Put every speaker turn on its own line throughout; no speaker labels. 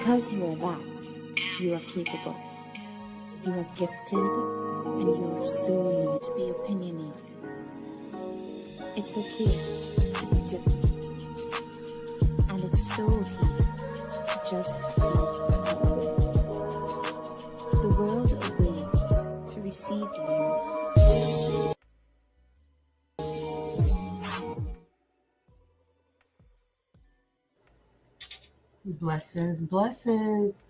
Because you are that, you are capable. You are gifted, and you are soon to be opinionated. It's okay to be different, and it's so okay to just be. The world awaits to receive you.
Blessings, blessings,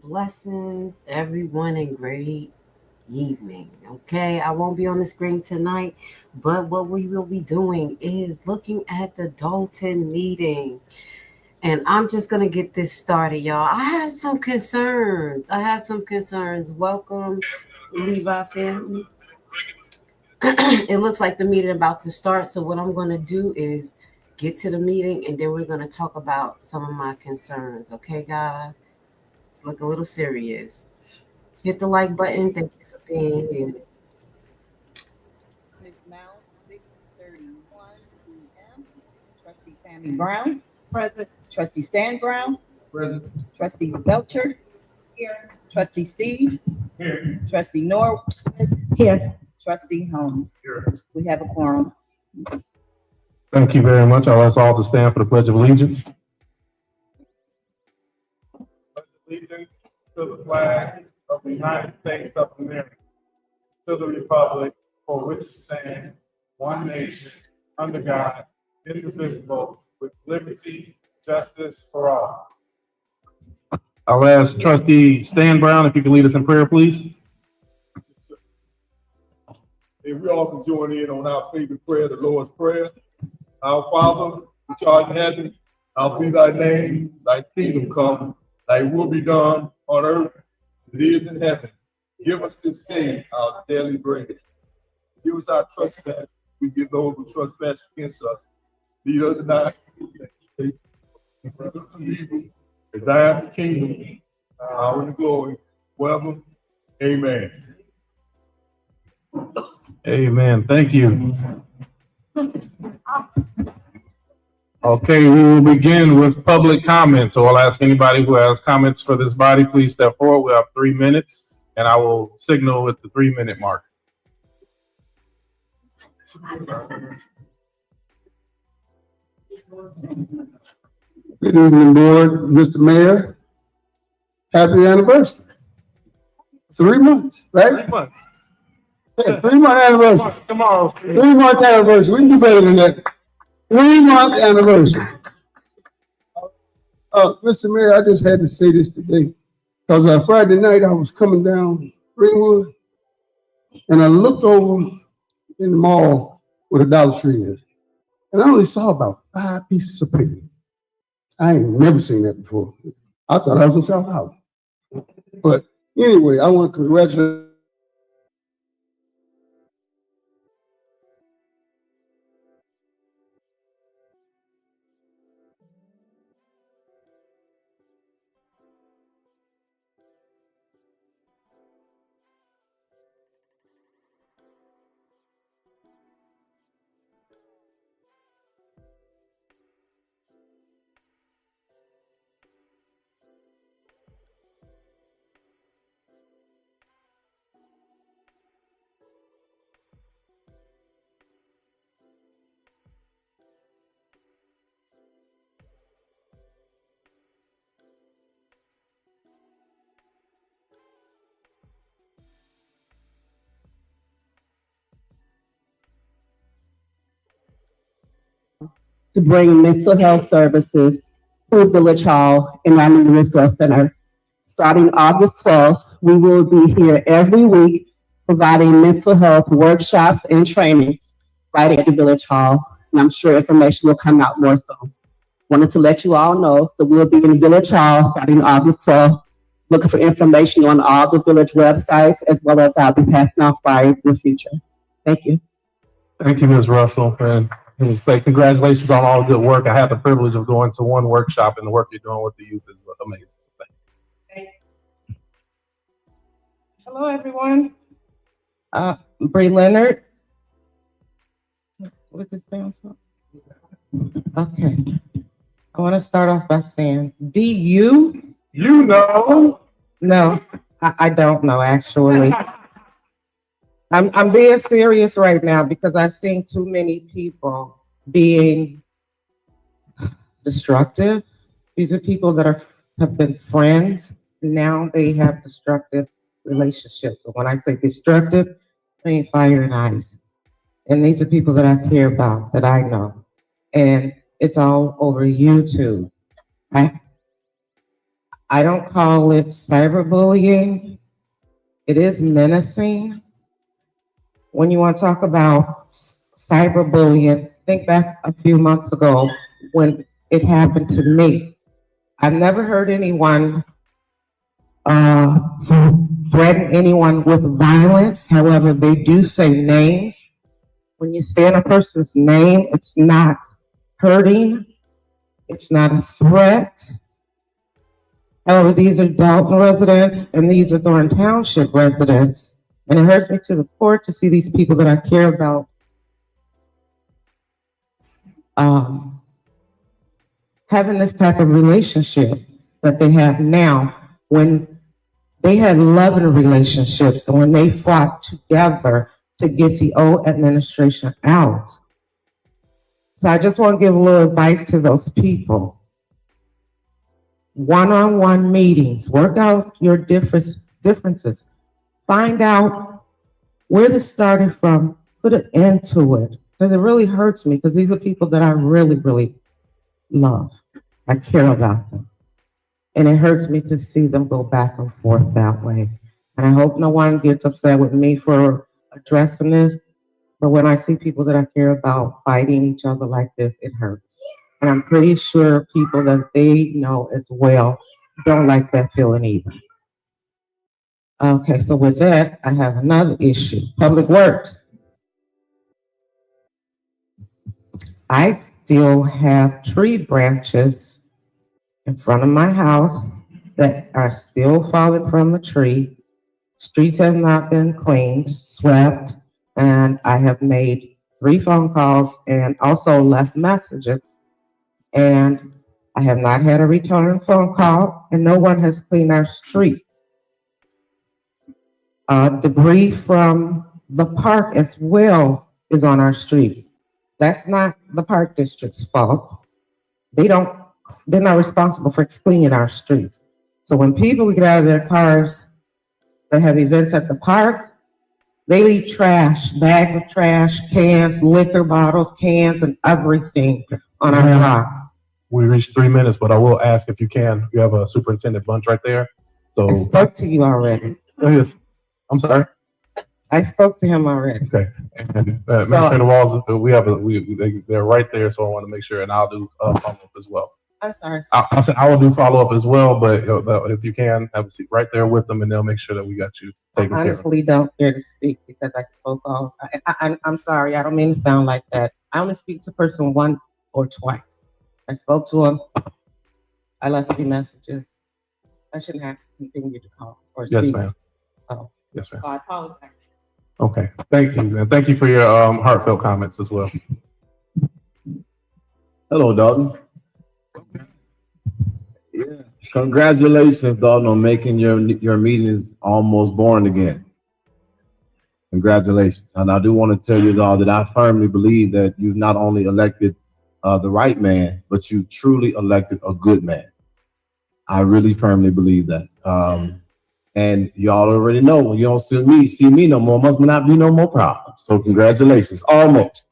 blessings, everyone, and great evening. Okay, I won't be on the screen tonight, but what we will be doing is looking at the Dolton meeting. And I'm just going to get this started, y'all. I have some concerns. Welcome, Levi family. It looks like the meeting about to start. So what I'm going to do is get to the meeting, and then we're going to talk about some of my concerns. Okay, guys? It's looking a little serious. Hit the like button. Thank you for being here.
It's now 6:31 p.m. Trustee Tammy Brown. Present. Trustee Stan Brown.
Present.
Trustee Belcher. Here. Trustee Steve.
Here.
Trustee Norwood. Here. Trustee Holmes.
Here.
We have a quorum.
Thank you very much. I'll ask all to stand for the Pledge of Allegiance. Pledge allegiance to the flag of the United States of America, to the republic for which it stands, one nation, under God, indivisible, with liberty, justice for all. I'll ask Trustee Stan Brown if you can lead us in prayer, please.
And we all can join in on our favorite prayer, the Lord's Prayer. Our Father, which art in heaven, hallowed be thy name, thy kingdom come, thy will be done on earth as it is in heaven. Give us this day our daily bread. Give us our trespass. We give those who trespass against us. Lead us not into evil. For thine is the kingdom, power and glory, forever. Amen.
Amen. Thank you. Okay, we will begin with public comments. So I'll ask anybody who has comments for this body, please step forward. We have 3 minutes, and I will signal at the 3-minute mark.
Good evening, board, Mr. Mayor. Happy anniversary. 3 months, right?
3 months.
Yeah, 3-month anniversary.
Tomorrow.
3-month anniversary. We can do better than that. 3-month anniversary. Mr. Mayor, I just had to say this today. Because on Friday night, I was coming down Greenwood, and I looked over in the mall where the Dollar Tree is. And I only saw about 5 pieces of paper. I ain't never seen that before. I thought I was in South House. But anyway, I want to congratulate
To bring mental health services to Village Hall and our new resource center. Starting August 12th, we will be here every week providing mental health workshops and trainings right at the Village Hall. And I'm sure information will come out more soon. Wanted to let you all know, so we'll be in the Village Hall starting August 12th, looking for information on all the Village websites, as well as I'll be passing out flyers in the future. Thank you.
Thank you, Ms. Russell. And say congratulations on all the good work. I had the privilege of going to one workshop, and the work you're doing with the youth is amazing. So thank you.
Hello, everyone. Bree Leonard. What this down so? Okay. I want to start off by saying DU
You know.
No, I don't know actually. I'm being serious right now because I've seen too many people being destructive. These are people that have been friends. Now they have destructive relationships. So when I say destructive, I mean fire and ice. And these are people that I care about, that I know. And it's all over YouTube. I don't call it cyberbullying. It is menacing. When you want to talk about cyberbullying, think back a few months ago when it happened to me. I've never heard anyone threaten anyone with violence. However, they do say names. When you say in a person's name, it's not hurting. It's not a threat. However, these are Dolton residents and these are Thorn Township residents. And it hurts me to the core to see these people that I care about having this type of relationship that they have now when they had loving relationships and when they fought together to get the old administration out. So I just want to give a little advice to those people. One-on-one meetings, work out your differences. Find out where this started from, put an end to it. Because it really hurts me because these are people that I really, really love. I care about them. And it hurts me to see them go back and forth that way. And I hope no one gets upset with me for addressing this. But when I see people that I care about fighting each other like this, it hurts. And I'm pretty sure people that they know as well don't like that feeling either. Okay, so with that, I have another issue. Public Works. I still have tree branches in front of my house that are still falling from the tree. Streets have not been cleaned, swept, and I have made 3 phone calls and also left messages. And I have not had a return phone call, and no one has cleaned our street. Debris from the park as well is on our street. That's not the park district's fault. They're not responsible for cleaning our streets. So when people get out of their cars that have events at the park, they leave trash, bags of trash, cans, liquor bottles, cans, and everything on our block.
We reached 3 minutes, but I will ask if you can. You have a superintendent bunch right there. So
I spoke to you already.
Oh, yes. I'm sorry.
I spoke to him already.
Okay. And Administrator Walls, they're right there, so I want to make sure, and I'll do follow-up as well.
I'm sorry.
I will do follow-up as well, but if you can, have a seat right there with them, and they'll make sure that we got you taken care of.
I honestly don't care to speak because I spoke all. I'm sorry. I don't mean to sound like that. I only speak to a person once or twice. I spoke to him. I left 3 messages. I shouldn't have to continue to call or speak.
Yes, ma'am.
Oh.
Yes, ma'am.
So I apologize.
Okay. Thank you. And thank you for your heartfelt comments as well.
Hello, Dolton. Yeah. Congratulations, Dolton, on making your meetings almost born again. Congratulations. And I do want to tell you all that I firmly believe that you've not only elected the right man, but you truly elected a good man. I really firmly believe that. And y'all already know when you don't see me no more, must not be no more problems. So congratulations. Almost.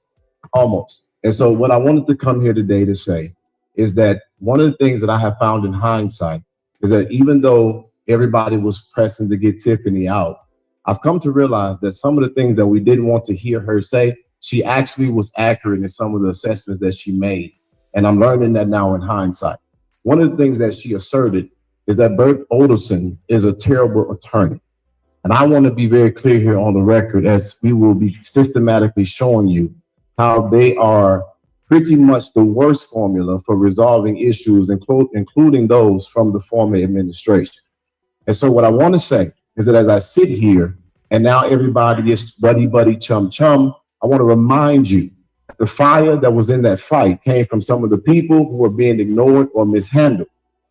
And so what I wanted to come here today to say is that one of the things that I have found in hindsight is that even though everybody was pressing to get Tiffany out, I've come to realize that some of the things that we didn't want to hear her say, she actually was accurate in some of the assessments that she made. And I'm learning that now in hindsight. One of the things that she asserted is that Bert Olderson is a terrible attorney. And I want to be very clear here on the record, as we will be systematically showing you how they are pretty much the worst formula for resolving issues, including those from the former administration. And so what I want to say is that as I sit here and now everybody is buddy, chum. I want to remind you the fire that was in that fight came from some of the people who were being ignored or mishandled.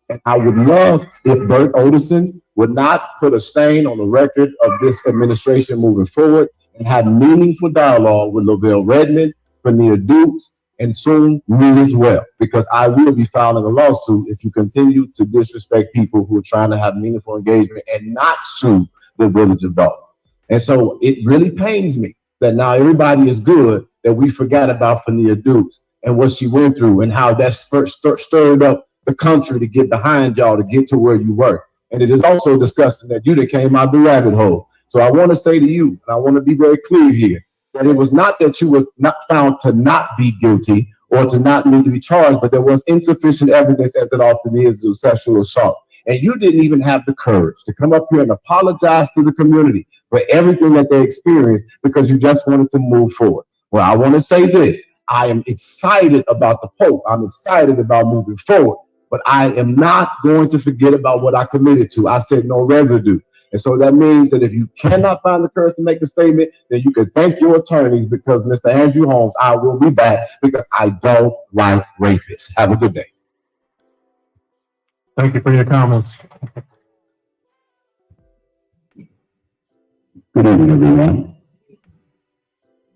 And I would love if Bert Oderson would not put a stain on the record of this administration moving forward and have meaningful dialogue with Lavelle Redmond, Vanilla Dukes, and soon me as well, because I will be filing a lawsuit if you continue to disrespect people who are trying to have meaningful engagement and not sue the village of Dolton. And so it really pains me that now everybody is good, that we forgot about Vanilla Dukes and what she went through and how that stirred up the country to get behind y'all to get to where you were. And it is also disgusting that you that came out the rabbit hole. So I want to say to you, and I want to be very clear here, that it was not that you were not found to not be guilty or to not need to be charged, but there was insufficient evidence, as it often is, of sexual assault. And you didn't even have the courage to come up here and apologize to the community for everything that they experienced because you just wanted to move forward. Well, I want to say this. I am excited about the Pope. I'm excited about moving forward, but I am not going to forget about what I committed to. I said no residue. And so that means that if you cannot find the courage to make a statement, then you can thank your attorneys, because Mr. Andrew Holmes, I will be back because I don't like rapists. Have a good day.
Thank you for your comments.
Good evening, everyone.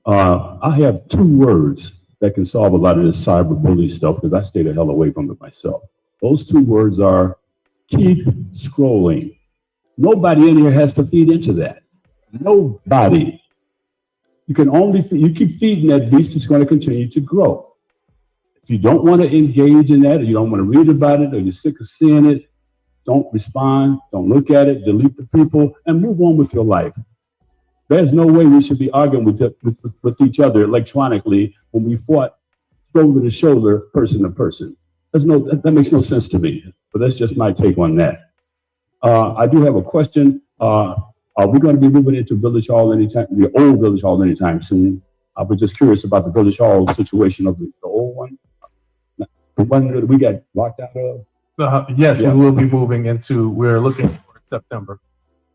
I have 2 words that can solve a lot of this cyberbully stuff because I stay the hell away from it myself. Those 2 words are keep scrolling. Nobody in here has to feed into that. Nobody. You can only you keep feeding that beast, it's going to continue to grow. If you don't want to engage in that, or you don't want to read about it, or you're sick of seeing it, don't respond, don't look at it, delete the people, and move on with your life. There's no way we should be arguing with each other electronically when we fought shoulder to shoulder, person to person. That makes no sense to me, but that's just my take on that. I do have a question. Are we going to be moving into Village Hall anytime, the old Village Hall anytime soon? I was just curious about the Village Hall situation of the old one. The one that we got locked out of?
Yes, yeah. We will be moving into, we're looking for September.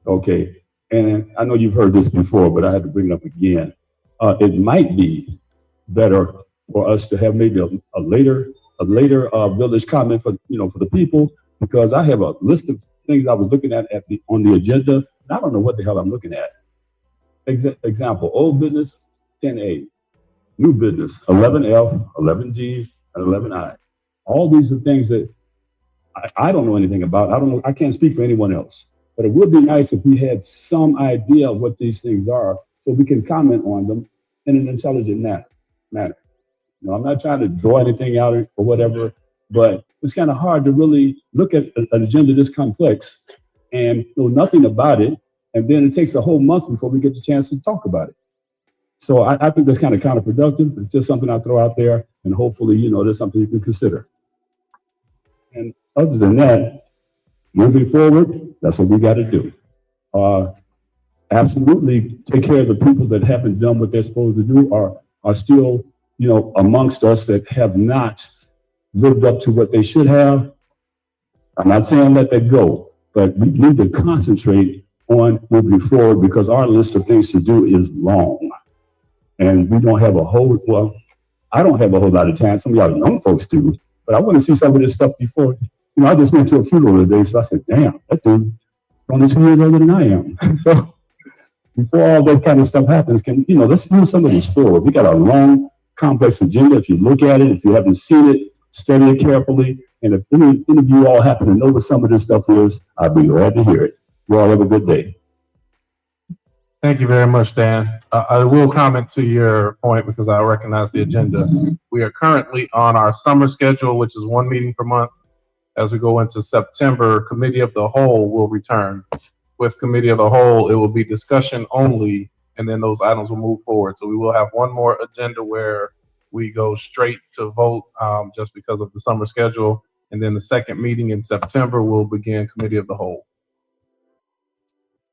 Okay. And I know you've heard this before, but I had to bring it up again. It might be better for us to have maybe a later village comment for the people, because I have a list of things I was looking at on the agenda, and I don't know what the hell I'm looking at. Example: old business 10A, new business 11F, 11G, and 11I. All these are things that I don't know anything about. I don't know. I can't speak for anyone else. But it would be nice if we had some idea of what these things are, so we can comment on them in an intelligent manner. I'm not trying to draw anything out or whatever, but it's kind of hard to really look at an agenda this complex and know nothing about it, and then it takes a whole month before we get the chance to talk about it. So I think that's kind of counterproductive. It's just something I throw out there, and hopefully, there's something you can consider. And other than that, moving forward, that's what we got to do. Absolutely take care of the people that haven't done what they're supposed to do, are still, amongst us that have not lived up to what they should have. I'm not saying let that go, but we need to concentrate on moving forward, because our list of things to do is long. And we don't have I don't have a whole lot of time. Some of y'all young folks do, but I want to see some of this stuff before. I just went to a funeral today, so I said, damn, that dude only 2 years older than I am. So before all that kind of stuff happens, let's move some of this forward. We got a long, complex agenda. If you look at it, if you haven't seen it, study it carefully. And if any of you all happen to know what some of this stuff is, I'd be glad to hear it. You all have a good day.
Thank you very much, Dan. I will comment to your point because I recognize the agenda. We are currently on our summer schedule, which is 1 meeting per month. As we go into September, Committee of the Whole will return. With Committee of the Whole, it will be discussion only, and then those items will move forward. So we will have one more agenda where we go straight to vote just because of the summer schedule. And then the second meeting in September will begin Committee of the Whole.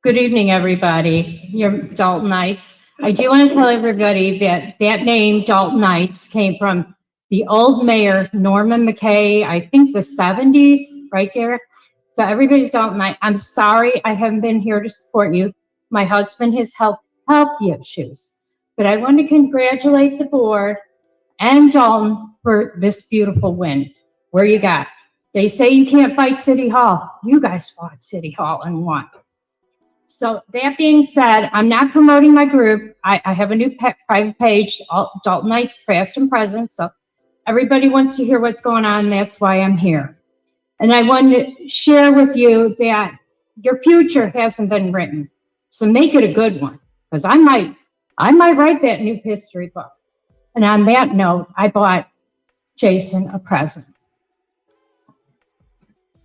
Good evening, everybody. You're Doltonites. I do want to tell everybody that that name, Doltonites, came from the old mayor, Norman McKay, I think the 70s, right, Garrett? So everybody's Doltonite. I'm sorry I haven't been here to support you. My husband has health issues. But I want to congratulate the board and Dolton for this beautiful win. Where you got? They say you can't fight City Hall. You guys fought City Hall and won. So that being said, I'm not promoting my group. I have a new private page, Dolton Nights, past and present. So everybody wants to hear what's going on. That's why I'm here. And I want to share with you that your future hasn't been written. So make it a good one, because I might write that new history book. And on that note, I bought Jason a present.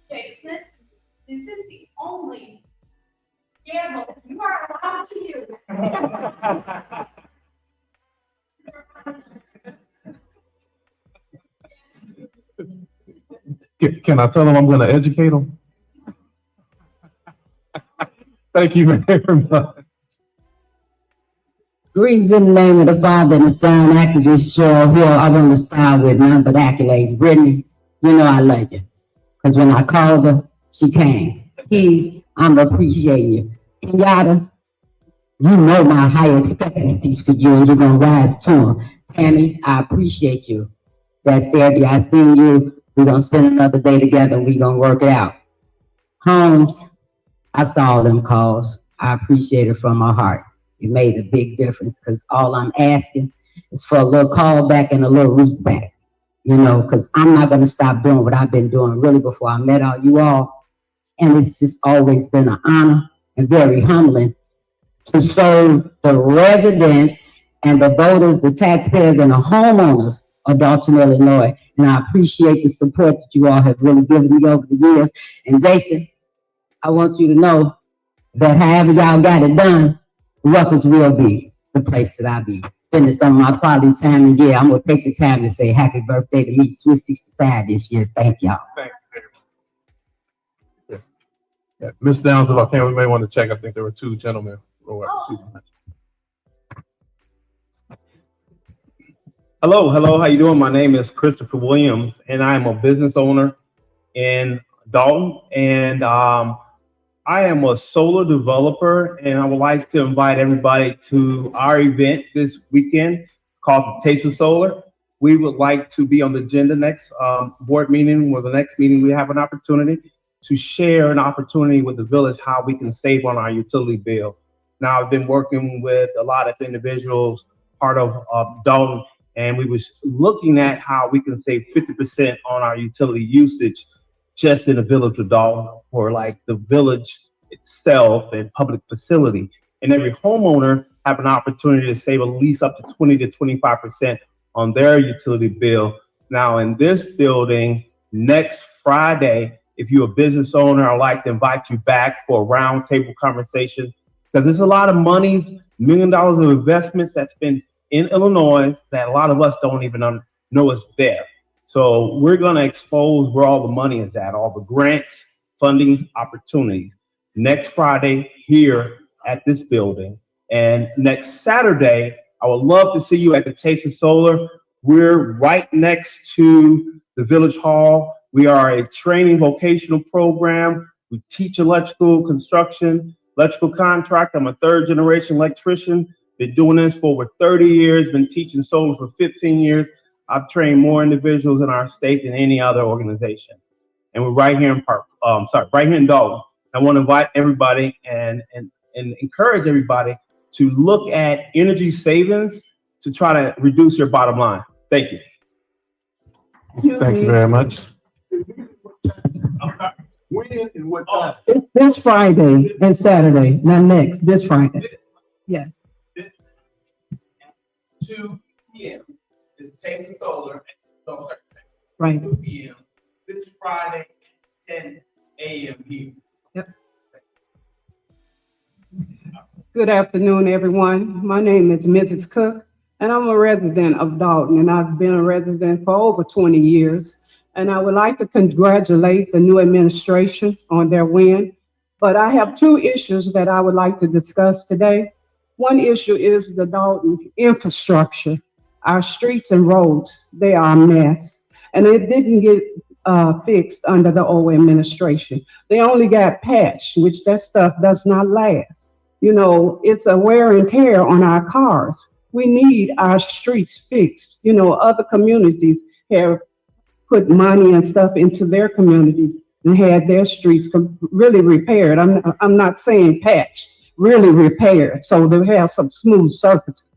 Jason, this is the only gamble you are allowed to use.
Can I tell them I'm going to educate them? Thank you very much.
Greetings in the name of the Father and the Son, activist Cheryl Hill. I want to start with none but accolades. Brittany, you know I love you. Because when I called her, she came. Keys, I'm appreciating you. Kenyatta, you know my high expectancies for you and you're going to rise to them. Tammy, I appreciate you. That's Debbie, I seen you. We're going to spend another day together and we're going to work it out. Holmes, I saw them calls. I appreciate it from my heart. You made a big difference because all I'm asking is for a little call back and a little respect, you know, because I'm not going to stop doing what I've been doing really before I met all you all. And it's just always been an honor and very humbling to serve the residents and the voters, the taxpayers and the homeowners of Dolton, Illinois. And I appreciate the support that you all have really given me over the years. And Jason, I want you to know that however y'all got it done, Ruckus will be the place that I be. Spending some of my quality time, and yeah, I'm gonna take the time to say happy birthday to me, Swiss 65 this year. Thank y'all.
Thank you. Yeah. Miss Downs, if I can, we may want to check. I think there were two gentlemen. Hello, how you doing? My name is Christopher Williams, and I am a business owner in Dolton, and I am a solar developer, and I would like to invite everybody to our event this weekend called Taste of Solar. We would like to be on the agenda next board meeting or the next meeting. We have an opportunity to share an opportunity with the village how we can save on our utility bill. Now, I've been working with a lot of individuals, part of Dolton, and we was looking at how we can save 50% on our utility usage just in the village of Dolton, or like the village itself and public facility. And every homeowner have an opportunity to save at least up to 20 to 25% on their utility bill. Now in this building, next Friday, if you're a business owner, I'd like to invite you back for a roundtable conversation, because there's a lot of monies, $1 million of investments that's been in Illinois that a lot of us don't even know is there. So we're going to expose where all the money is at, all the grants, fundings, opportunities. Next Friday here at this building. And next Saturday, I would love to see you at the Taste of Solar. We're right next to the Village Hall. We are a training vocational program. We teach electrical construction, electrical contract. I'm a third generation electrician. Been doing this for over 30 years, been teaching solar for 15 years. I've trained more individuals in our state than any other organization. And we're right here in right here in Dolton. I want to invite everybody and encourage everybody to look at energy savings to try to reduce your bottom line. Thank you.
Thank you very much.
When and what time?
It's this Friday and Saturday, not next, this Friday. Yes.
2 p.m. is Taste of Solar.
Right.
2 p.m. this Friday, 10 a.m. here.
Yep.
Good afternoon, everyone. My name is Mrs. Cook, and I'm a resident of Dolton, and I've been a resident for over 20 years. And I would like to congratulate the new administration on their win. But I have two issues that I would like to discuss today. One issue is the Dolton infrastructure. Our streets and roads, they are a mess. And it didn't get fixed under the old administration. They only got patched, which that stuff does not last. You know, it's a wear and tear on our cars. We need our streets fixed. You know, other communities have put money and stuff into their communities and had their streets really repaired. I'm not saying patched, really repaired, so they have some smooth surfaces.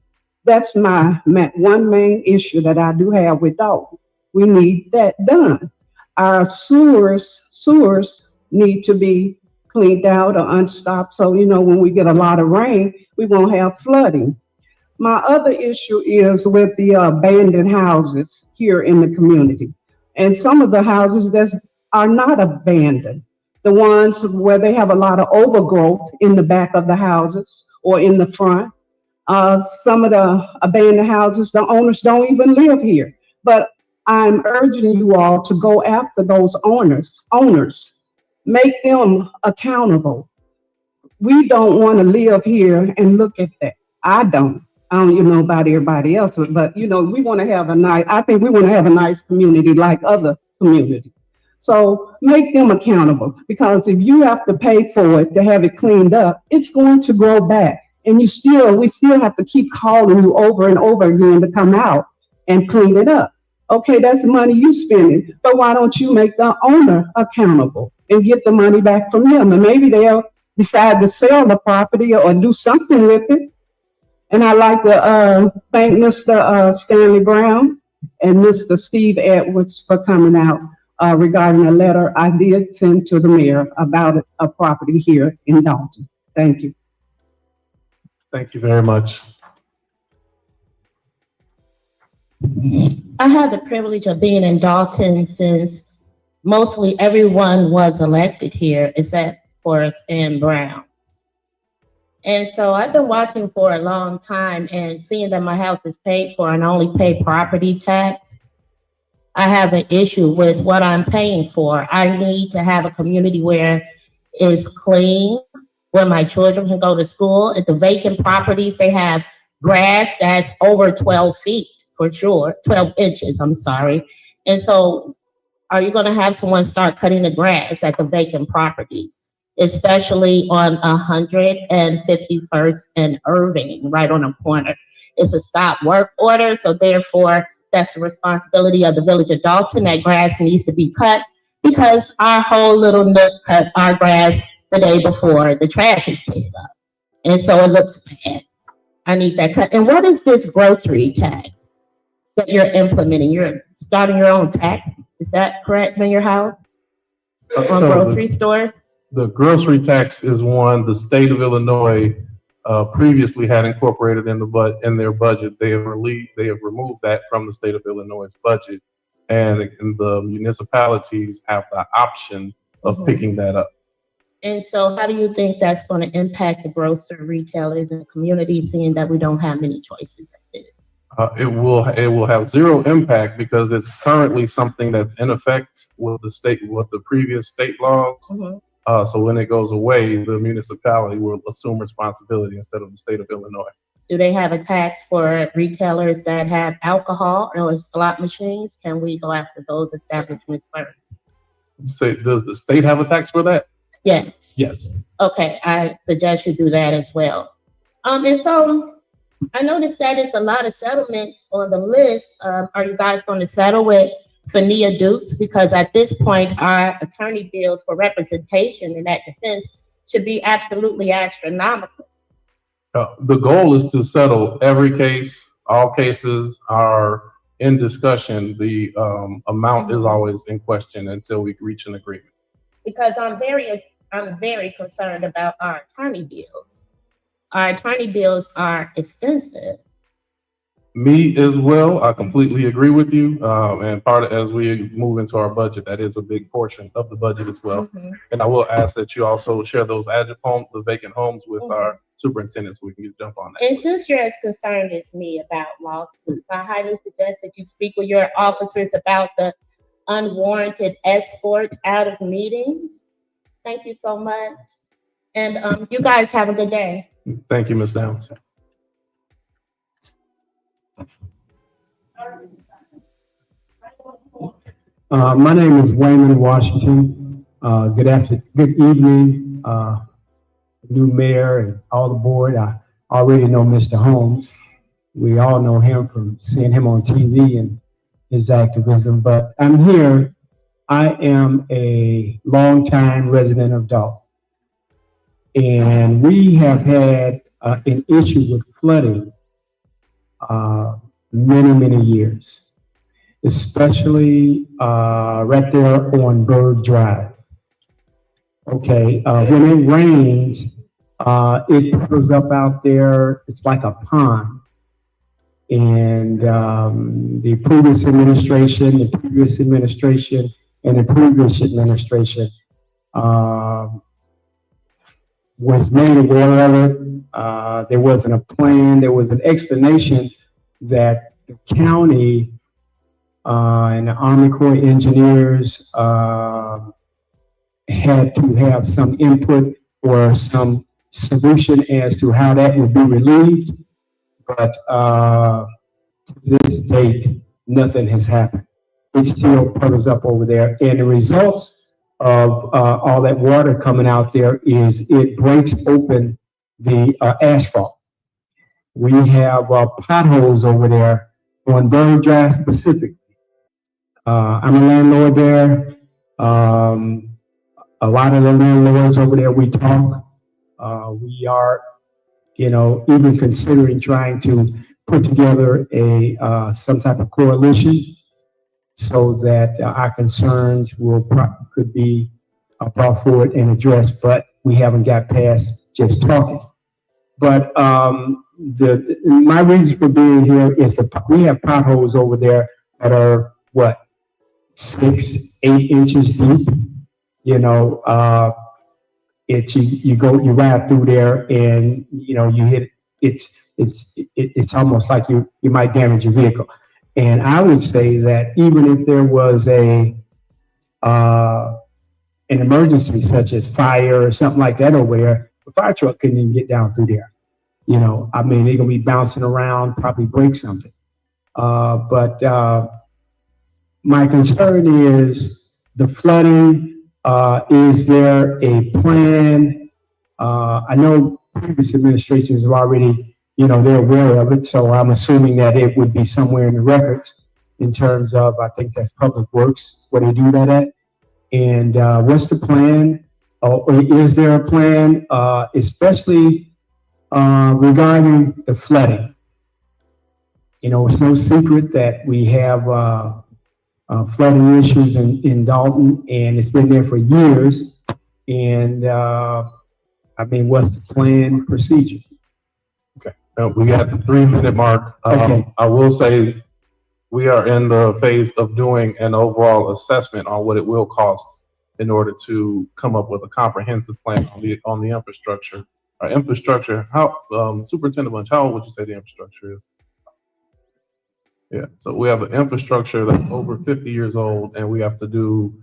That's my one main issue that I do have with Dolton. We need that done. Our sewers need to be cleaned out or unstopped. So, when we get a lot of rain, we won't have flooding. My other issue is with the abandoned houses here in the community. And some of the houses that are not abandoned, the ones where they have a lot of overgrowth in the back of the houses or in the front. Some of the abandoned houses, the owners don't even live here. But I'm urging you all to go after those owners, make them accountable. We don't want to live here and look at that. I don't know about everybody else, but we want to have I think we want to have a nice community like other communities. So make them accountable, because if you have to pay for it to have it cleaned up, it's going to grow back. And we still have to keep calling you over and over again to come out and clean it up. Okay, that's money you spending, but why don't you make the owner accountable and get the money back from them? And maybe they'll decide to sell the property or do something with it. And I'd like to thank Mr. Stanley Brown and Mr. Steve Edwards for coming out regarding a letter I did send to the mayor about a property here in Dolton. Thank you.
Thank you very much.
I had the privilege of being in Dolton since mostly everyone was elected here except for Stan Brown. And so I've been watching for a long time and seeing that my house is paid for and I only pay property tax. I have an issue with what I'm paying for. I need to have a community where it's clean, where my children can go to school. At the vacant properties, they have grass that's over 12 feet for sure, 12 inches, I'm sorry. And so are you gonna have someone start cutting the grass at the vacant properties, especially on 151st and Irving, right on the corner? It's a stop work order, so therefore that's the responsibility of the village of Dolton. That grass needs to be cut because our whole little nook cut our grass the day before the trash is picked up. And so it looks bad. I need that cut. And what is this grocery tax that you're implementing? You're starting your own tax. Is that correct in your house? On grocery stores?
The grocery tax is one the state of Illinois previously had incorporated in their budget. They have removed that from the state of Illinois' budget, and the municipalities have the option of picking that up.
And so how do you think that's going to impact the grocery retailers in the community, seeing that we don't have many choices like this?
It will have zero impact because it's currently something that's in effect with the previous state laws. So when it goes away, the municipality will assume responsibility instead of the state of Illinois.
Do they have a tax for retailers that have alcohol or slot machines? Can we go after those establishments first?
Does the state have a tax for that?
Yes.
Yes.
Okay, I suggest you do that as well. And so I noticed that it's a lot of settlements on the list. Are you guys going to settle with Fania Dukes? Because at this point, our attorney bills for representation in that defense should be absolutely astronomical.
The goal is to settle every case. All cases are in discussion. The amount is always in question until we reach an agreement.
Because I'm very concerned about our attorney bills. Our attorney bills are extensive.
Me as well. I completely agree with you. And as we move into our budget, that is a big portion of the budget as well. And I will ask that you also share those the vacant homes with our superintendent so we can jump on that.
And since you're as concerned as me about lawsuits, I highly suggest that you speak with your officers about the unwarranted escort out of meetings. Thank you so much. And you guys have a good day.
Thank you, Ms. Downs.
My name is Wayman Washington. Good evening, new mayor and all the board. I already know Mr. Holmes. We all know him from seeing him on TV and his activism, but I'm here. I am a longtime resident of Dolton, and we have had an issue with flooding many years, especially right there on Bird Drive. Okay, when it rains, it goes up out there. It's like a pond. And the previous administration, and the previous administration was made aware of it. There wasn't a plan. There was an explanation that the county and the Army Corps of Engineers had to have some input or some solution as to how that would be relieved. But to this date, nothing has happened. It still puddles up over there. And the results of all that water coming out there is it breaks open the asphalt. We have potholes over there on Bird Drive specifically. I'm a landlord there. A lot of the landlords over there we talk. We are even considering trying to put together some type of coalition so that our concerns could be brought forward and addressed, but we haven't got past just talking. But my reason for being here is we have potholes over there that are 6, 8 inches deep. You ride through there and you hit it. It's almost like you might damage your vehicle. And I would say that even if there was an emergency such as fire or something like that over there, the fire truck couldn't even get down through there. They're gonna be bouncing around, probably break something. But my concern is the flooding. Is there a plan? I know previous administrations have already, they're aware of it, so I'm assuming that it would be somewhere in the records in terms of, I think that's Public Works, where they do that at. And what's the plan? Or is there a plan, especially regarding the flooding? It's no secret that we have flooding issues in Dolton, and it's been there for years. And what's the planned procedure?
Okay, we got the 3-minute mark.
Okay.
I will say we are in the phase of doing an overall assessment on what it will cost in order to come up with a comprehensive plan on the infrastructure. Our infrastructure, Superintendent Bunch, how old would you say the infrastructure is? Yeah, so we have an infrastructure that's over 50 years old, and we have to do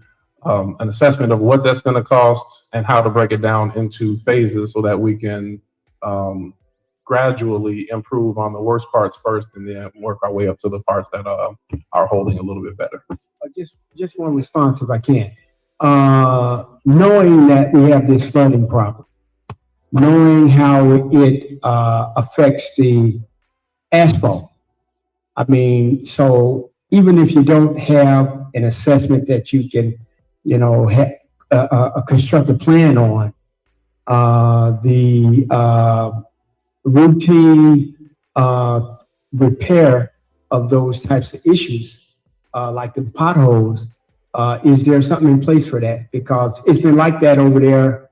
an assessment of what that's going to cost and how to break it down into phases so that we can gradually improve on the worst parts first and then work our way up to the parts that are holding a little bit better.
Just one response if I can. Knowing that we have this flooding problem, knowing how it affects the asphalt. So even if you don't have an assessment that you can, have a constructive plan on, the routine repair of those types of issues, like the potholes, is there something in place for that? Because it's been like that over there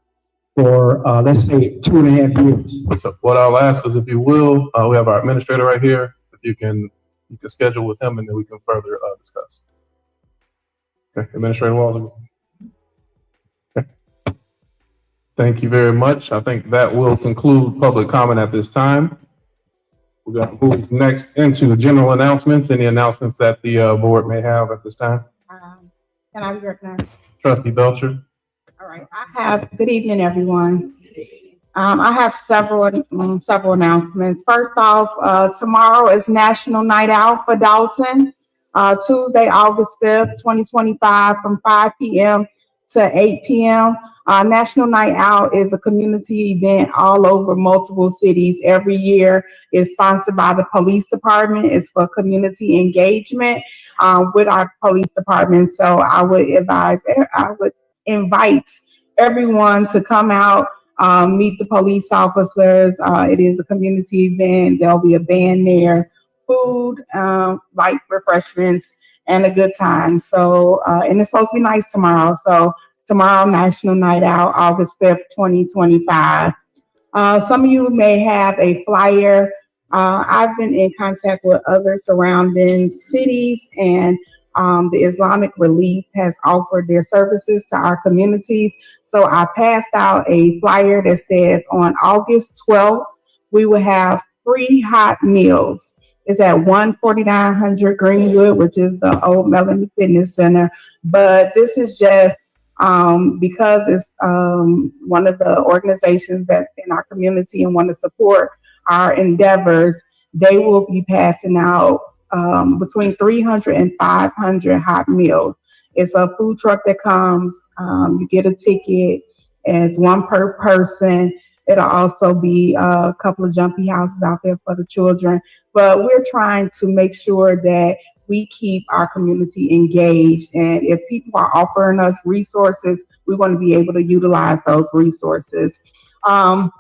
for, let's say, 2.5 years.
So what I'll ask is, if you will, we have our administrator right here. If you can schedule with him, and then we can further discuss. Okay, Administrator Walden. Okay. Thank you very much. I think that will conclude public comment at this time. We're going to move next into general announcements. Any announcements that the board may have at this time?
Can I be recognized?
Trustee Belcher.
All right. Good evening, everyone. I have several announcements. First off, tomorrow is National Night Out for Dolton, Tuesday, August 5th, 2025, from 5 p.m. to 8 p.m. National Night Out is a community event all over multiple cities every year. It's sponsored by the police department. It's for community engagement with our police department. So I would invite everyone to come out, meet the police officers. It is a community event. There'll be a band there, food, light refreshments, and a good time. So, and it's supposed to be nice tomorrow. So tomorrow, National Night Out, August 5th, 2025. Some of you may have a flyer. I've been in contact with other surrounding cities, and the Islamic Relief has offered their services to our communities. So I passed out a flyer that says on August 12th, we will have free hot meals. It's at 14900 Greenwood, which is the old Melanie Fitness Center. But this is just because it's one of the organizations that's in our community and want to support our endeavors. They will be passing out between 300 and 500 hot meals. It's a food truck that comes, you get a ticket, and it's one per person. It'll also be a couple of jumpy houses out there for the children. But we're trying to make sure that we keep our community engaged. And if people are offering us resources, we want to be able to utilize those resources. The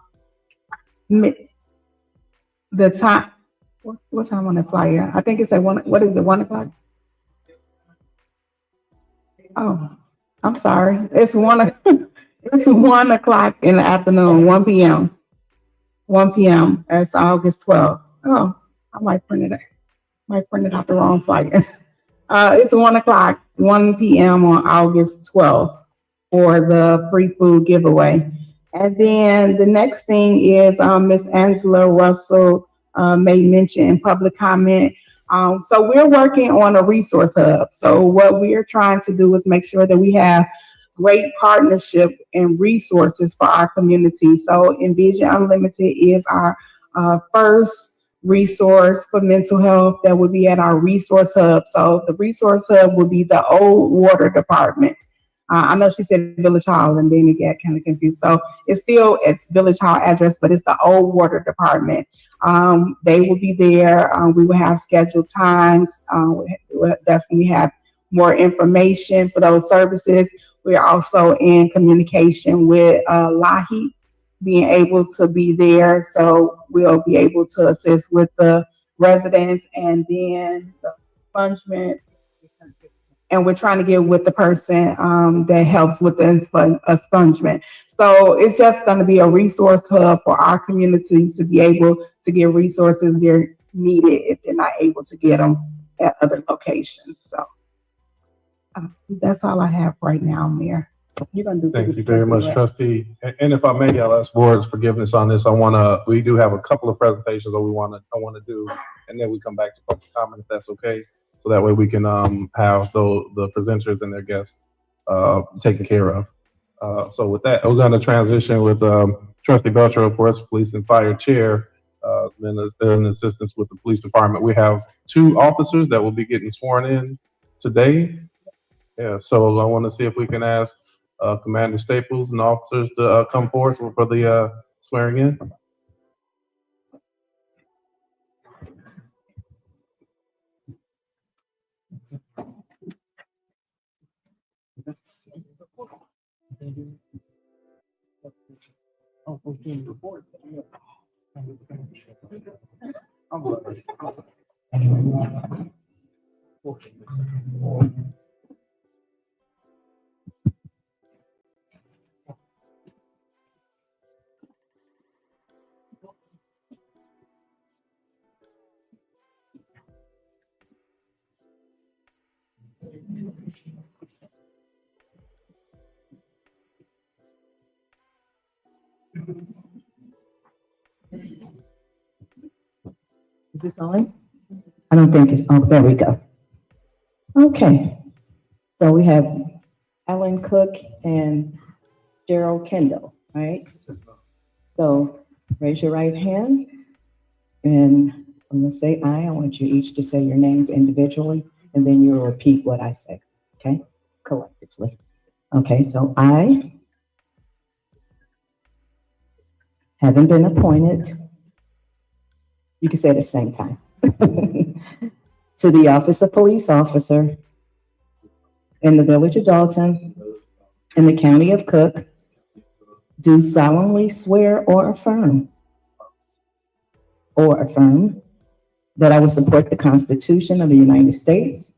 time, what time on the flyer? I think it's at one, what is it, 1 o'clock? Oh, I'm sorry. It's it's 1 o'clock in the afternoon, 1 p.m. 1 p.m. That's August 12th. Oh, I might print it out the wrong flyer. It's 1 o'clock, 1 p.m. on August 12th for the free food giveaway. And then the next thing is Miss Angela Russell made mention in public comment. So we're working on a resource hub. So what we are trying to do is make sure that we have great partnership and resources for our community. So Envision Unlimited is our first resource for mental health that will be at our resource hub. So the resource hub will be the old water department. I know she said Village Hall and then it got kind of confused. So it's still at Village Hall address, but it's the old water department. They will be there. We will have scheduled times. That's when we have more information for those services. We're also in communication with Lahi, being able to be there. So we'll be able to assist with the residents and then the expungement. And we're trying to get with the person that helps with the expungement. So it's just going to be a resource hub for our community to be able to get resources they're needed if they're not able to get them at other locations. So that's all I have right now, Mayor. You're gonna do.
Thank you very much, Trustee. And if I may, I'll ask board's forgiveness on this. We do have a couple of presentations that I want to do, and then we come back to public comment if that's okay. So that way we can have the presenters and their guests taken care of. So with that, we're going to transition with Trustee Belcher, of course, Police and Fire Chair, then in assistance with the Police Department. We have 2 officers that will be getting sworn in today. Yeah, so I want to see if we can ask Commander Staples and officers to come forward for the swearing in.
Is this on? I don't think it's on. There we go. Okay. So we have Alan Cook and Gerald Kendall, right? So raise your right hand. And I'm going to say I want you each to say your names individually, and then you'll repeat what I say, okay? Collectively. Okay, so I
having been appointed, you can say it at the same time, to the office of police officer in the village of Dolton, in the county of Cook, do solemnly swear or affirm that I will support the Constitution of the United States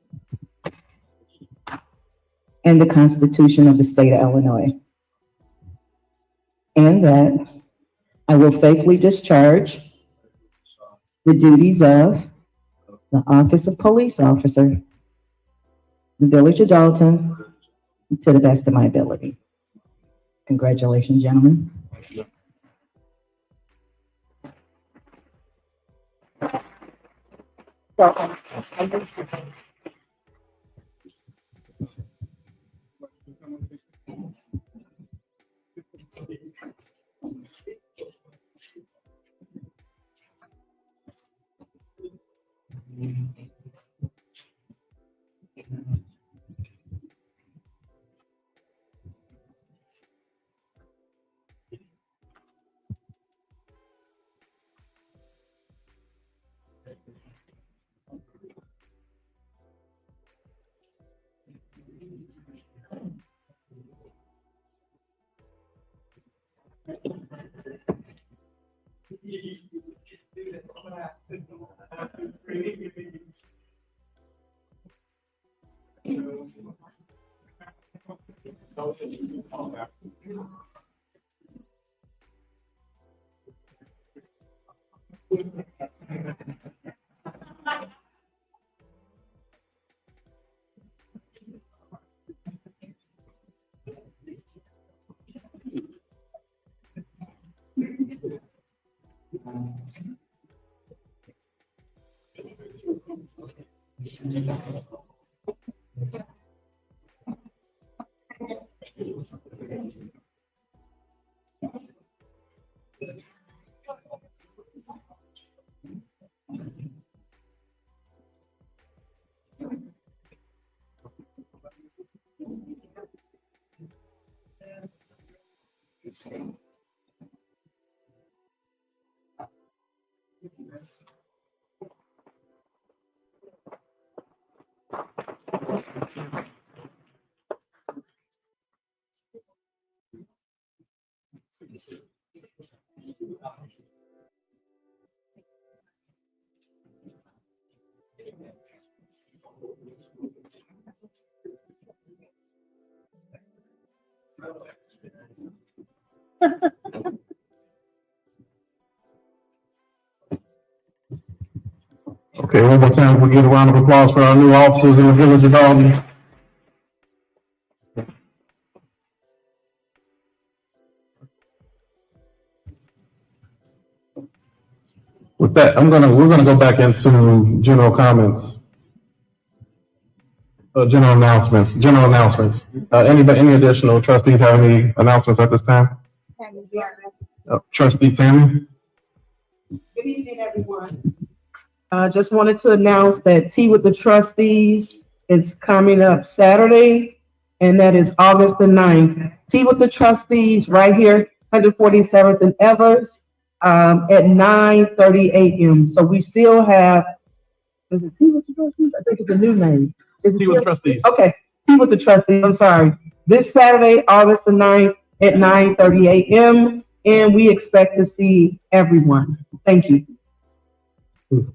and the Constitution of the state of Illinois, and that I will faithfully discharge the duties of the office of police officer, the village of Dolton, to the best of my ability. Congratulations, gentlemen.
Okay, one more time, we'll give a round of applause for our new officers in the village of Dolton. With that, we're gonna go back into general comments. General announcements. Any additional trustees have any announcements at this time? Trustee Tammy?
Good evening, everyone. Just wanted to announce that Tea with the Trustees is coming up Saturday, and that is August the 9th. Tea with the Trustees right here, 147th and Evers, at 9:30 a.m. So we still have, is it Tea with the Trustees? I think it's a new name. Tea with the Trustees. Okay, Tea with the Trustees, I'm sorry. This Saturday, August the 9th at 9:30 a.m. And we expect to see everyone. Thank you.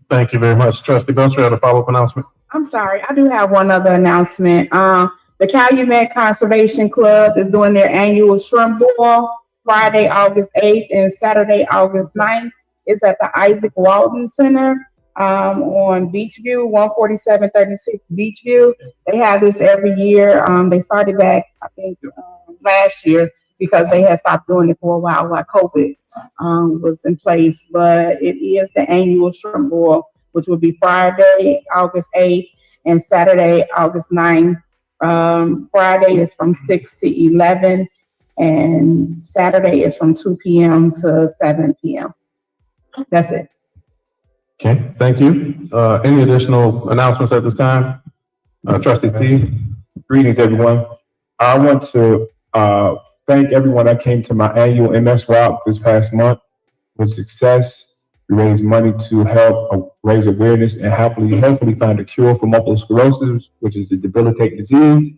Thank you very much. Trustee Belcher, had a follow-up announcement?
I'm sorry, I do have one other announcement. The Calumet Conservation Club is doing their annual shrimp boil Friday, August 8th and Saturday, August 9th. It's at the Isaac Walton Center on Beachview, 14736 Beachview. They have this every year. They started back, I think, last year because they had stopped doing it for a while COVID was in place. But it is the annual shrimp boil, which will be Friday, August 8th and Saturday, August 9th. Friday is from 6 to 11 and Saturday is from 2 p.m. to 7 p.m. That's it.
Okay, thank you. Any additional announcements at this time? Trustee Steve?
Greetings, everyone. I want to thank everyone that came to my annual MS Rock this past month. with success. We raise money to help raise awareness and hopefully find a cure for multiple sclerosis, which is a debilitating disease.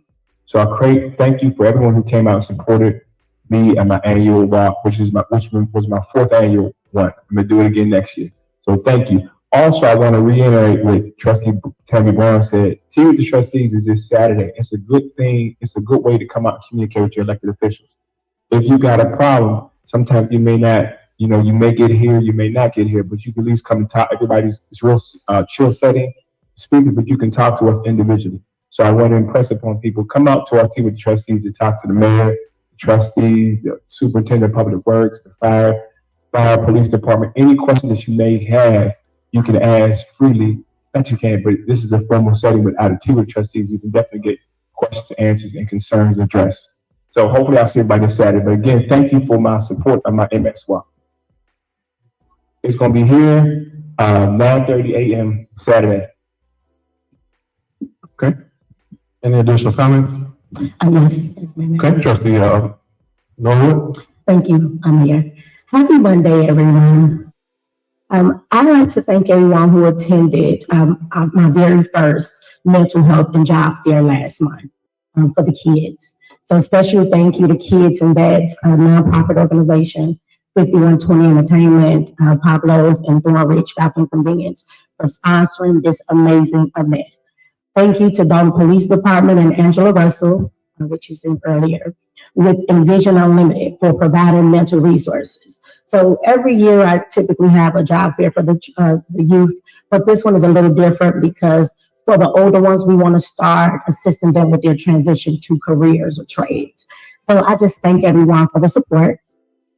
So I thank you for everyone who came out and supported me at my annual walk, which was my fourth annual one. I'm gonna do it again next year. So thank you. Also, I want to reiterate what Trustee Tammy Brown said. Tea with the Trustees is this Saturday. It's a good thing. It's a good way to come out and communicate with your elected officials. If you got a problem, sometimes you may not, you may get here, you may not get here, but you can at least come and talk. It's real chill setting, speaking, but you can talk to us individually. So I want to impress upon people, come out to our Tea with the Trustees to talk to the mayor, the trustees, the superintendent of public works, the fire police department. Any questions that you may have, you can ask freely. Not you can, but this is a formal setting without a Tea with the Trustees. You can definitely get questions, answers, and concerns addressed. So hopefully I'll see everybody this Saturday. But again, thank you for my support of my MX walk. It's going to be here 9:30 a.m. Saturday.
Okay. Any additional comments?
Yes,
Okay, Trustee Norwood.
thank you, Mayor. Happy Monday, everyone. I'd like to thank everyone who attended my very first mental health and job fair last month for the kids. So special thank you to Kids and Vets, a nonprofit organization, 5120 Entertainment, Pablo's, and Thornridge Falcon Convenience for sponsoring this amazing event. Thank you to Dolton Police Department and Angela Russell, which you said earlier, with Envision Unlimited for providing mental resources. So every year I typically have a job fair for the youth, but this one is a little different because for the older ones, we want to start assisting them with their transition to careers or trades. So I just thank everyone for the support.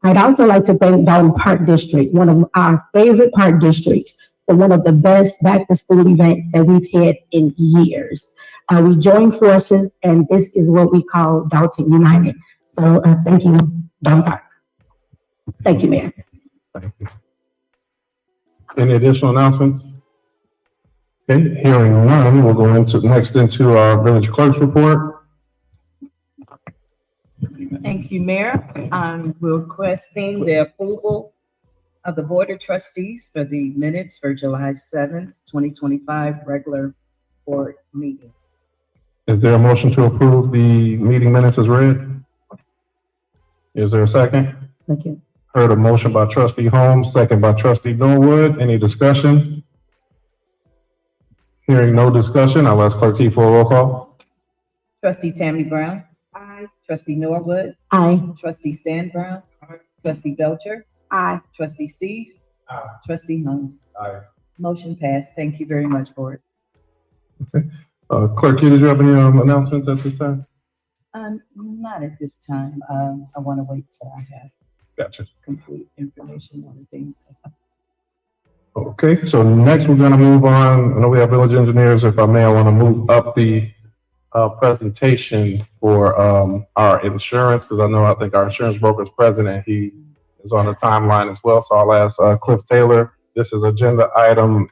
I'd also like to thank Dolton Park District, one of our favorite park districts, for one of the best back to school events that we've had in years. We joined forces, and this is what we call Dolton United. So thank you, Dolton Park. Thank you, Mayor.
Thank you. Any additional announcements? Okay, hearing none, we'll go next into our village clerk's report.
Thank you, Mayor. I'm requesting the approval of the Board of Trustees for the minutes for July 7th, 2025 regular board meeting.
Is there a motion to approve the meeting minutes as read? Is there a second?
Second.
Heard a motion by Trustee Holmes, second by Trustee Norwood. Any discussion? Hearing no discussion, I'll ask Clerk Key for a roll call.
Trustee Tammy Brown. Aye. Trustee Norwood.
Aye.
Trustee Stan Brown. Aye. Trustee Belcher. Aye. Trustee Steve. Aye. Trustee Holmes.
Aye.
Motion passed. Thank you very much, Board.
Okay. Clerk Key, did you have any announcements at this time?
Not at this time. I want to wait till I have
Gotcha.
complete information on the things.
Okay, so next we're gonna move on. I know we have village engineers. If I may, I wanna move up the presentation for our insurance, because I think our insurance broker is present and he is on the timeline as well. So I'll ask Cliff Taylor. This is agenda item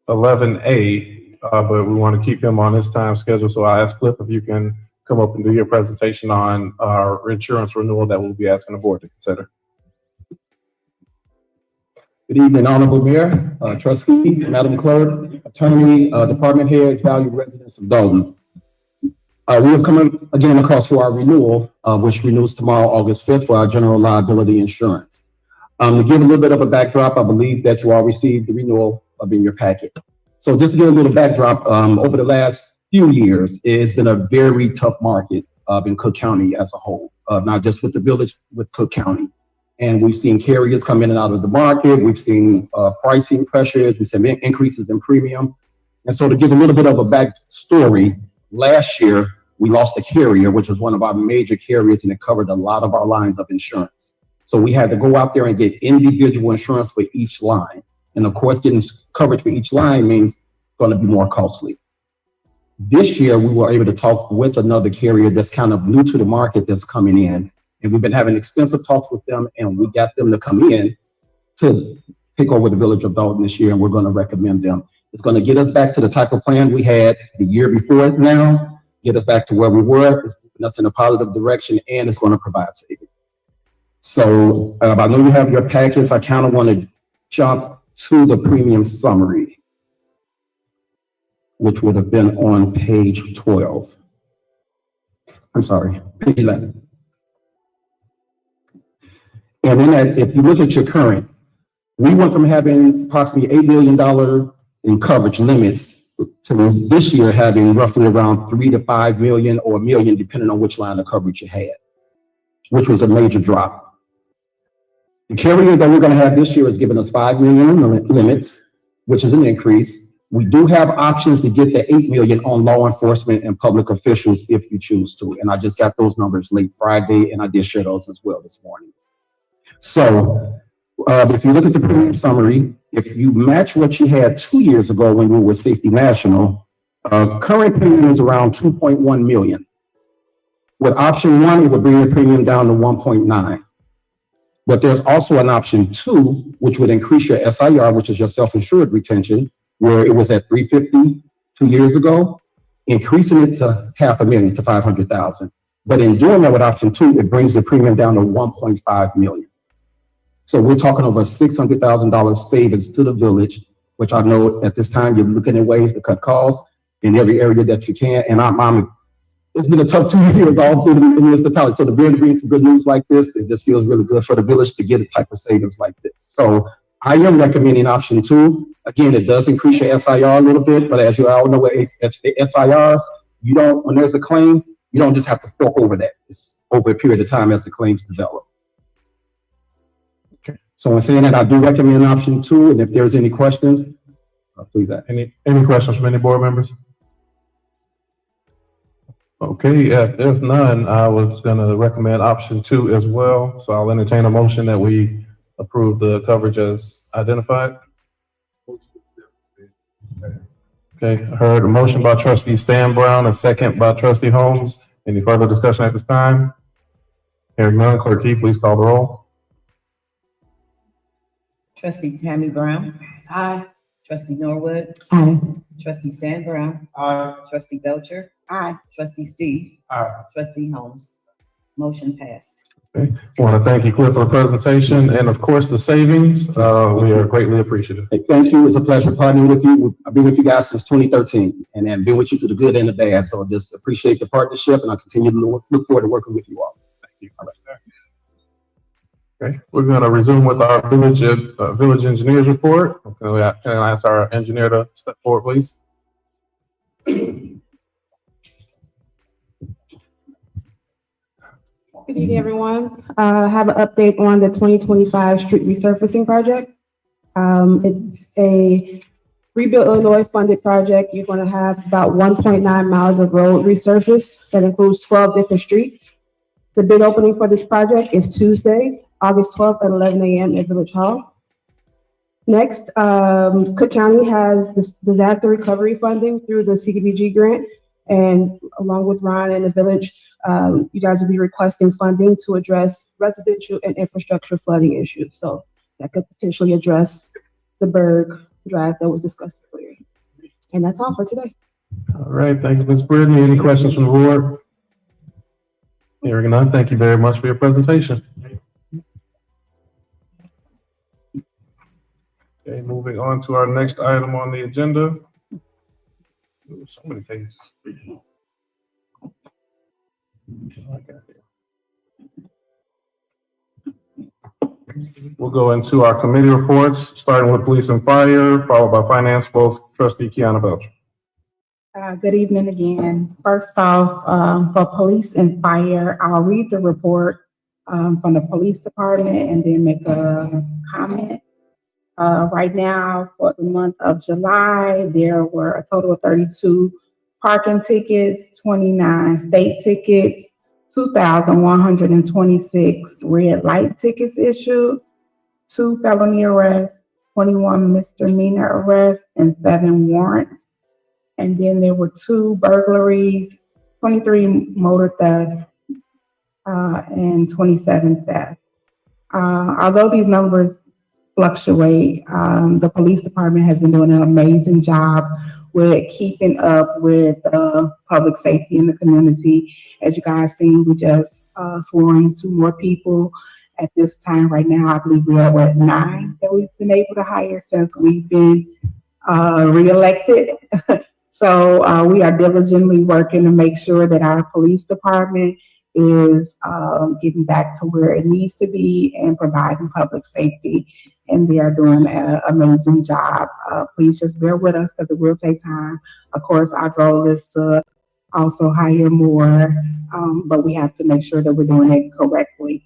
11A, but we want to keep him on his time schedule. So I ask Cliff if you can come up and do your presentation on our insurance renewal that we'll be asking the board to consider.
Good evening, Honorable Mayor, trustees, Madam Clerk, attorney, department heads, valued residents of Dolton. We have come again across to our renewal, which renews tomorrow, August 5th, for our general liability insurance. To give a little bit of a backdrop, I believe that you all received the renewal in your packet. So just to give a little backdrop, over the last few years, it's been a very tough market in Cook County as a whole, not just with the village, with Cook County. And we've seen carriers come in and out of the market. We've seen pricing pressures. We've seen increases in premium. And so to give a little bit of a backstory, last year, we lost a carrier, which was one of our major carriers, and it covered a lot of our lines of insurance. So we had to go out there and get individual insurance for each line. And of course, getting coverage for each line means it's going to be more costly. This year, we were able to talk with another carrier that's kind of new to the market that's coming in. And we've been having extensive talks with them, and we got them to come in to take over the village of Dolton this year, and we're going to recommend them. It's going to get us back to the type of plan we had the year before now, get us back to where we were. It's moving us in a positive direction, and it's going to provide savings. So I know you have your packets. I kind of want to jump to the premium summary, which would have been on page 12. I'm sorry, page 11. And in that, if you look at your current, we went from having approximately $8 million in coverage limits to this year having roughly around 3 to 5 million or a million, depending on which line of coverage you had, which was a major drop. The carrier that we're going to have this year is giving us 5 million limits, which is an increase. We do have options to get the 8 million on law enforcement and public officials if you choose to. And I just got those numbers late Friday, and I did share those as well this morning. So if you look at the premium summary, if you match what you had 2 years ago when you were with Safety National, current premium is around 2.1 million. With option 1, it would bring the premium down to 1.9. But there's also an option 2, which would increase your SIR, which is your self-insured retention, where it was at 350 2 years ago, increasing it to $500,000 to 500,000. But in doing that with option 2, it brings the premium down to 1.5 million. So we're talking over $600,000 savings to the village, which I know at this time you're looking at ways to cut costs in every area that you can. And it's been a tough 2 years all through the municipality. So to be able to bring some good news like this, it just feels really good for the village to get a type of savings like this. So I am recommending option 2. Again, it does increase your SIR a little bit, but as you all know, with SIRs, you don't, when there's a claim, you don't just have to fork over that. It's over a period of time as the claims develop. Okay. So in saying that, I do recommend option 2, and if there's any questions, please ask.
Any questions from any board members? Okay, if none, I was going to recommend option 2 as well. So I'll entertain a motion that we approve the coverage as identified. Okay, I heard a motion by trustee Stan Brown, a second by trustee Holmes. Any further discussion at this time? Hearing none, Clerk Key, please call the roll.
Trustee Tammy Brown. Aye. Trustee Norwood.
Aye.
Trustee Stan Brown.
Aye.
Trustee Belcher.
Aye.
Trustee Steve.
Aye.
Trustee Holmes. Motion passed.
Okay. I want to thank you, Cliff, for the presentation and, of course, the savings. We are greatly appreciative.
Hey, thank you. It's a pleasure partnering with you. I've been with you guys since 2013, and then been with you through the good and the bad. So just appreciate the partnership, and I continue to look forward to working with you all. Thank you. All right.
Okay, we're going to resume with our village engineers report. Can I ask our engineer to step forward, please?
Good evening, everyone. I have an update on the 2025 street resurfacing project. It's a Rebuild Illinois funded project. You're going to have about 1.9 miles of road resurfaced that includes 12 different streets. The bid opening for this project is Tuesday, August 12th at 11 a.m. at Village Hall. Next, Cook County has this disaster recovery funding through the CDBG grant. And along with Ron and the village, you guys will be requesting funding to address residential and infrastructure flooding issues. So that could potentially address the Berg drive that was discussed earlier. And that's all for today.
All right, thanks, Ms. Brittany. Any questions from the board? Hearing none, thank you very much for your presentation. Okay, moving on to our next item on the agenda. Ooh, so many cases. We'll go into our committee reports, starting with police and fire, followed by finance, both trustee Kiana Belcher.
Good evening again. First off, for police and fire, I'll read the report from the police department and then make a comment. Right now, for the month of July, there were a total of 32 parking tickets, 29 state tickets, 2,126 red light tickets issued, 2 felony arrests, 21 misdemeanor arrests, and 7 warrants. And then there were 2 burglaries, 23 motor thefts, and 27 thefts. Although these numbers fluctuate, the police department has been doing an amazing job with keeping up with public safety in the community. As you guys seen, we just sworn 2 more people At this time, right now, I believe we are at 9 that we've been able to hire since we've been reelected. So we are diligently working to make sure that our police department is getting back to where it needs to be and providing public safety. And they are doing an amazing job. Please just bear with us because it will take time. Of course, our goal is to also hire more, but we have to make sure that we're doing it correctly.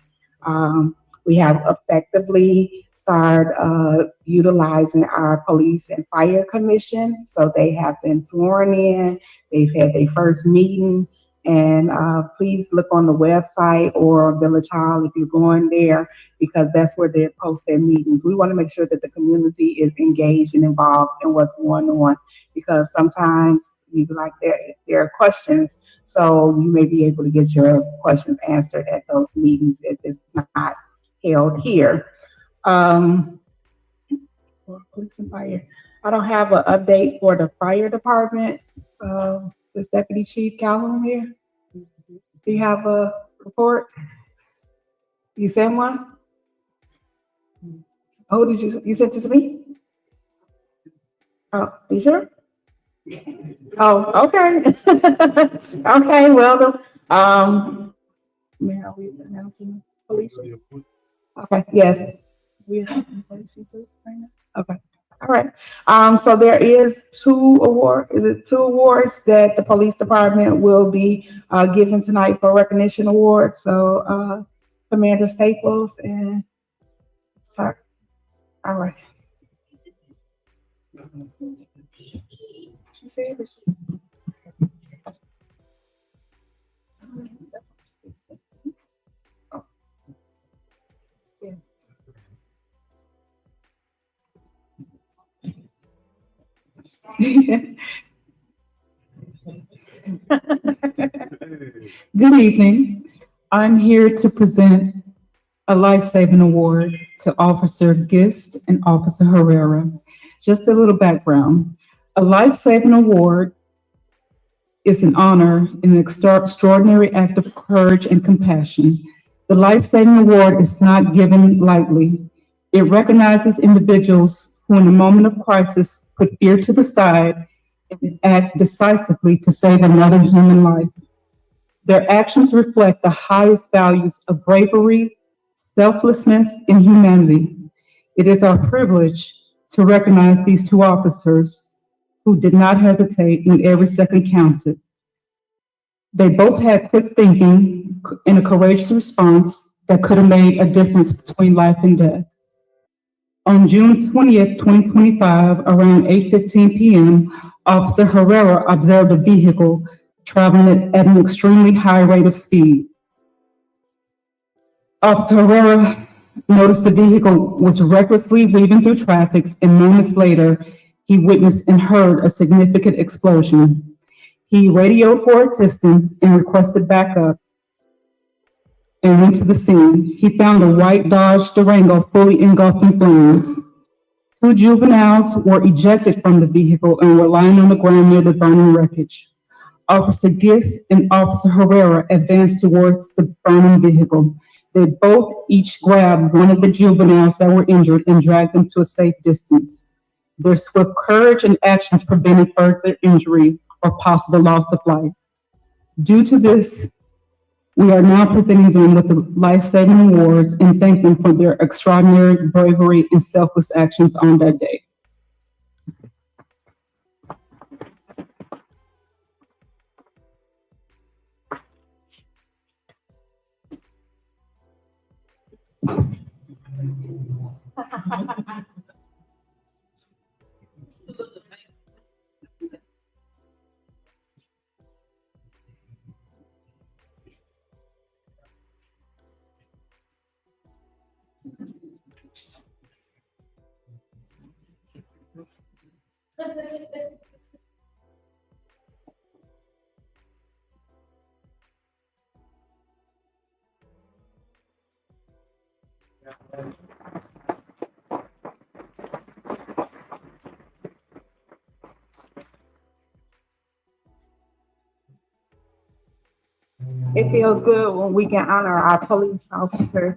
We have effectively started utilizing our police and fire commission. So they have been sworn in, they've had their first meeting, and please look on the website or Village Hall if you're going there, because that's where they post their meetings. We want to make sure that the community is engaged and involved in what's going on, because sometimes you be like, there are questions, so you may be able to get your questions answered at those meetings if it's not held here. Police and fire. I don't have an update for the fire department. Is Deputy Chief Calhoun here? Do you have a report? You sent one? Oh, you sent it to me? Oh, you sure? Oh, okay. Okay, well, Mayor, are we announcing police? Okay, yes. We are police right now? Okay. All right. So there is two awards that the police department will be giving tonight for recognition awards. So Commander Staples and sorry. All right. She said that Good evening. I'm here to present a life-saving award to Officer Gist and Officer Herrera. Just a little background. A life-saving award is an honor and an extraordinary act of courage and compassion. The life-saving award is not given lightly. It recognizes individuals who in a moment of crisis put fear to the side and act decisively to save another human life. Their actions reflect the highest values of bravery, selflessness, and humanity. It is our privilege to recognize these two officers who did not hesitate when every second counted. They both had quick thinking and a courageous response that could have made a difference between life and death. On June 20th, 2025, around 8:15 p.m., Officer Herrera observed a vehicle traveling at an extremely high rate of speed. Officer Herrera noticed the vehicle was recklessly weaving through traffic, and moments later, he witnessed and heard a significant explosion. He radioed for assistance and requested backup and went to the scene. He found a white Dodge Durango fully engulfed in flames. Two juveniles were ejected from the vehicle and were lying on the ground near the burning wreckage. Officer Gist and Officer Herrera advanced towards the burning vehicle. They both each grabbed one of the juveniles that were injured and dragged them to a safe distance. Their swift courage and actions prevented further injury or possible loss of life. Due to this, we are now presenting them with the life-saving awards and thank them for their extraordinary bravery and selfless actions on that day. It feels good when we can honor our police officers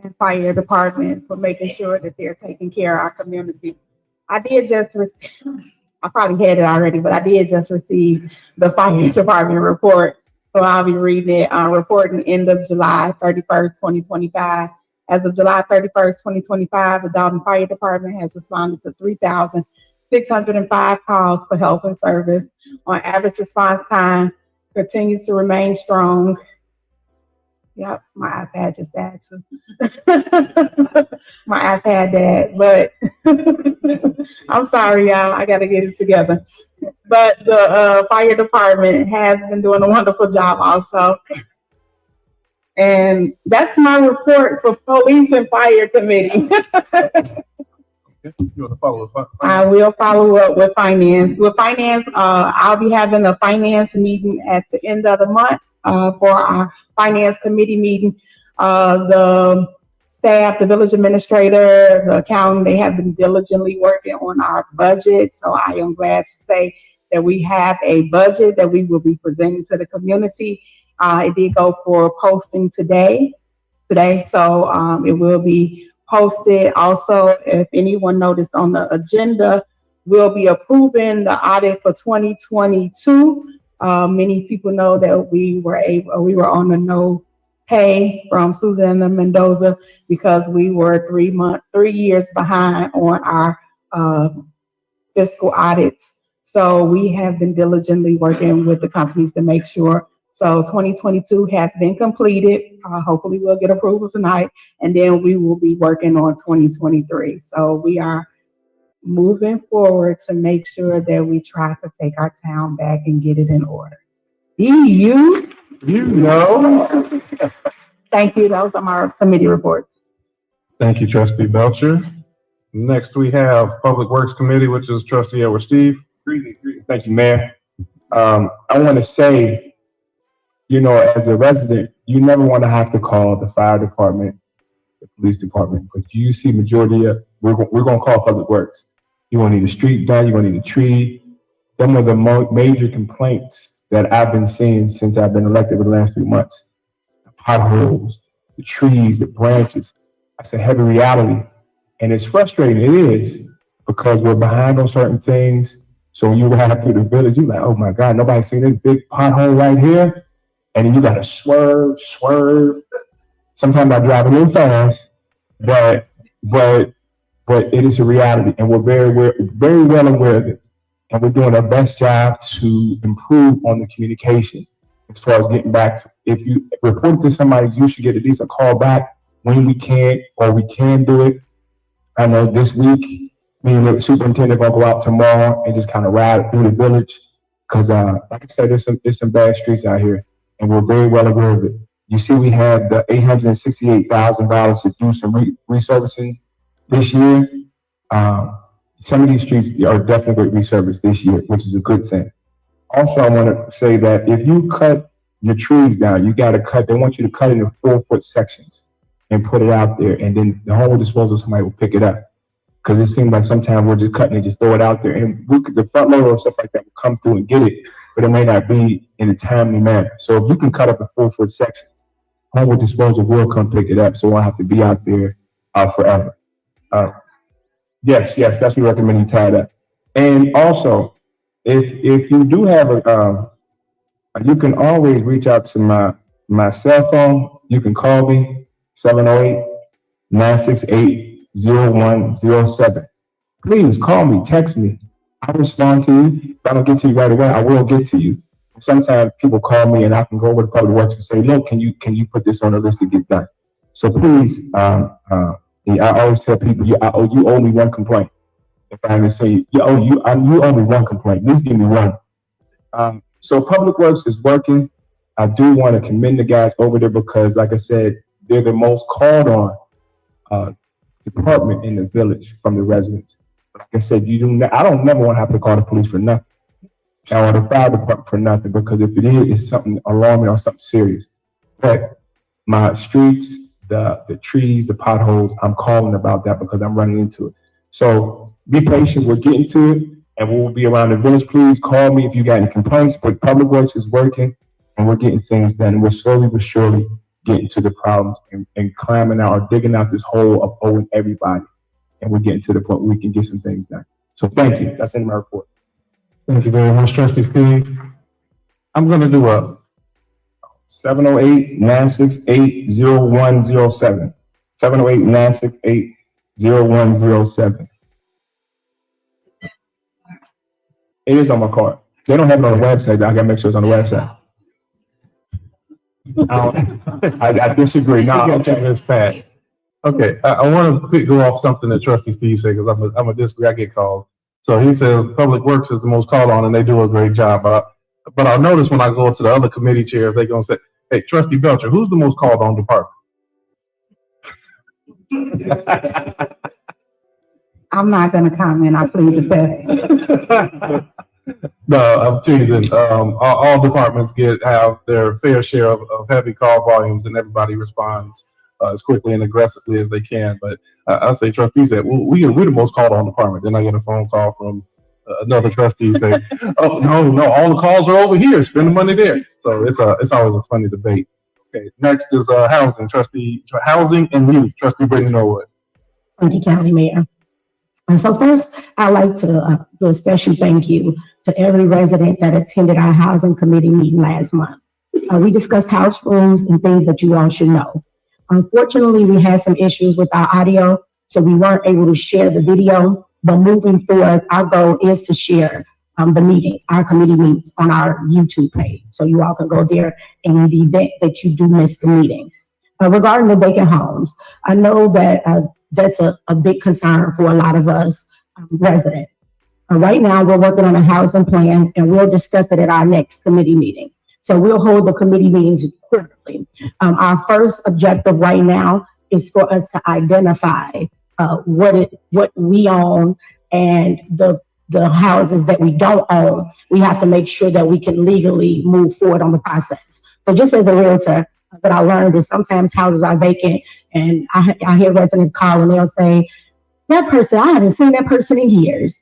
and fire department for making sure that they're taking care of our community. I did just receive, I probably had it already, but I did just receive the fire department report. So I'll be reading it, reporting end of July 31st, 2025. As of July 31st, 2025, the Dolton Fire Department has responded to 3,605 calls for help and service. On average response time continues to remain strong. Yep, my iPad just died too. My iPad died, but I'm sorry, y'all. I got to get it together. But the fire department has been doing a wonderful job also. And that's my report for police and fire committee.
You want to follow up?
I will follow up with finance. With finance, I'll be having a finance meeting at the end of the month for our finance committee meeting. The staff, the village administrator, the accountant, they have been diligently working on our budget. So I am glad to say that we have a budget that we will be presenting to the community. It did go for posting today. So it will be posted. Also, if anyone noticed on the agenda, we'll be approving the audit for 2022. Many people know that we were on the no pay from Susanna Mendoza because we were 3 years behind on our fiscal audits. So we have been diligently working with the companies to make sure. So 2022 has been completed. Hopefully we'll get approval tonight, and then we will be working on 2023. So we are moving forward to make sure that we try to take our town back and get it in order. You know. Thank you. Those are my committee reports.
Thank you, Trustee Belcher. Next, we have Public Works Committee, which is Trustee Edward Steve.
Greetings. Thank you, Mayor. I want to say, you know, as a resident, you never want to have to call the fire department, the police department, but you see majority of, we're going to call Public Works. You want to need a street done, you want to need a tree. Some of the major complaints that I've been seeing since I've been elected for the last 3 months, the potholes, the trees, the branches, that's a heavy reality. And it's frustrating, it is, because we're behind on certain things. So when you ride through the village, you're like, oh my God, nobody's seen this big pothole right here. And then you got to swerve. Sometimes I drive a little fast, but it is a reality, and we're very well aware of it. And we're doing our best job to improve on the communication as far as getting back to, if you report to somebody, you should get at least a call back when we can, or we can do it. I know this week, me and the superintendent are going to go out tomorrow and just kind of ride through the village. Because like I said, there's some bad streets out here, and we're very well aware of it. You see, we had the $868,000 to do some resurfacing this year. Some of these streets are definitely resurfaced this year, which is a good thing. Also, I want to say that if you cut your trees down, you got to cut, they want you to cut it in 4-foot sections and put it out there, and then the home disposal, somebody will pick it up. Because it seems like sometimes we're just cutting it, just throw it out there, and the front loader or stuff like that will come through and get it, but it may not be in a timely manner. So if you can cut up in 4-foot sections, home disposal will come pick it up, so we won't have to be out there forever. Yes, that's what we recommend you tie that. And also, if you do have you can always reach out to my cell phone. You can call me 708-968-0107. Please call me, text me. I'll respond to you. If I don't get to you right away, I will get to you. Sometimes people call me and I can go over to Public Works and say, look, can you put this on the list to get done? So please, I always tell people, you owe me one complaint. If I ever say, you owe me one complaint, please give me one. So Public Works is working. I do want to commend the guys over there because, like I said, they're the most called on department in the village from the residents. Like I said, I don't never want to have to call the police for nothing, or the fire department for nothing, because if it is, it's something alarming or something serious. But my streets, the trees, the potholes, I'm calling about that because I'm running into it. So be patient, we're getting to it, and we'll be around the village. Please call me if you got any complaints, but Public Works is working, and we're getting things done. And we're slowly but surely
getting to the problems and climbing out or digging out this hole of owing everybody. And we're getting to the point where we can get some things done. So thank you. That's in my report.
Thank you very much, Trustee Steve. I'm going to do a
708-968-0107. 708-968-0107. It is on my card. They don't have it on the website. I gotta make sure it's on the website. I disagree. No,
okay. It's bad. Okay, I want to go off something that Trustee Steve said because I'm a disagree. I get called. So he says Public Works is the most called on and they do a great job. But I'll notice when I go to the other committee chairs, they're gonna say, "Hey, Trustee Belcher, who's the most called on department?"
I'm not going to comment. I plead the fifth.
No, I'm teasing. All departments have their fair share of heavy call volumes, and everybody responds as quickly and aggressively as they can. But I say trustees that we're the most called on department. Then I get a phone call from another trustee saying, "Oh no, all the calls are over here. Spend the money there." So it's always a funny debate. Okay, next is housing and youth. Trustee Brittany Norwood.
Thank you, County Mayor. And so first, I'd like to do a special thank you to every resident that attended our housing committee meeting last month. We discussed house rules and things that you all should know. Unfortunately, we had some issues with our audio, so we weren't able to share the video, but moving forward, our goal is to share the meetings, our committee meetings on our YouTube page. So you all can go there in the event that you do miss the meeting. Regarding the vacant homes, I know that that's a big concern for a lot of us residents. Right now, we're working on a housing plan and we'll discuss it at our next committee meeting. So we'll hold the committee meetings quarterly. Our first objective right now is for us to identify what we own and the houses that we don't own. We have to make sure that we can legally move forward on the process. So just as a realtor, what I learned is sometimes houses are vacant and I hear residents call and they'll say, "That person, I haven't seen that person in years."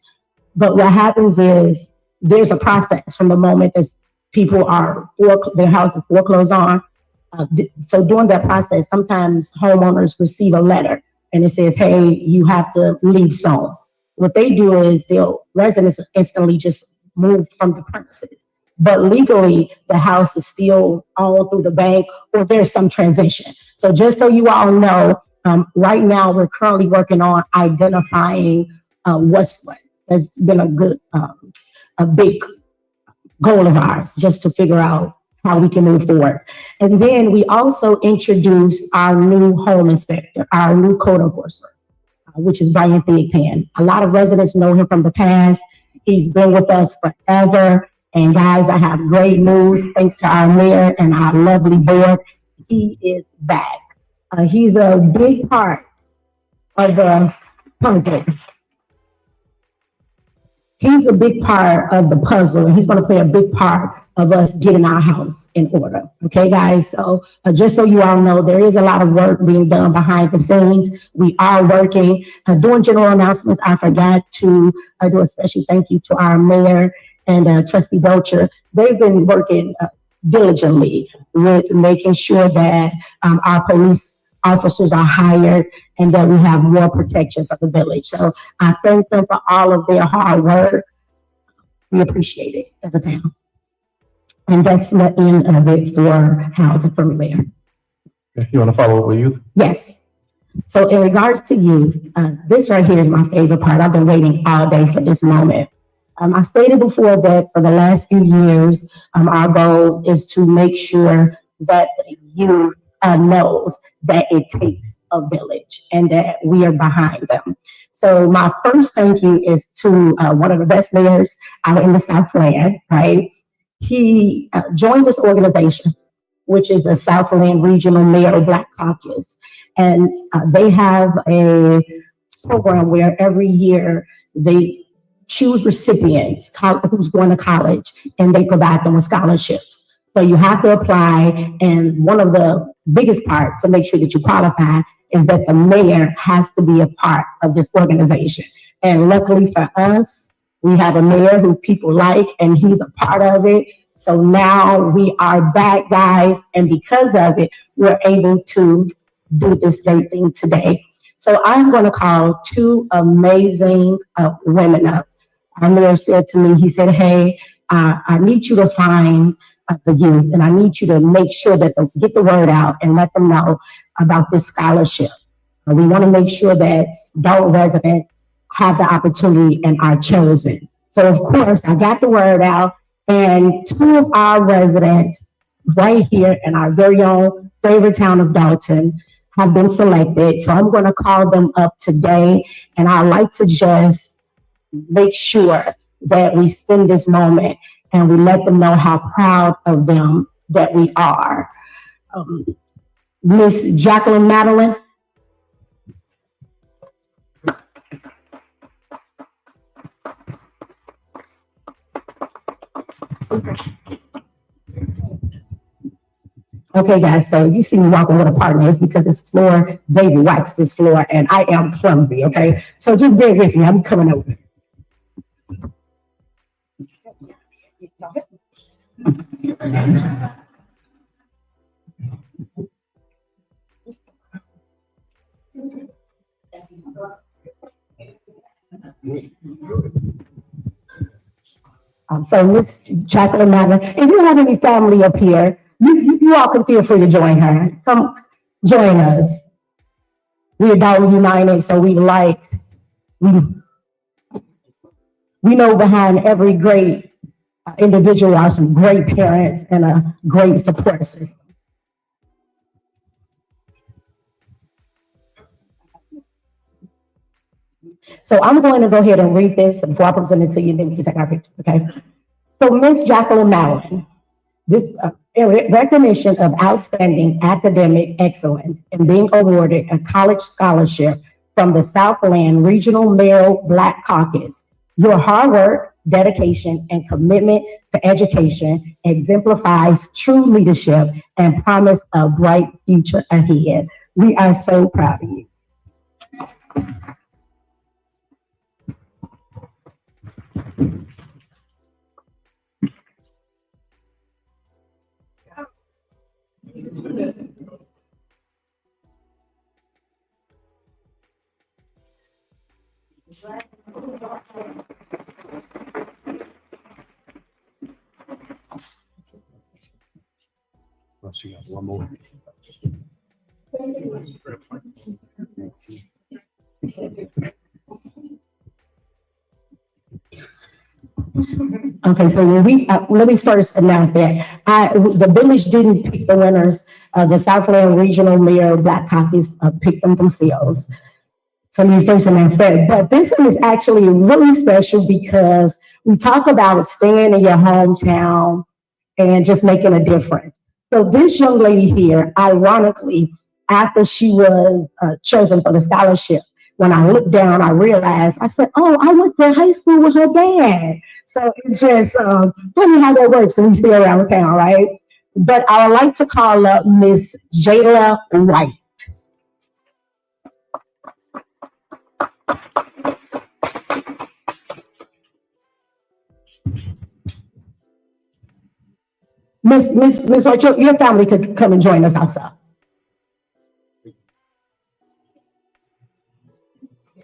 But what happens is there's a process from the moment that people their house is foreclosed on. So during that process, sometimes homeowners receive a letter and it says, "Hey, you have to leave soon." What they do is residents instantly just move from the premises. But legally, the house is still owned through the bank or there's some transition. So just so you all know, right now we're currently working on identifying what's what. Has been a big goal of ours, just to figure out how we can move forward. And then we also introduced our new home inspector, our new code enforcer, which is Brian Thigpen. A lot of residents know him from the past. He's been with us forever. And guys, I have great news. Thanks to our mayor and our lovely board, he is back. He's a big part of the puzzle. He's a big part of the puzzle, and he's going to play a big part of us getting our house in order. Okay, guys? So just so you all know, there is a lot of work being done behind the scenes. We are working. Doing general announcements, I forgot to do a special thank you to our mayor and Trustee Belcher. They've been working diligently with making sure that our police officers are hired and that we have more protection for the village. So I thank them for all of their hard work. We appreciate it as a town. And that's the end of it for housing for me there.
You want to follow up with youth?
Yes. So in regards to youth, this right here is my favorite part. I've been waiting all day for this moment. I stated before that for the last few years, our goal is to make sure that the youth knows that it takes a village and that we are behind them. So my first thank you is to one of the best mayors out in the Southland, right? He joined this organization, which is the Southland Regional Mayor Black Caucus. And they have a program where every year they choose recipients who's going to college and they provide them with scholarships. So you have to apply, and one of the biggest parts to make sure that you qualify is that the mayor has to be a part of this organization. And luckily for us, we have a mayor who people like, and he's a part of it. So now we are back, guys, and because of it, we're able to do this great thing today. So I'm going to call two amazing women up. Our mayor said to me, he said, hey, I need you to find the youth, and I need you to make sure that get the word out and let them know about this scholarship. We want to make sure that Dolton residents have the opportunity and are chosen. So of course, I got the word out, and two of our residents right here in our very own favorite town of Dolton have been selected. So I'm going to call them up today, and I'd like to just make sure that we spend this moment and we let them know how proud of them that we are. Miss Jacqueline Madeline. Okay, guys, so you see me walking with a partner, it's because this floor, baby wipes this floor, and I am clumsy, okay? So just bear with me, I'm coming over. So Miss Jacqueline Madeline, if you have any family up here, you all can feel free to join her. Come join us. We're Dolton United, so we know behind every great individual are some great parents and a great support system. So I'm going to go ahead and read this before I present it to you, then we can take our picture, okay? So Miss Jacqueline Madeline, this recognition of outstanding academic excellence and being awarded a college scholarship from the Southland Regional Male Black Caucus. Your hard work, dedication, and commitment to education exemplifies true leadership and promise a bright future ahead. We are so proud of you.
Oh, she got one more.
Okay, so when let me first announce that the village didn't pick the winners. The Southland Regional Mayor Black Caucus picked them themselves. So let me first announce that. But this one is actually really special because we talk about staying in your hometown and just making a difference. So this young lady here, ironically, after she was chosen for the scholarship, when I looked down, I realized, I said, oh, I went to high school with her dad. So it's just funny how that works when we stay around town, right? But I would like to call up Miss Jayla White. Miss White, your family could come and join us outside.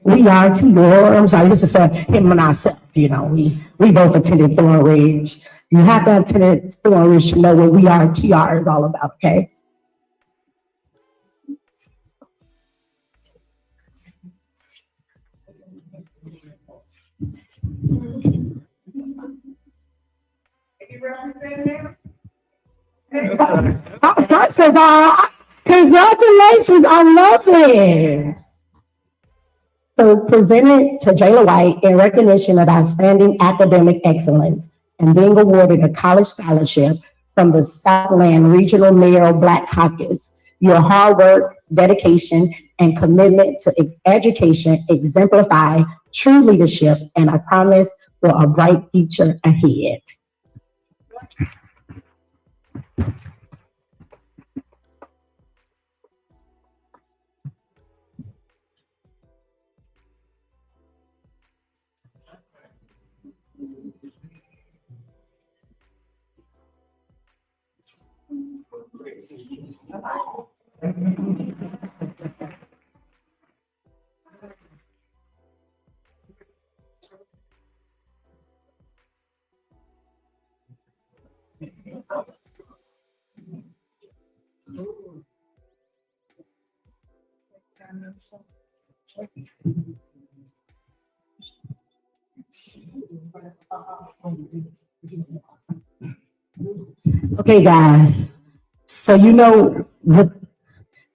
We are TR. I'm sorry, this is for him and myself. You know, we both attended Thornridge. You have to attend Thornridge to know what we are TR is all about, okay? First of all, congratulations, I love it. So presented to Jayla White in recognition of outstanding academic excellence and being awarded a college scholarship from the Southland Regional Mayor Black Caucus. Your hard work, dedication, and commitment to education exemplify true leadership and a promise for a bright future ahead. Okay, guys. So you know what,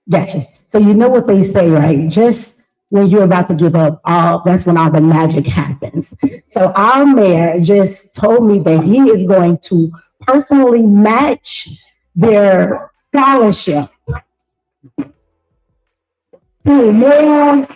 gotcha. So you know what they say, right? Just when you're about to give up, all that's when all the magic happens. So our mayor just told me that he is going to personally match their scholarship. Hey, Mayor.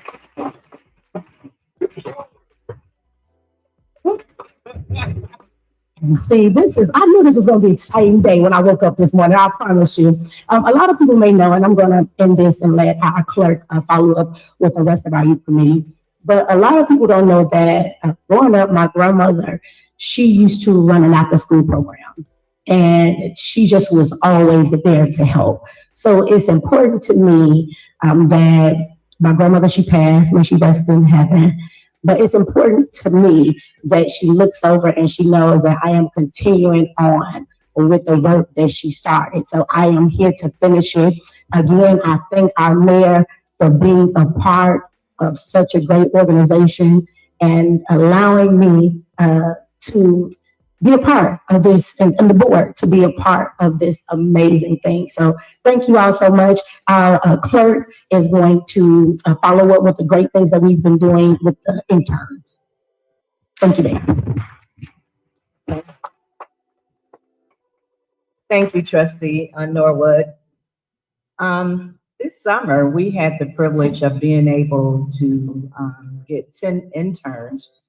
See, I knew this was going to be an exciting day when I woke up this morning, I promise you. A lot of people may know, and I'm going to end this and let our clerk follow up with the rest of our youth committee. But a lot of people don't know that growing up, my grandmother, she used to run an after school program, and she just was always there to help. So it's important to me that my grandmother, she passed, may she rest in heaven. But it's important to me that she looks over and she knows that I am continuing on with the work that she started. So I am here to finish it. Again, I thank our mayor for being a part of such a great organization and allowing me to be a part of this and the board to be a part of this amazing thing. So thank you all so much. Our clerk is going to follow up with the great things that we've been doing with the interns. Thank you, ma'am.
Thank you, Trustee Norwood. This summer, we had the privilege of being able to get 10 interns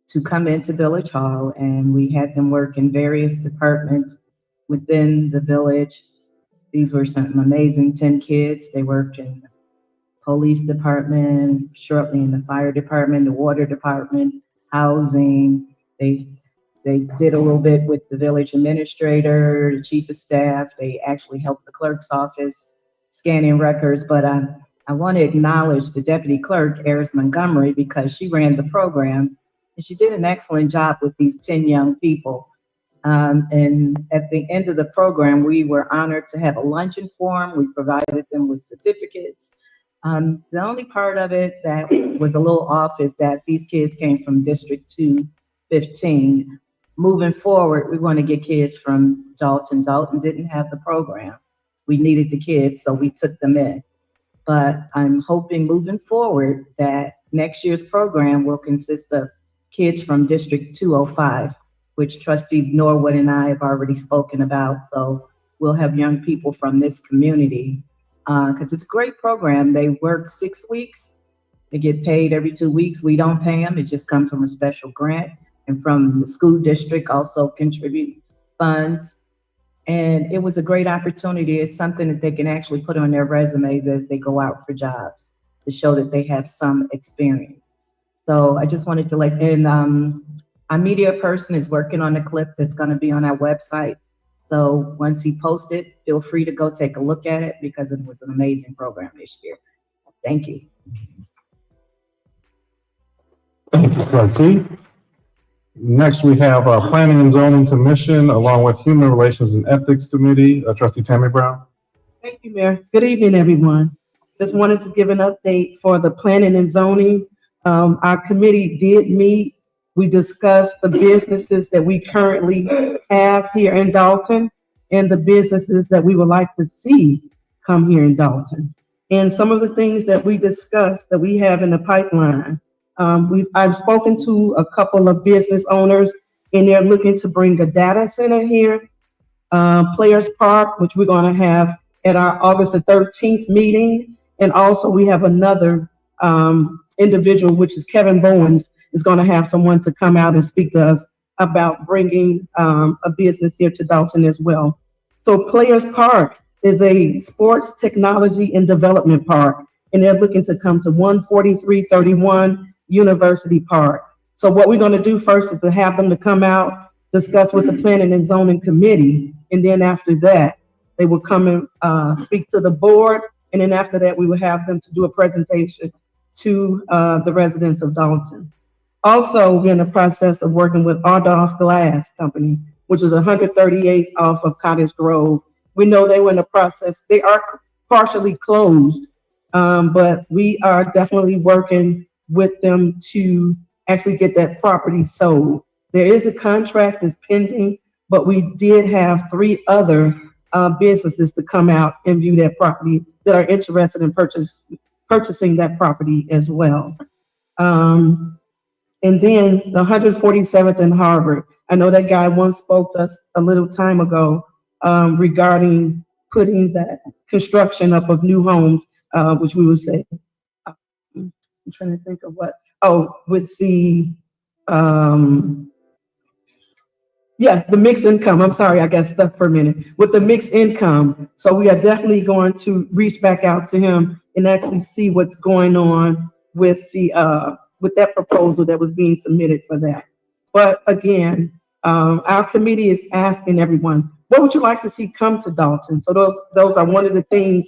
to come into Village Hall, and we had them work in various departments within the village. These were some amazing 10 kids. They worked in the police department, shortly in the fire department, the water department, housing. They did a little bit with the village administrator, the chief of staff. They actually helped the clerk's office scanning records. But I want to acknowledge the deputy clerk, Eris Montgomery, because she ran the program and she did an excellent job with these 10 young people. And at the end of the program, we were honored to have a luncheon for them. We provided them with certificates. The only part of it that was a little off is that these kids came from District 215. Moving forward, we want to get kids from Dolton. Dolton didn't have the program. We needed the kids, so we took them in. But I'm hoping moving forward that next year's program will consist of kids from District 205, which Trustee Norwood and I have already spoken about. So we'll have young people from this community because it's a great program. They work 6 weeks. They get paid every 2 weeks. We don't pay them. It just comes from a special grant. And from the school district also contribute funds. And it was a great opportunity. It's something that they can actually put on their resumes as they go out for jobs to show that they have some experience. So I just wanted to our media person is working on a clip that's going to be on our website. So once he posts it, feel free to go take a look at it because it was an amazing program this year. Thank you.
Thank you, Trustee. Next, we have our Planning and Zoning Commission along with Human Relations and Ethics Committee, Trustee Tammy Brown.
Thank you, Mayor. Good evening, everyone. Just wanted to give an update for the planning and zoning. Our committee did meet. We discussed the businesses that we currently have here in Dolton and the businesses that we would like to see come here in Dolton. And some of the things that we discussed that we have in the pipeline. I've spoken to a couple of business owners and they're looking to bring a data center here. Players Park, which we're going to have at our August the 13th meeting. And also we have another individual, which is Kevin Bowens, is going to have someone to come out and speak to us about bringing a business here to Dolton as well. So Players Park is a sports technology and development park, and they're looking to come to 14331 University Park. So what we're going to do first is to have them to come out, discuss with the Planning and Zoning Committee, and then after that,
They would come and speak to the board, and then after that, we would have them to do a presentation to the residents of Dolton. Also, we're in the process of working with Ardolph Glass Company, which is 138th off of Cottage Grove. We know they were in the process. They are partially closed, but we are definitely working with them to actually get that property sold. There is a contract that's pending, but we did have 3 other businesses to come out and view that property that are interested in purchasing that property as well. And then the 147th and Harvard. I know that guy once spoke to us a little time ago regarding putting that construction up of new homes, which we would say, I'm trying to think of what, with the, the mixed income. I'm sorry, I got stuck for a minute. With the mixed income. So we are definitely going to reach back out to him and actually see what's going on with the, with that proposal that was being submitted for that. But again, our committee is asking everyone, what would you like to see come to Dolton? So those are one of the things,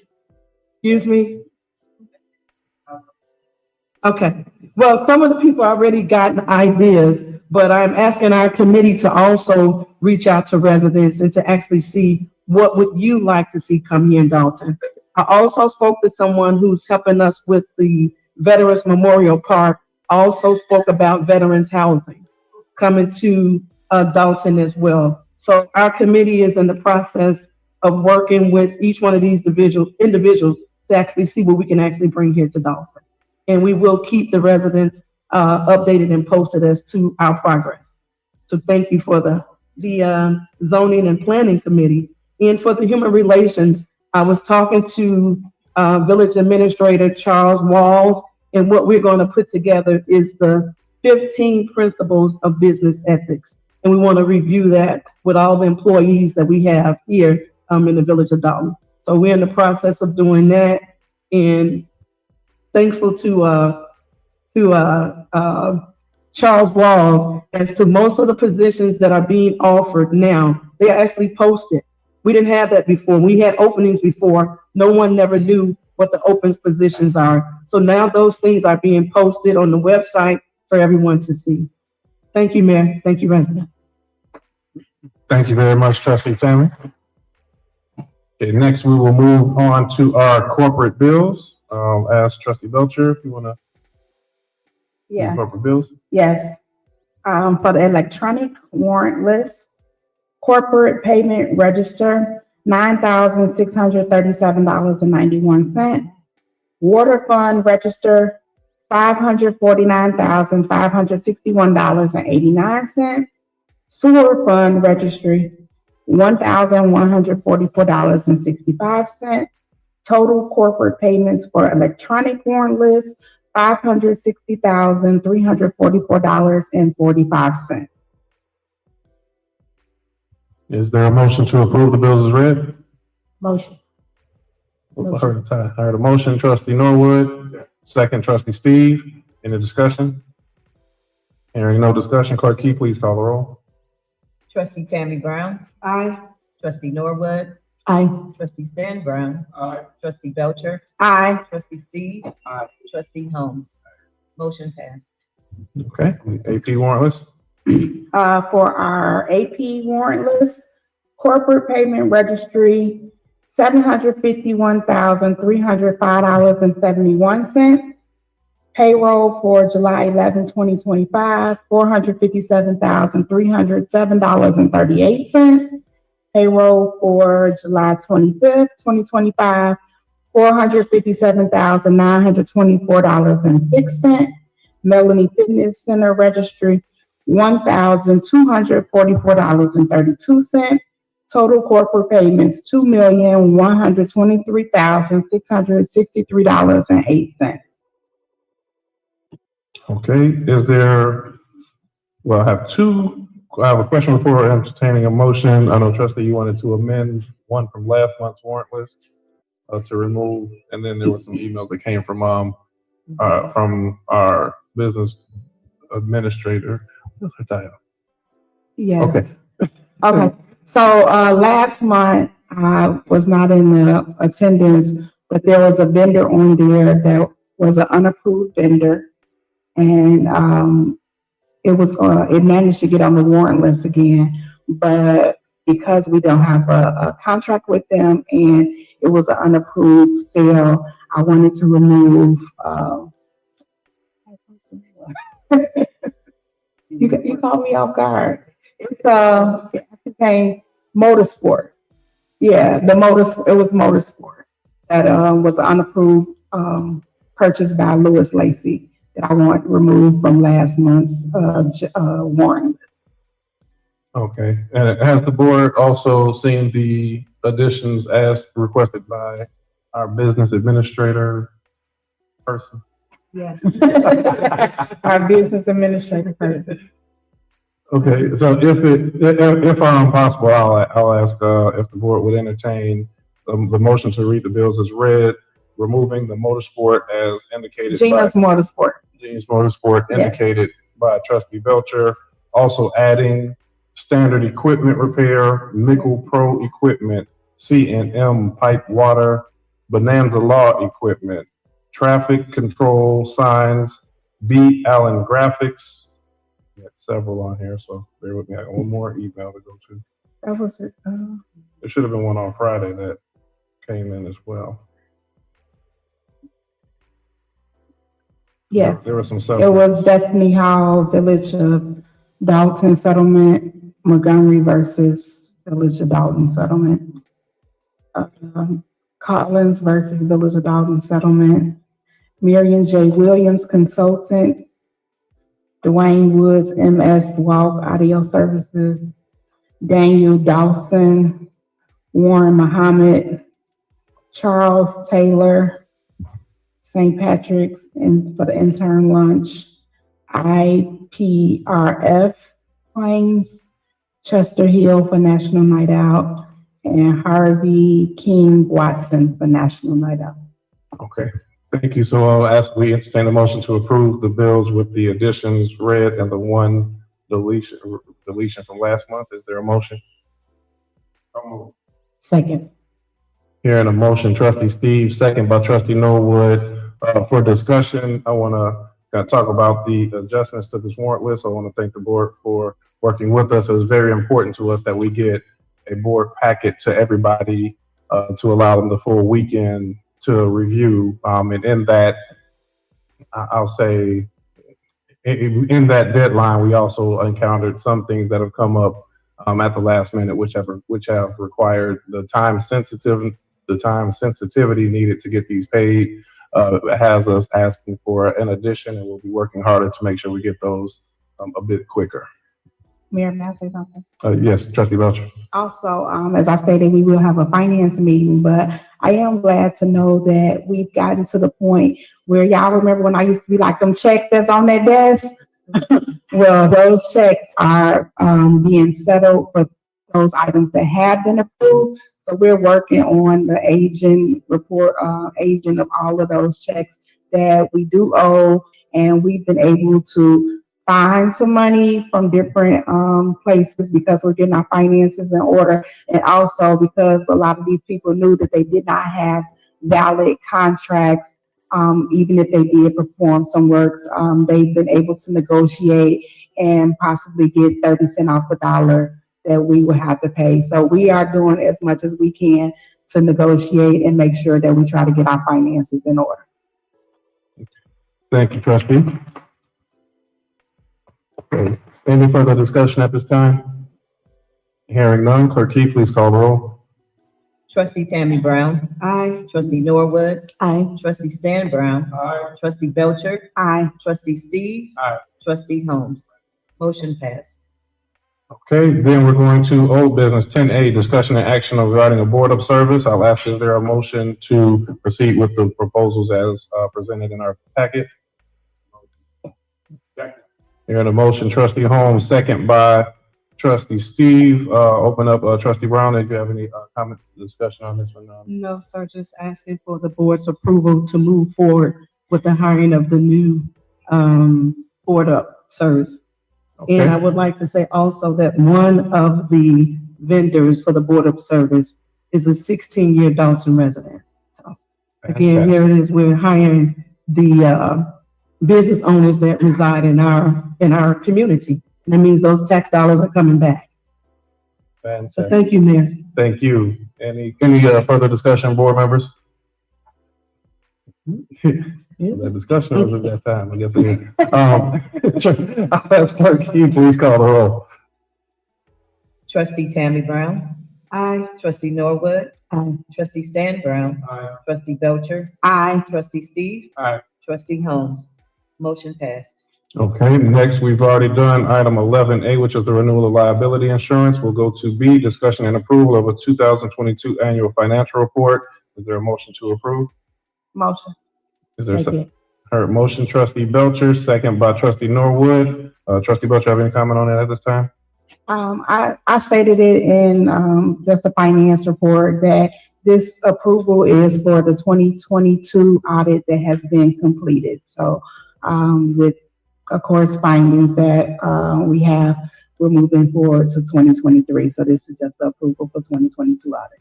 excuse me? Okay, well, some of the people already gotten ideas, but I'm asking our committee to also reach out to residents and to actually see what would you like to see come here in Dolton. I also spoke to someone who's helping us with the Veterans Memorial Park, also spoke about veterans housing coming to Dolton as well. So our committee is in the process of working with each one of these individuals to actually see what we can actually bring here to Dolton. And we will keep the residents updated and posted as to our progress. So thank you for the zoning and planning committee. And for the human relations, I was talking to village administrator Charles Walls, and what we're going to put together is the 15 principles of business ethics. And we want to review that with all the employees that we have here in the village of Dolton. So we're in the process of doing that, and thankful to Charles Wall as to most of the positions that are being offered now, they are actually posted. We didn't have that before. We had openings before. No one never knew what the open positions are. So now those things are being posted on the website for everyone to see. Thank you, Mayor. Thank you, resident.
Thank you very much, Trustee Tammy. Okay, next we will move on to our corporate bills. I'll ask Trustee Belcher if you want to.
Yeah.
Corporate bills.
Yes. For the electronic warrant list, corporate payment register, $9,637.91. Water fund register, $549,561.89. Sewer fund registry, $1,144.65. Total corporate payments for electronic warrant list, $560,344.45.
Is there a motion to approve the bills as read?
Motion.
I heard a motion, Trustee Norwood. Second, Trustee Steve. Any discussion? Hearing no discussion, Clerk Key, please call the roll.
Trustee Tammy Brown.
Aye.
Trustee Norwood.
Aye.
Trustee Stan Brown.
Aye.
Trustee Belcher.
Aye.
Trustee Steve.
Aye.
Trustee Holmes. Motion passed.
Okay, AP warrant list.
For our AP warrant list, corporate payment registry, $751,305.71. Payroll for July 11, 2025, $457,307.38. Payroll for July 25th, 2025, $457,924.06. Melanie Fitness Center registry, $1,244.32. Total corporate payments, $2,123,663.08.
Okay, is there, well, I have a question before entertaining a motion. I know, Trustee, you wanted to amend one from last month's warrant list to remove, and then there were some emails that came from our business administrator. What's her title?
Yes.
Okay.
Okay. So last month, I was not in the attendance, but there was a vendor on there that was an unapproved vendor. And, it managed to get on the warrant list again, but because we don't have a contract with them and it was an unapproved sale, I wanted to remove, you caught me off guard. It's, it became Motorsport. Yeah, it was Motorsport that, was unapproved, purchased by Lewis Lacy that I want removed from last month's, warrant.
Okay, and has the board also seen the additions as requested by our business administrator person?
Yeah. Our business administrator person.
Okay, so if possible, I'll ask, if the board would entertain, the motion to read the bills as read, removing the motorsport as indicated by
Gina's Motorsport.
Gene's Motorsport
Yes.
indicated by trustee Belcher, also adding standard equipment repair, Nickel Pro equipment, C&M pipe water, Bonanza Law equipment, traffic control signs, B. Allen Graphics. We got several on here, so bear with me. I got one more email to go to.
That was it.
There should have been one on Friday that came in as well.
Yes.
There were some
It was Destiny Hall, Village of Dolton Settlement, Montgomery versus Village of Dolton Settlement. Collins versus Village of Dolton Settlement. Marion J. Williams Consultant. Dwayne Woods, MS Walk Audio Services. Daniel Dawson. Warren Muhammad. Charles Taylor. St. Patrick's and for the intern lunch. IPRF claims. Chester Hill for National Night Out. And Harvey King Watson for National Night Out.
Okay, thank you. So I'll ask, we entertain a motion to approve the bills with the additions read and the one deletion from last month. Is there a motion?
Second.
Hearing a motion, trustee Steve, second by trustee Norwood. For discussion, I want to talk about the adjustments to this warrant list. I want to thank the board for working with us. It was very important to us that we get a board packet to everybody to allow them the full weekend to review. And in that, I'll say, in that deadline, we also encountered some things that have come up at the last minute, which have required the time sensitivity needed to get these paid. Has us asking for an addition, and we'll be working harder to make sure we get those a bit quicker.
Mayor, may I say something?
Yes, trustee Belcher.
Also, as I stated, we will have a finance meeting, but I am glad to know that we've gotten to the point where y'all remember when I used to be like them checks that's on that desk? Well, those checks are being settled for those items that have been approved. So we're working on the aging report, aging of all of those checks that we do owe, and we've been able to find some money from different places because we're getting our finances in order, and also because a lot of these people knew that they did not have valid contracts, even if they did perform some works. They've been able to negotiate and possibly get 30 cents off the dollar that we will have to pay. So we are doing as much as we can to negotiate and make sure that we try to get our finances in order.
Thank you, trustee. Okay. Any further discussion at this time? Hearing none, clerk Key, please call the roll.
Trustee Tammy Brown.
Aye.
Trustee Norwood.
Aye.
Trustee Stan Brown.
Aye.
Trustee Belcher.
Aye.
Trustee Steve.
Aye.
Trustee Holmes. Motion passed.
Okay, then we're going to old business 10A, discussion and action regarding a board of service. I'll ask, is there a motion to proceed with the proposals as presented in our packet?
Second.
Hearing a motion, trustee Holmes, second by trustee Steve. Open up, trustee Brown, if you have any comment, discussion on this one.
No, sir, just asking for the board's approval to move forward with the hiring of the new board of service.
Okay.
And I would like to say also that one of the vendors for the board of service
is a 16-year Dolton resident. So again, here it is, we're hiring the business owners that reside in our community. And that means those tax dollars are coming back. So
Fantastic.
thank you, Mayor.
Thank you. Any further discussion, board members? The discussion was at that time, I guess it is. I'll ask clerk, can you please call the roll?
Trustee Tammy Brown.
Aye.
Trustee Norwood.
Aye.
Trustee Stan Brown.
Aye.
Trustee Belcher.
Aye.
Trustee Steve.
Aye.
Trustee Holmes. Motion passed.
Okay, next, we've already done item 11A, which is the renewal of liability insurance. We'll go to B, discussion and approval of a 2022 annual financial report. Is there a motion to approve?
Motion.
Is there a
Second.
Heard motion, trustee Belcher, second by trustee Norwood. Trustee Belcher, have any comment on that at this time?
I stated it in, just the finance report that this approval is for the 2022 audit that has been completed. So, with, of course, findings that, we're moving forward to 2023. So this is just the approval for 2022 audit.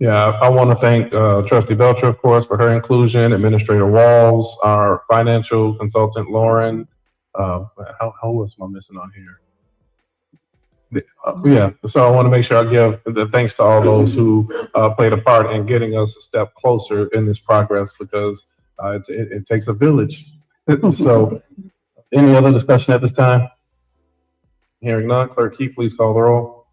Yeah, I want to thank trustee Belcher, of course, for her inclusion, Administrator Walls, our financial consultant, Lauren. Who else am I missing on here? Yeah, so I want to make sure I give the thanks to all those who played a part in getting us a step closer in this progress, because it takes a village. So, any other discussion at this time? Hearing none, clerk Key, please call the roll.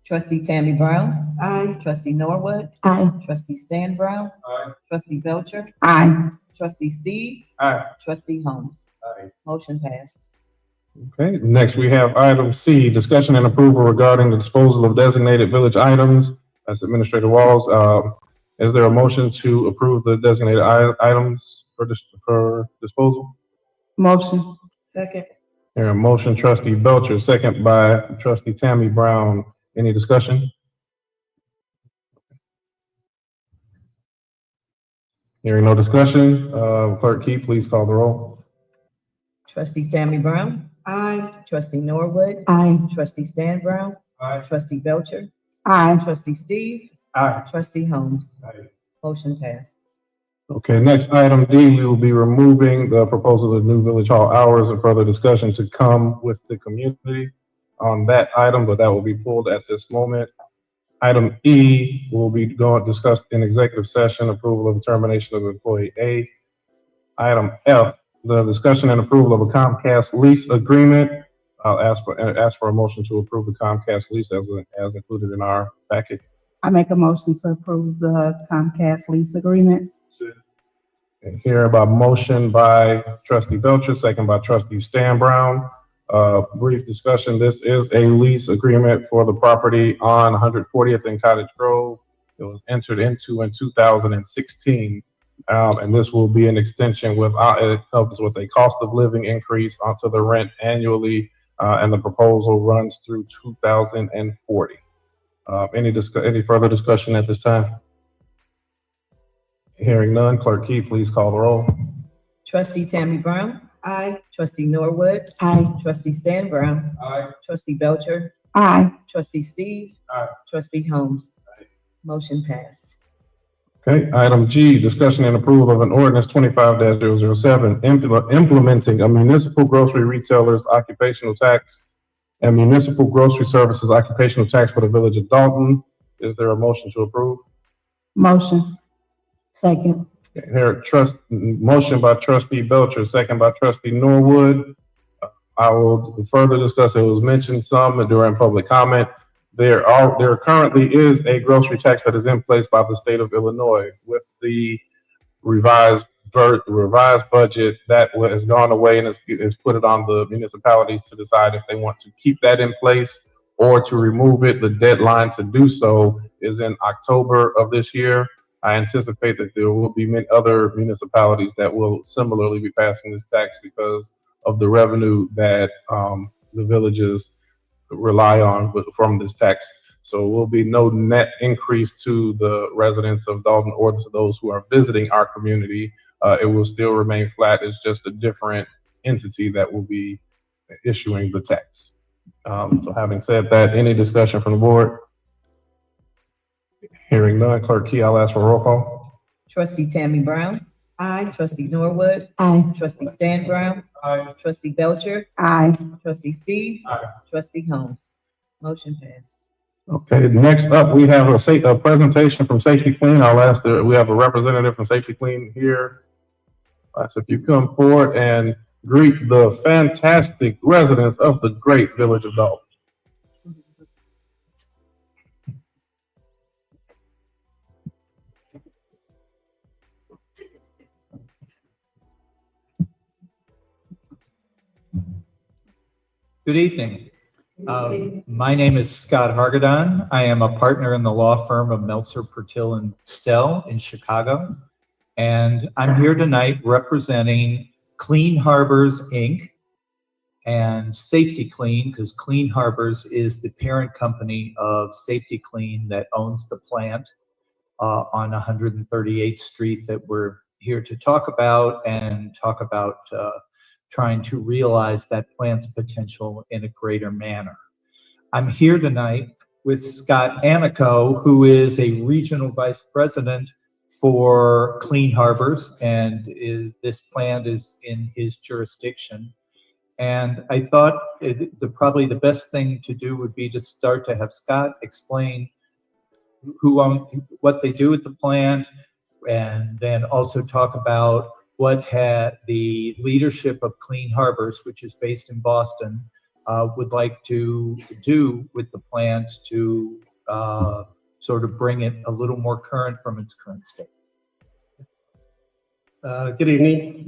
Trustee Tammy Brown.
Aye.
Trustee Norwood.
Aye.
Trustee Stan Brown.
Aye.
Trustee Belcher.
Aye.
Trustee Steve.
Aye.
Trustee Holmes.
Aye.
Motion passed.
Okay, next we have item C, discussion and approval regarding the disposal of designated village items. That's Administrator Walls. Is there a motion to approve the designated items for disposal?
Motion.
Second.
Here, a motion, trustee Belcher, second by trustee Tammy Brown. Any discussion? Hearing no discussion, clerk Key, please call the roll.
Trustee Tammy Brown.
Aye.
Trustee Norwood.
Aye.
Trustee Stan Brown.
Aye.
Trustee Belcher.
Aye.
Trustee Steve.
Aye.
Trustee Holmes.
Aye.
Motion passed.
Okay, next item D, we will be removing the proposal of new village hall hours and further discussion to come with the community on that item, but that will be pulled at this moment. Item E will be discussed in executive session, approval of termination of employee A. Item F, the discussion and approval of a Comcast lease agreement. I'll ask for a motion to approve the Comcast lease as included in our packet.
I make a motion to approve the Comcast lease agreement.
And hear about motion by trustee Belcher, second by trustee Stan Brown. Brief discussion. This is a lease agreement for the property on 140th and Cottage Grove. It was entered into in 2016. And this will be an extension it helps with a cost of living increase onto the rent annually. And the proposal runs through 2040. Any further discussion at this time? Hearing none, clerk Key, please call the roll.
Trustee Tammy Brown.
Aye.
Trustee Norwood.
Aye.
Trustee Stan Brown.
Aye.
Trustee Belcher.
Aye.
Trustee Steve.
Aye.
Trustee Holmes. Motion passed.
Okay, item G, discussion and approval of an ordinance 25-007, implementing a municipal grocery retailer's occupational tax and municipal grocery services occupational tax for the village of Dolton. Is there a motion to approve?
Motion. Second.
Here, motion by trustee Belcher, second by trustee Norwood. I will further discuss, it was mentioned some during public comment. There currently is a grocery tax that is in place by the state of Illinois. With the revised budget, that has gone away and is put it on the municipalities to decide if they want to keep that in place or to remove it. The deadline to do so is in October of this year. I anticipate that there will be many other municipalities that will similarly be passing this tax because of the revenue that the villages rely on from this tax. So it will be no net increase to the residents of Dolton or to those who are visiting our community. It will still remain flat. It's just a different entity that will be issuing the tax. So having said that, any discussion from the board? Hearing none, Clerk Key, I'll ask for a roll call.
Trustee Tammy Brown. Aye. Trustee Norwood.
Aye.
Trustee Stan Brown.
Aye.
Trustee Belcher.
Aye.
Trustee Steve.
Aye.
Trustee Holmes. Motion passed.
Okay, next up, we have a presentation from Safety Clean. I'll ask we have a representative from Safety Clean here. So if you come forward and greet the fantastic residents of the great village of Dolton.
Good evening. My name is Scott Hargadon. I am a partner in the law firm of Meltzer, Pertil, and Stell in Chicago. And I'm here tonight representing Clean Harbors, Inc. and Safety Clean, because Clean Harbors is the parent company of Safety Clean that owns the plant on 138th Street that we're here to talk about and talk about trying to realize that plant's potential in a greater manner. I'm here tonight with Scott Amico, who is a regional vice president for Clean Harbors, and this plant is in his jurisdiction. And I thought probably the best thing to do would be to start to have Scott explain what they do at the plant, and then also talk about what the leadership of Clean Harbors, which is based in Boston, would like to do with the plant to sort of bring it a little more current from its current state.
Good evening.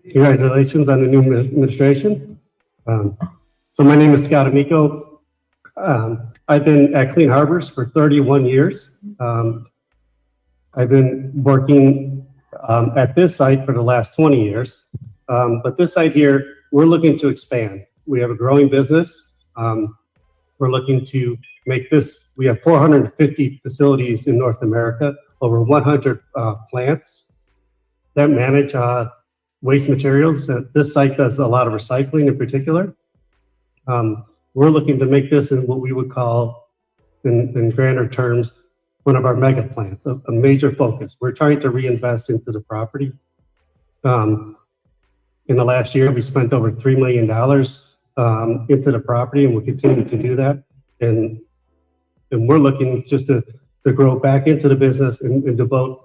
Congratulations on the new administration. So my name is Scott Amico. I've been at Clean Harbors for 31 years. I've been working at this site for the last 20 years. But this site here, we're looking to expand. We have a growing business. We're looking to make this, we have 450 facilities in North America, over 100 plants that manage waste materials. This site does a lot of recycling in particular. We're looking to make this in what we would call, in grander terms, one of our mega plants, a major focus. We're trying to reinvest into the property. In the last year, we spent over $3 million into the property, and we'll continue to do that. And we're looking just to grow back into the business and devote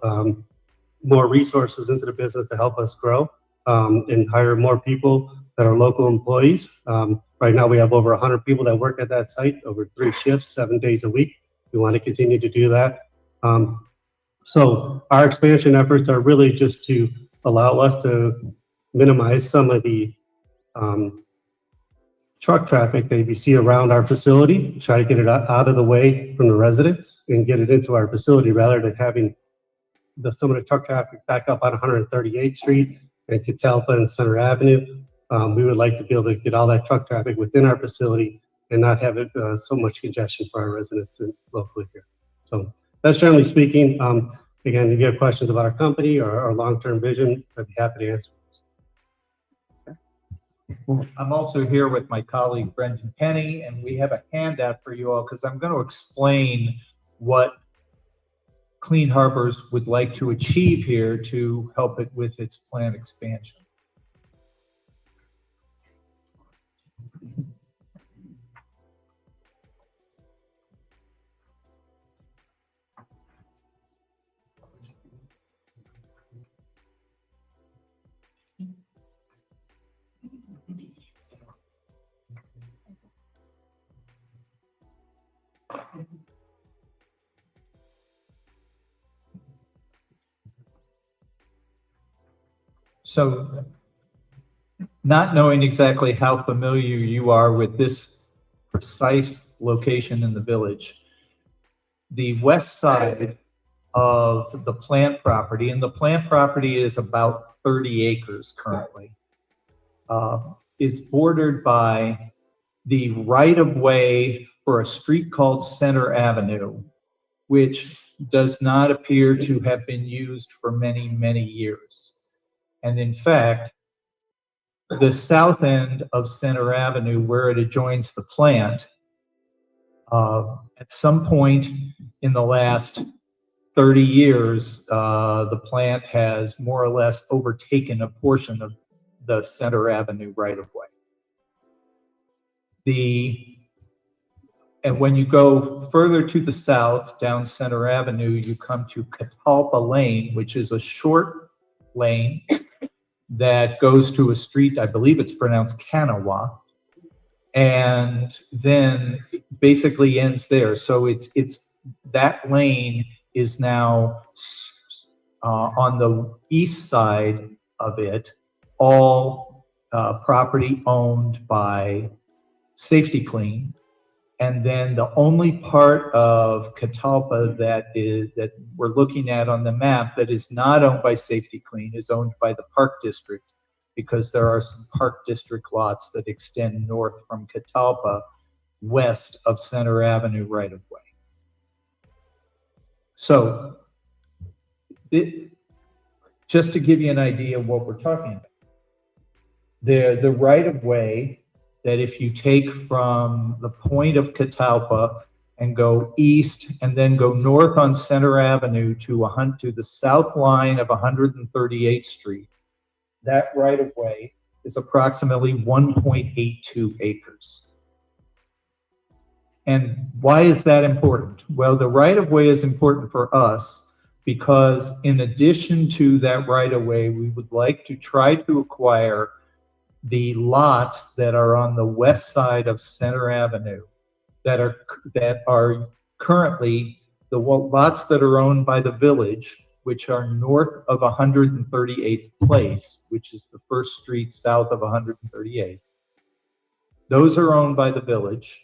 more resources into the business to help us grow and hire more people that are local employees. Right now, we have over 100 people that work at that site over 3 shifts, 7 days a week. We want to continue to do that. So our expansion efforts are really just to allow us to minimize some of the truck traffic that we see around our facility, try to get it out of the way from the residents and get it into our facility rather than having some of the truck traffic back up on 138th Street and Catalpa and Center Avenue. We would like to be able to get all that truck traffic within our facility and not have it so much congestion for our residents locally here. So that's generally speaking. Again, if you have questions about our company or our long-term vision, I'd be happy to answer.
I'm also here with my colleague Brendan Penny, and we have a handout for you all because I'm going to explain what Clean Harbors would like to achieve here to help it with its plant expansion. So, not knowing exactly how familiar you are with this precise location in the village, the west side of the plant property, and the plant property is about 30 acres currently, is bordered by the right-of-way for a street called Center Avenue, which does not appear to have been used for many, many years. And in fact, the south end of Center Avenue, where it adjoins the plant, At some point in the last 30 years, the plant has more or less overtaken a portion of the Center Avenue right-of-way. And when you go further to the south down Center Avenue, you come to Catalpa Lane, which is a short lane that goes to a street, I believe it's pronounced Kanawha, and then basically ends there. So it's that lane is now on the east side of it, all property owned by Safety Clean. And then the only part of Catalpa that we're looking at on the map that is not owned by Safety Clean is owned by the Park District, because there are some Park District lots that extend north from Catalpa west of Center Avenue right of way. So just to give you an idea of what we're talking about, the right of way that if you take from the point of Catalpa and go east and then go north on Center Avenue to the south line of 138th Street, that right of way is approximately 1.82 acres. And why is that important? Well, the right of way is important for us because in addition to that right of way, we would like to try to acquire the lots that are on the west side of Center Avenue that are currently the lots that are owned by the village, which are north of 138th Place, which is the first street south of 138th. Those are owned by the village,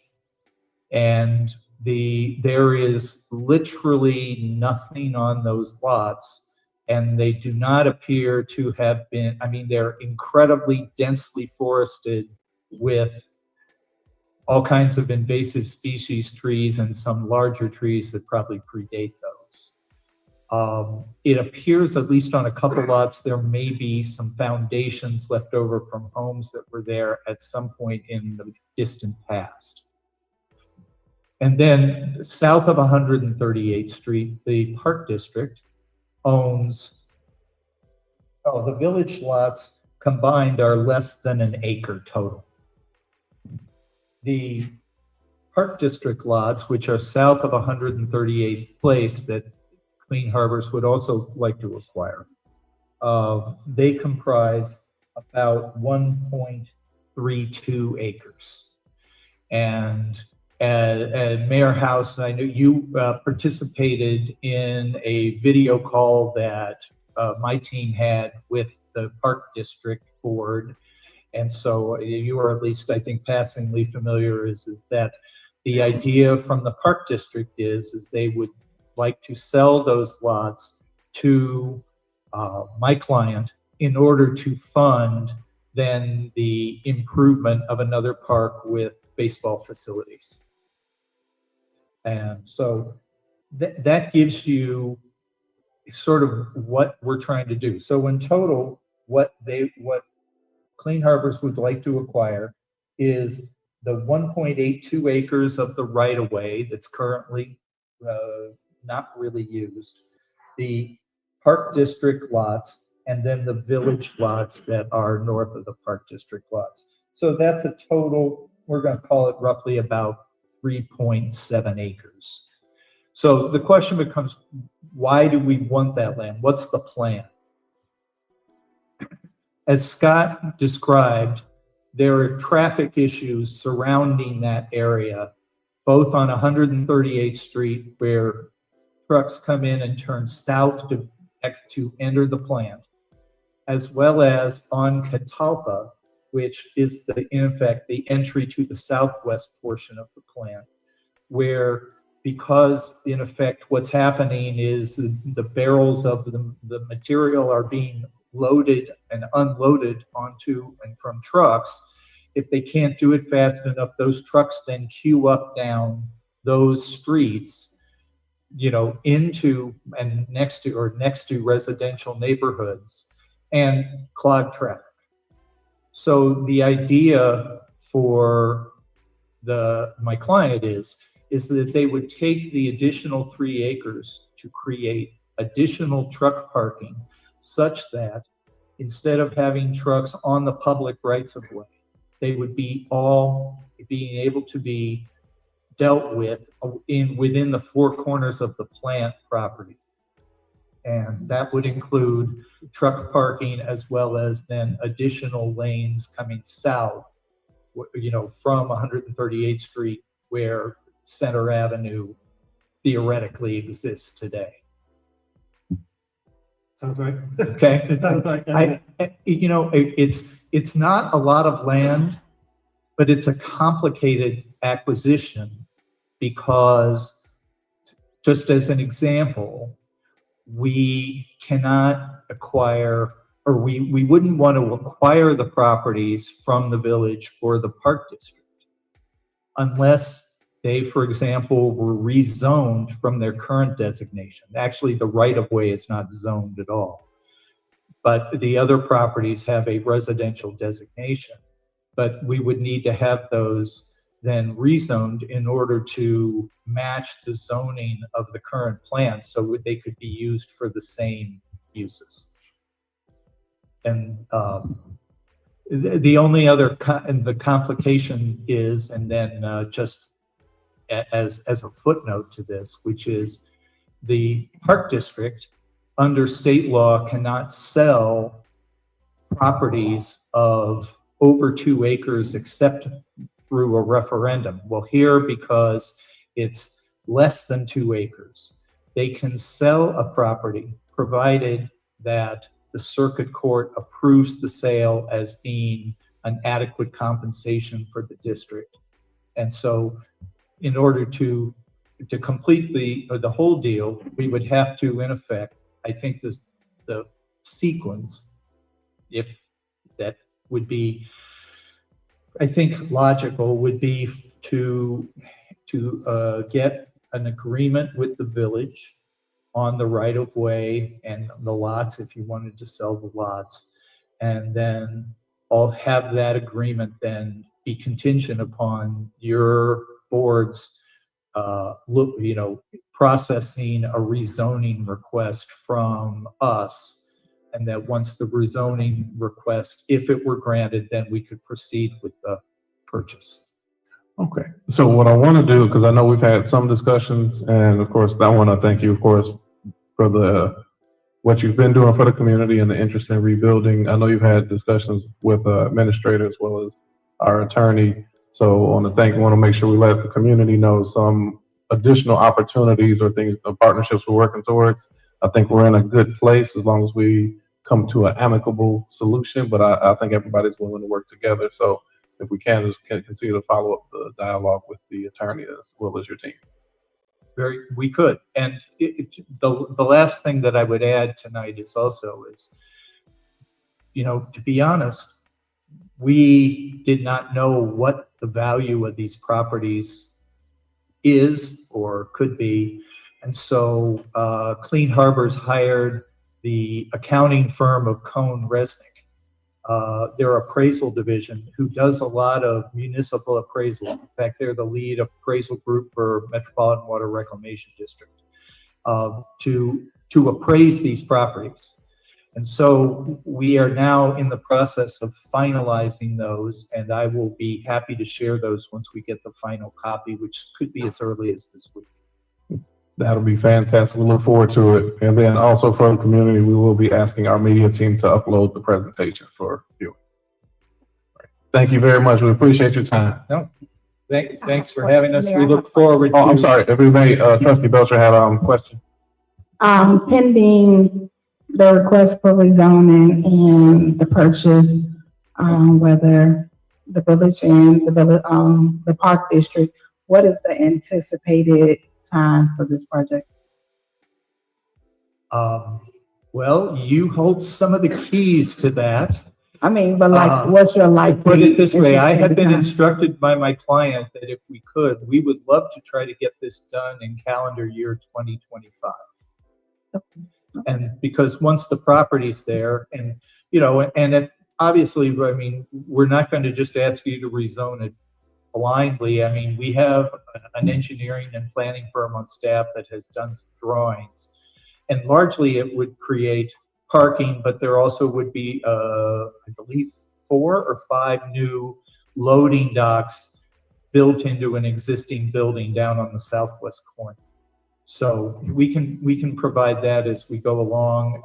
and there is literally nothing on those lots. And they do not appear to have been, I mean, they're incredibly densely forested with all kinds of invasive species trees and some larger trees that probably predate those. It appears, at least on a couple lots, there may be some foundations left over from homes that were there at some point in the distant past. And then south of 138th Street, the Park District owns, the village lots combined are less than an acre total. The Park District lots, which are south of 138th Place that Clean Harbors would also like to acquire, they comprise about 1.32 acres. And at Mayor House, I know you participated in a video call that my team had with the Park District Board. And so you are at least, I think, passingly familiar is that the idea from the Park District is they would like to sell those lots to my client in order to fund then the improvement of another park with baseball facilities. And so that gives you sort of what we're trying to do. So in total, what Clean Harbors would like to acquire is the 1.82 acres of the right-of-way that's currently not really used, the Park District lots, and then the village lots that are north of the Park District lots. So that's a total, we're going to call it roughly about 3.7 acres. So the question becomes, why do we want that land? What's the plan? As Scott described, there are traffic issues surrounding that area, both on 138th Street, where trucks come in and turn south to enter the plant, as well as on Catalpa, which is in effect the entry to the southwest portion of the plant, where because in effect what's happening is the barrels of the material are being loaded and unloaded onto and from trucks. If they can't do it fast enough, those trucks then queue up down those streets, into and next to residential neighborhoods and clog traffic. So the idea for my client is is that they would take the additional 3 acres to create additional truck parking such that instead of having trucks on the public rights of way, they would be all being able to be dealt with within the 4 corners of the plant property. And that would include truck parking as well as then additional lanes coming south, from 138th Street where Center Avenue theoretically exists today.
Sounds right.
Okay.
It sounds like.
It's not a lot of land, but it's a complicated acquisition because, just as an example, we cannot acquire, or we wouldn't want to acquire the properties from the village or the park district unless they, for example, were rezoned from their current designation. Actually, the right-of-way is not zoned at all, but the other properties have a residential designation. But we would need to have those then rezoned in order to match the zoning of the current plan so they could be used for the same uses. And the only other the complication is, and then just as a footnote to this, which is the park district under state law cannot sell properties of over 2 acres except through a referendum. Well, here, because it's less than 2 acres, they can sell a property provided that the circuit court approves the sale as being an adequate compensation for the district. And so in order to complete the whole deal, we would have to, in effect, I think the sequence, if that would be, I think logical, would be to get an agreement with the village on the right of way and the lots if you wanted to sell the lots, and then I'll have that agreement then be contingent upon your board's processing a rezoning request from us, and that once the rezoning request, if it were granted, then we could proceed with the purchase.
Okay. So what I want to do, because I know we've had some discussions, and of course, I want to thank you, of course, for what you've been doing for the community and the interest in rebuilding. I know you've had discussions with administrator as well as our attorney. So I want to make sure we let the community know some additional opportunities or things, the partnerships we're working towards. I think we're in a good place as long as we come to an amicable solution, but I think everybody's willing to work together. So if we can, just continue to follow up the dialogue with the attorney as well as your team.
We could. And the last thing that I would add tonight is also to be honest, we did not know what the value of these properties is or could be. And so Clean Harbors hired the accounting firm of Cohn Resnick, their appraisal division, who does a lot of municipal appraisal. In fact, they're the lead appraisal group for Metropolitan Water Reclamation District, to appraise these properties. And so we are now in the process of finalizing those, and I will be happy to share those once we get the final copy, which could be as early as this week.
That'll be fantastic. We look forward to it. And then also for the community, we will be asking our media team to upload the presentation for viewing. Thank you very much. We appreciate your time.
No, thanks for having us. We look forward to.
I'm sorry. Everybody, Trustee Belcher had a question.
Pending the request for rezoning and the purchase, whether the village and the park district, what is the anticipated time for this project?
Well, you hold some of the keys to that.
I mean, but what's your
put it this way, I have been instructed by my client that if we could, we would love to try to get this done in calendar year 2025.
Okay.
And because once the property's there, and obviously, I mean, we're not going to just ask you to rezone it blindly. I mean, we have an engineering and planning firm on staff that has done some drawings, and largely it would create parking, but there also would be, I believe, 4 or 5 new loading docks built into an existing building down on the southwest corner. So we can provide that as we go along,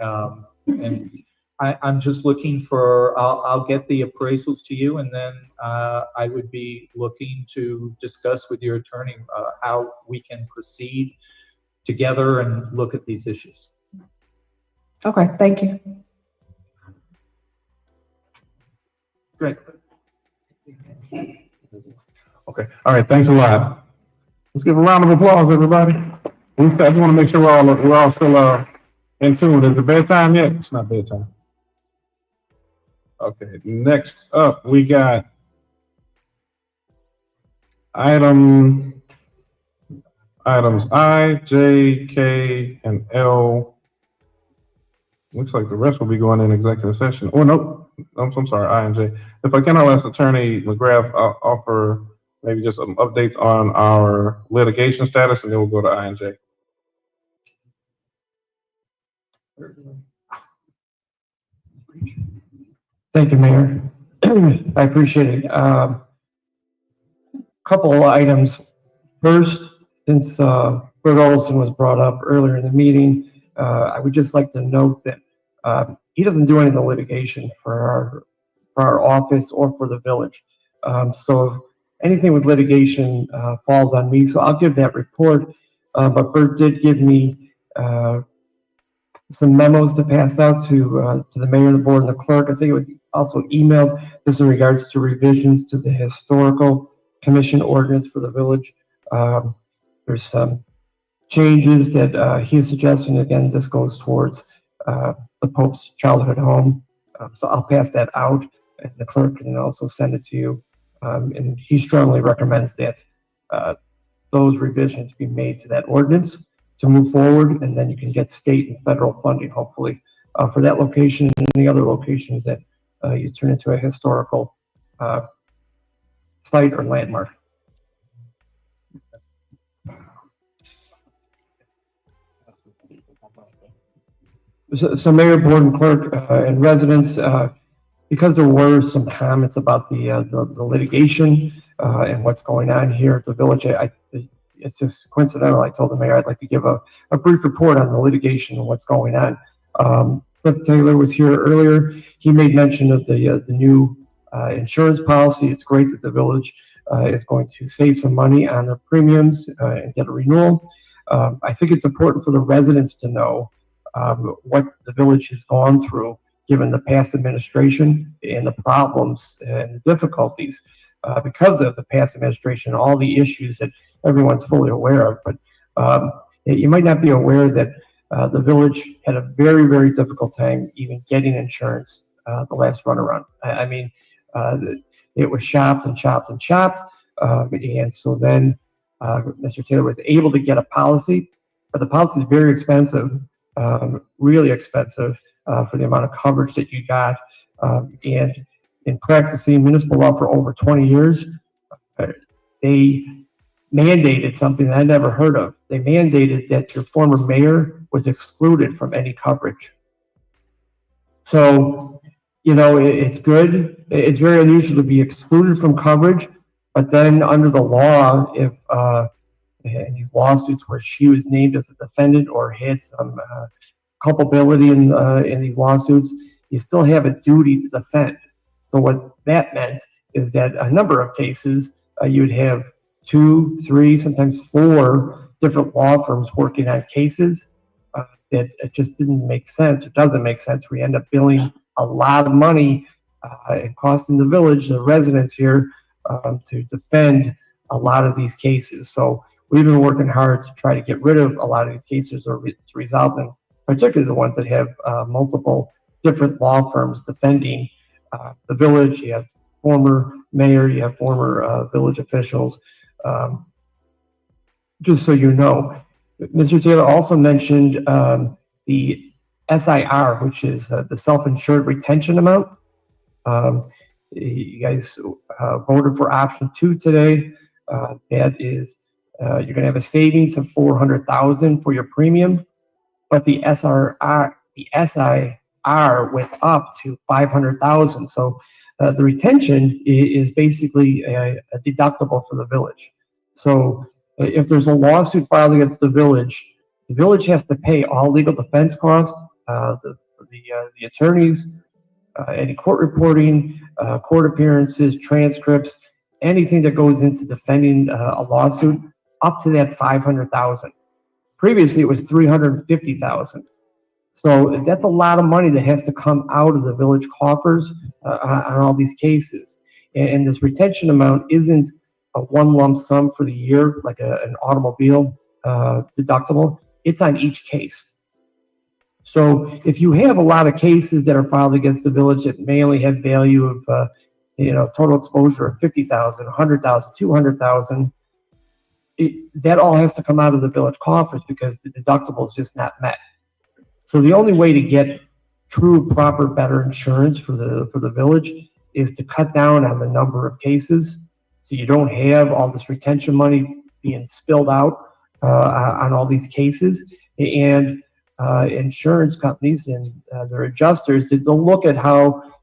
and I'm just looking for, I'll get the appraisals to you, and then I would be looking to discuss with your attorney how we can proceed together and look at these issues.
Okay, thank you.
Great.
Okay. All right. Thanks a lot. Let's give a round of applause, everybody. I just want to make sure we're all still in tune. Is it bedtime yet? It's not bedtime. Okay. Next up, we got items I, J, K, and L. Looks like the rest will be going in executive session. Oh, no, I'm sorry, I and J. If I can, I'll ask Attorney McGrath offer maybe just some updates on our litigation status, and then we'll go to I and J.
Thank you, Mayor. I appreciate it. Couple of items. First, since Bert Olson was brought up earlier in the meeting, I would just like to note that he doesn't do any of the litigation for our office or for the village. So anything with litigation falls on me. So I'll give that report. But Bert did give me some memos to pass out to the mayor, the board, and the clerk. I think it was also emailed. This in regards to revisions to the historical commission ordinance for the village. There's some changes that he's suggesting. Again, this goes towards the Pope's childhood home. So I'll pass that out, and the clerk can also send it to you. And he strongly recommends that those revisions be made to that ordinance to move forward, and then you can get state and federal funding, hopefully, for that location and any other locations that you turn into a historical site or landmark. So Mayor, Board, and Clerk, and residents, because there were some comments about the litigation and what's going on here at the village, it's just coincidental. I told the mayor I'd like to give a brief report on the litigation and what's going on. Cliff Taylor was here earlier. He made mention of the new insurance policy. It's great that the village is going to save some money on their premiums and get a renewal. I think it's important for the residents to know what the village has gone through given the past administration and the problems and the difficulties because of the past administration, all the issues that everyone's fully aware of. But you might not be aware that the village had a very, very difficult time even getting insurance the last runaround. I mean, it was shopped and shopped and shopped. And so then Mr. Taylor was able to get a policy, but the policy is very expensive, really expensive for the amount of coverage that you got. And in practicing municipal law for over 20 years, they mandated something that I never heard of. They mandated that your former mayor was excluded from any coverage. So, you know, it's good. It's very unusual to be excluded from coverage, but then under the law, if in these lawsuits where she was named as a defendant or had some culpability in these lawsuits, you still have a duty to defend. So what that meant is that a number of cases, you would have 2, 3, sometimes 4 different law firms working on cases that it just didn't make sense. It doesn't make sense. We end up billing a lot of money and costing the village, the residents here, to defend a lot of these cases. So we've been working hard to try to get rid of a lot of these cases or to resolve them, particularly the ones that have multiple different law firms defending the village. You have former mayor, you have former village officials. Just so you know, Mr. Taylor also mentioned the SIR, which is the self-insured retention amount. You guys voted for option 2 today. That is, you're going to have a savings of 400,000 for your premium, but the SIR went up to 500,000. So the retention is basically a deductible for the village. So if there's a lawsuit filed against the village has to pay all legal defense costs, the attorneys, any court reporting, court appearances, transcripts, anything that goes into defending a lawsuit up to that 500,000. Previously, it was 350,000. So that's a lot of money that has to come out of the village coffers on all these cases. And this retention amount isn't a one lump sum for the year, like an automobile deductible. It's on each case. So if you have a lot of cases that are filed against the village that may only have value of, total exposure of 50,000, 100,000, 200,000, that all has to come out of the village coffers because the deductible is just not met. So the only way to get true, proper, better insurance for the village is to cut down on the number of cases, so you don't have all this retention money being spilled out on all these cases. And insurance companies and their adjusters, they'll look at how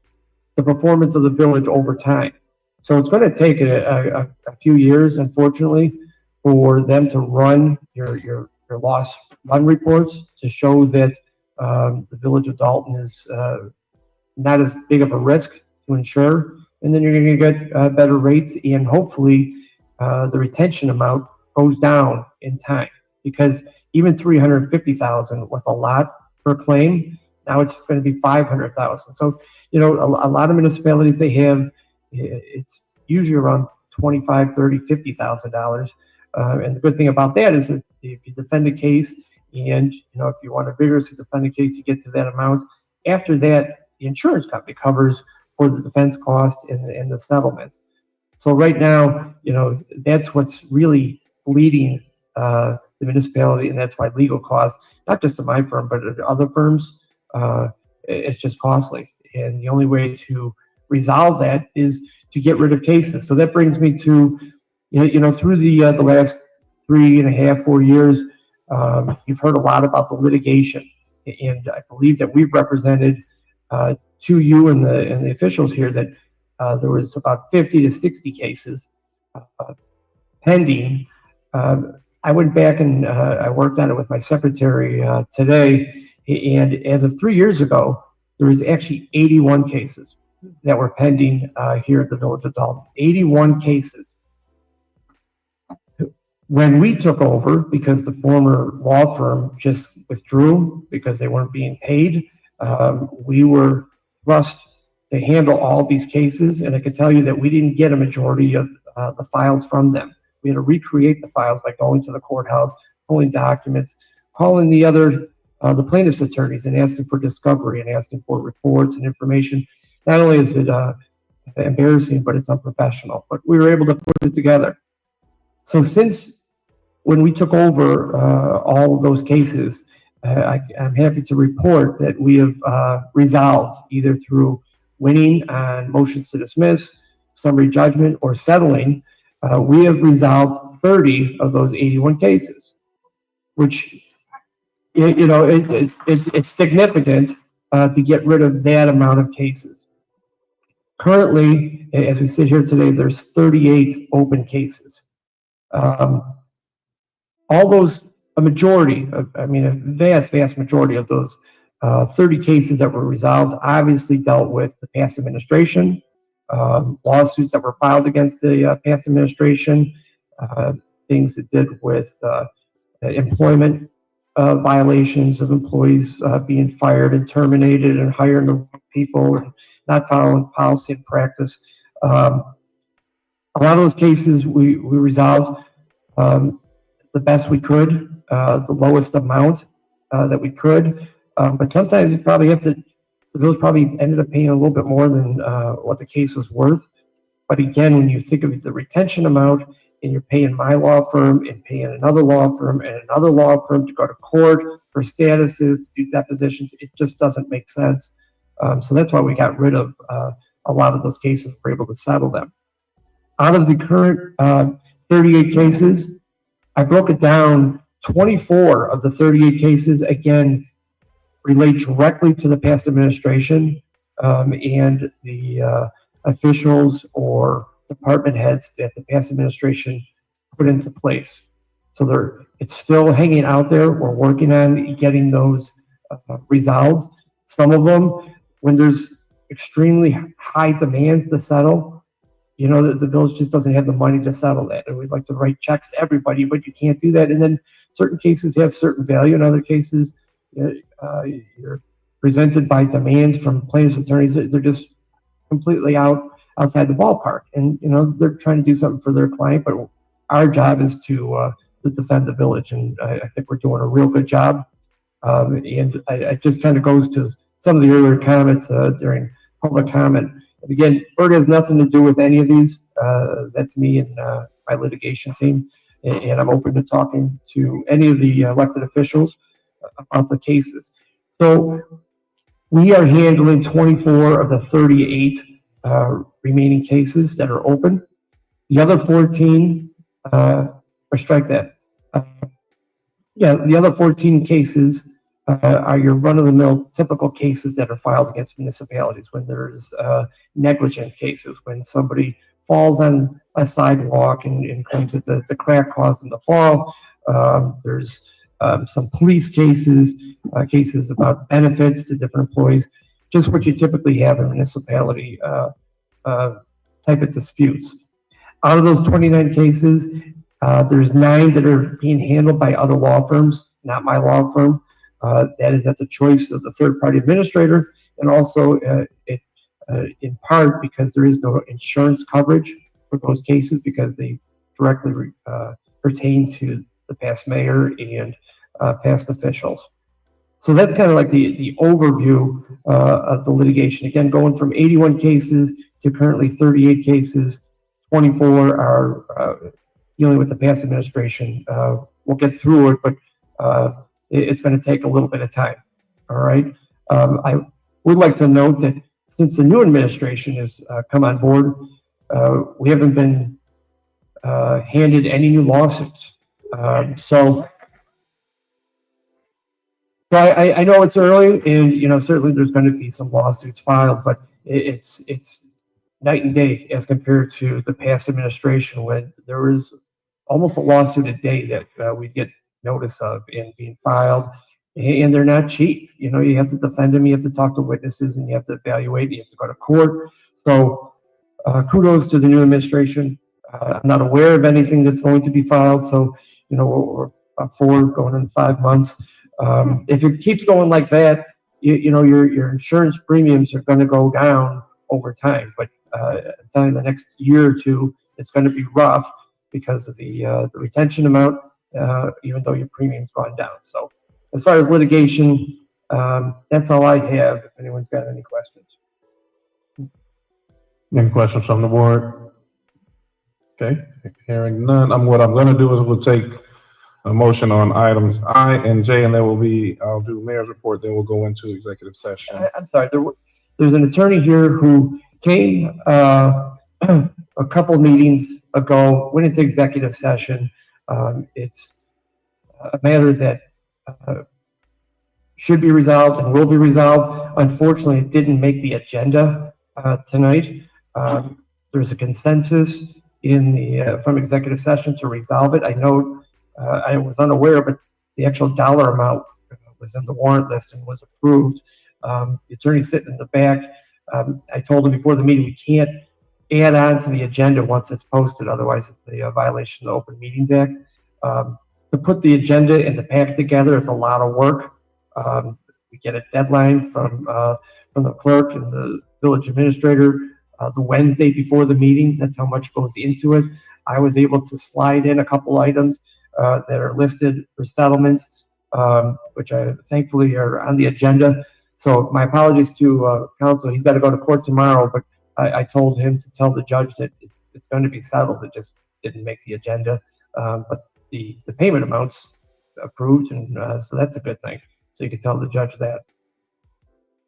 the performance of the village over time. So it's going to take a few years, unfortunately, for them to run your loss run reports to show that the village of Dolton is not as big of a risk to insure, and then you're going to get better rates, and hopefully the retention amount goes down in time, because even 350,000 was a lot per claim. Now it's going to be 500,000. So, a lot of municipalities, they have, it's usually around $25,000, $30,000, $50,000. And the good thing about that is that if you defend a case and, if you want to vigorously defend a case, you get to that amount. After that, the insurance company covers for the defense cost and the settlement. So right now, that's what's really bleeding the municipality, and that's why legal costs, not just at my firm, but at other firms, it's just costly. And the only way to resolve that is to get rid of cases. So that brings me to, through the last 3.5, 4 years, you've heard a lot about the litigation, and I believe that we've represented to you and the officials here that there was about 50 to 60 cases pending. I went back and I worked on it with my secretary today, and as of 3 years ago, there was actually 81 cases that were pending here at the Village of Dolton. 81 cases. When we took over, because the former law firm just withdrew because they weren't being paid, we were thrust to handle all these cases, and I can tell you that we didn't get a majority of the files from them. We had to recreate the files by going to the courthouse, pulling documents, calling the plaintiff's attorneys and asking for discovery and asking for reports and information. Not only is it embarrassing, but it's unprofessional. But we were able to put it together. So since when we took over all of those cases, I'm happy to report that we have resolved, either through winning on motions to dismiss, summary judgment, or settling. We have resolved 30 of those 81 cases, which, it's significant to get rid of that amount of cases. Currently, as we sit here today, there's 38 open cases. All those, a vast majority of those 30 cases that were resolved obviously dealt with the past administration, lawsuits that were filed against the past administration, things that did with employment violations of employees being fired and terminated and hiring the wrong people and not following policy and practice. A lot of those cases we resolved the best we could, the lowest amount that we could. But sometimes you probably have to, the village probably ended up paying a little bit more than what the case was worth. But again, when you think of the retention amount, and you're paying my law firm and paying another law firm and another law firm to go to court for statuses, to do depositions, it just doesn't make sense. So that's why we got rid of a lot of those cases, we're able to settle them. Out of the current 38 cases, I broke it down. 24 of the 38 cases, again, relate directly to the past administration and the officials or department heads that the past administration put into place. So it's still hanging out there. We're working on getting those resolved. Some of them, when there's extremely high demands to settle, you know, the village just doesn't have the money to settle that. And we'd like to write checks to everybody, but you can't do that. And then certain cases have certain value. In other cases, you're presented by demands from plaintiffs' attorneys. They're just completely outside the ballpark. And, you know, they're trying to do something for their client, but our job is to defend the village. And I think we're doing a real good job. And it just kind of goes to some of the earlier comments during public comment. And again, Bert has nothing to do with any of these. That's me and my litigation team. And I'm open to talking to any of the elected officials about the cases. So we are handling 24 of the 38 remaining cases that are open. The other 14, or strike that. The other 14 cases are your run-of-the-mill typical cases that are filed against municipalities when there's negligent cases, when somebody falls on a sidewalk and claims that the crack caused them to fall. There's some police cases, cases about benefits to different employees, just what you typically have in municipality type of disputes. Out of those 29 cases, there's 9 that are being handled by other law firms, not my law firm. That is at the choice of the third-party administrator, and also in part because there is no insurance coverage for those cases because they directly pertain to the past mayor and past officials. So that's kind of like the overview of the litigation. Again, going from 81 cases to currently 38 cases, 24 are dealing with the past administration. We'll get through it, but it's going to take a little bit of time. All right. I would like to note that since the new administration has come on board, we haven't been handed any new lawsuits. So I know it's early, and you know certainly there's going to be some lawsuits filed, but it's night and day as compared to the past administration when there was almost a lawsuit a day that we get notice of and being filed, and they're not cheap. You know, you have to defend them, you have to talk to witnesses, and you have to evaluate, you have to go to court. So kudos to the new administration. I'm not aware of anything that's going to be filed, so you know we're about 4 going in 5 months. If it keeps going like that, you know your insurance premiums are going to go down over time, but I'm telling you, the next year or two it's going to be rough because of the retention amount, even though your premium's gone down. So as far as litigation, that's all I have. If anyone's got any questions.
Any questions from the board? Okay, hearing none. What I'm going to do is we'll take a motion on items I and J, and then I'll do mayor's report, then we'll go into executive session.
I'm sorry, there's an attorney here who came a couple meetings ago, went into executive session. It's a matter that should be resolved and will be resolved. Unfortunately, it didn't make the agenda tonight. There's a consensus from executive session to resolve it. I know I was unaware, but the actual dollar amount was in the warrant list and was approved. The attorney's sitting in the back. I told him before the meeting we can't add on to the agenda once it's posted, otherwise it's a violation of the Open Meetings Act. To put the agenda and the pack together is a lot of work. We get a deadline from the clerk and the village administrator the Wednesday before the meeting. That's how much goes into it. I was able to slide in a couple items that are listed for settlements, which thankfully are on the agenda. So my apologies to counsel. He's got to go to court tomorrow, but I told him to tell the judge that it's going to be settled. It just didn't make the agenda. But the payment amounts approved, and so that's a good thing. So you can tell the judge that.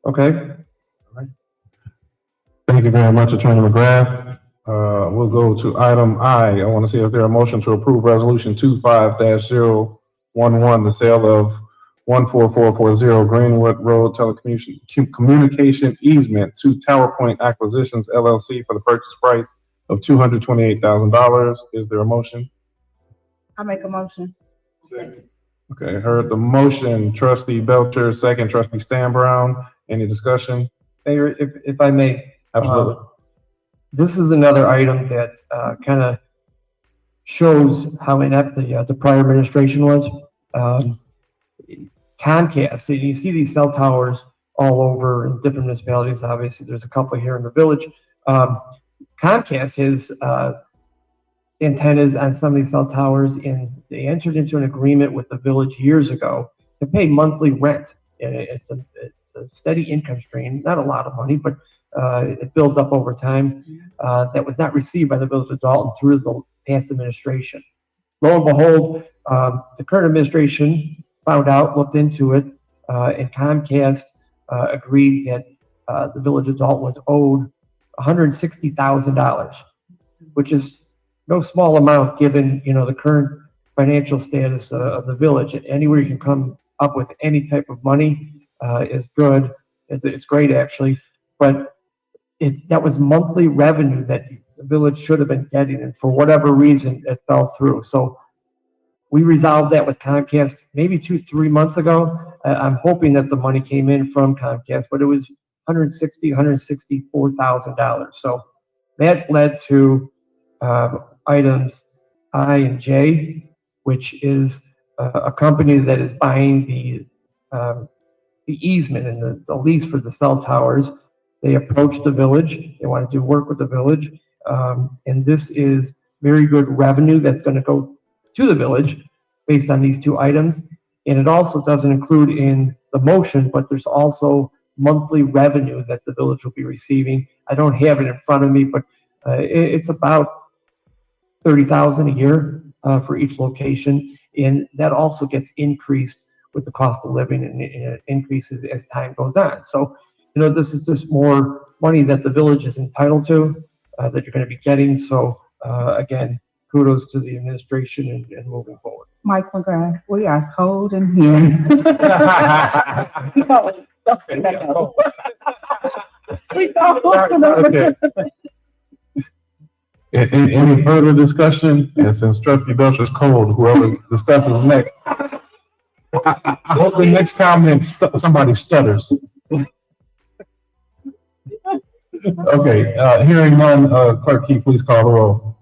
Okay. All right.
Thank you very much, Attorney McGrath. We'll go to item I. I want to see if there a motion to approve resolution 25-011, the sale of 14440 Greenwood Road telecommunication easement to Tower Point Acquisitions LLC for the purchase price of $228,000. Is there a motion?
I make a motion.
Okay, heard the motion. Trustee Belcher, second. Trustee Stan Brown. Any discussion?
Mayor, if I may.
Absolutely.
This is another item that kind of shows how inept the prior administration was. Comcast, you see these cell towers all over in different municipalities. Obviously, there's a couple here in the village. Comcast has antennas on some of these cell towers, and they entered into an agreement with the village years ago to pay monthly rent. And it's a steady income stream, not a lot of money, but it builds up over time. That was not received by the village of Dolton through the past administration. Lo and behold, the current administration found out, looked into it, and Comcast agreed that the village of Dolton was owed $160,000, which is no small amount given, the current financial status of the village. Anywhere you can come up with any type of money is good. It's great, actually. But that was monthly revenue that the village should have been getting, and for whatever reason, it fell through. So we resolved that with Comcast maybe 2-3 months ago. I'm hoping that the money came in from Comcast, but it was $164,000. So that led to items I and J, which is a company that is buying the easement and the lease for the cell towers. They approached the village. They want to do work with the village. And this is very good revenue that's going to go to the village based on these two items. And it also doesn't include in the motion, but there's also monthly revenue that the village will be receiving. I don't have it in front of me, but it's about $30,000 a year for each location. And that also gets increased with the cost of living, and it increases as time goes on. So, this is just more money that the village is entitled to, that you're going to be getting. So, again, kudos to the administration and moving forward.
Mike McGrath, we are cold in here.
Okay. Any further discussion? And since Trustee Belcher's cold, whoever discusses next, I hope the next comment somebody stutters. Okay, hearing none, Clerk Key, please call the roll.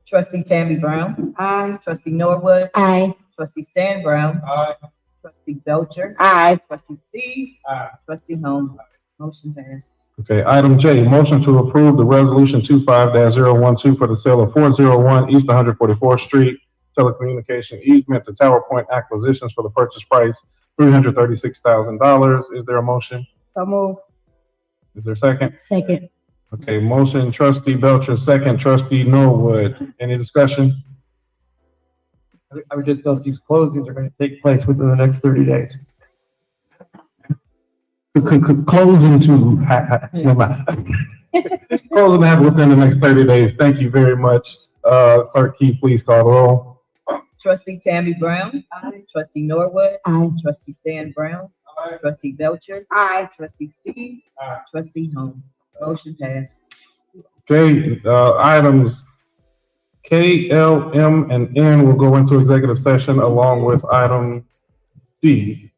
Trustee Tammy Brown. Aye. Trustee Norwood.
Aye.
Trustee Stan Brown.
Aye.
Trustee Belcher.
Aye.
Trustee Steve. Aye. Trustee Holmes. Motion passed.
Okay, item J, motion to approve the resolution 25-012 for the sale of 401 East 144th Street telecommunication easement to Tower Point Acquisitions for the purchase price $336,000. Is there a motion?
So move.
Is there a second?
Second.
Okay, motion Trustee Belcher, second Trustee Norwood. Any discussion?
I would just note these closings are going to take place within the next 30 days.
Closing to closing that within the next 30 days. Thank you very much. Clerk Key, please call the roll.
Trustee Tammy Brown. Aye. Trustee Norwood.
Aye.
Trustee Stan Brown.
Aye.
Trustee Belcher.
Aye.
Trustee Steve.
Aye.
Trustee Holmes. Motion passed.
Okay, items K, L, M, and N will go into executive session along with item D.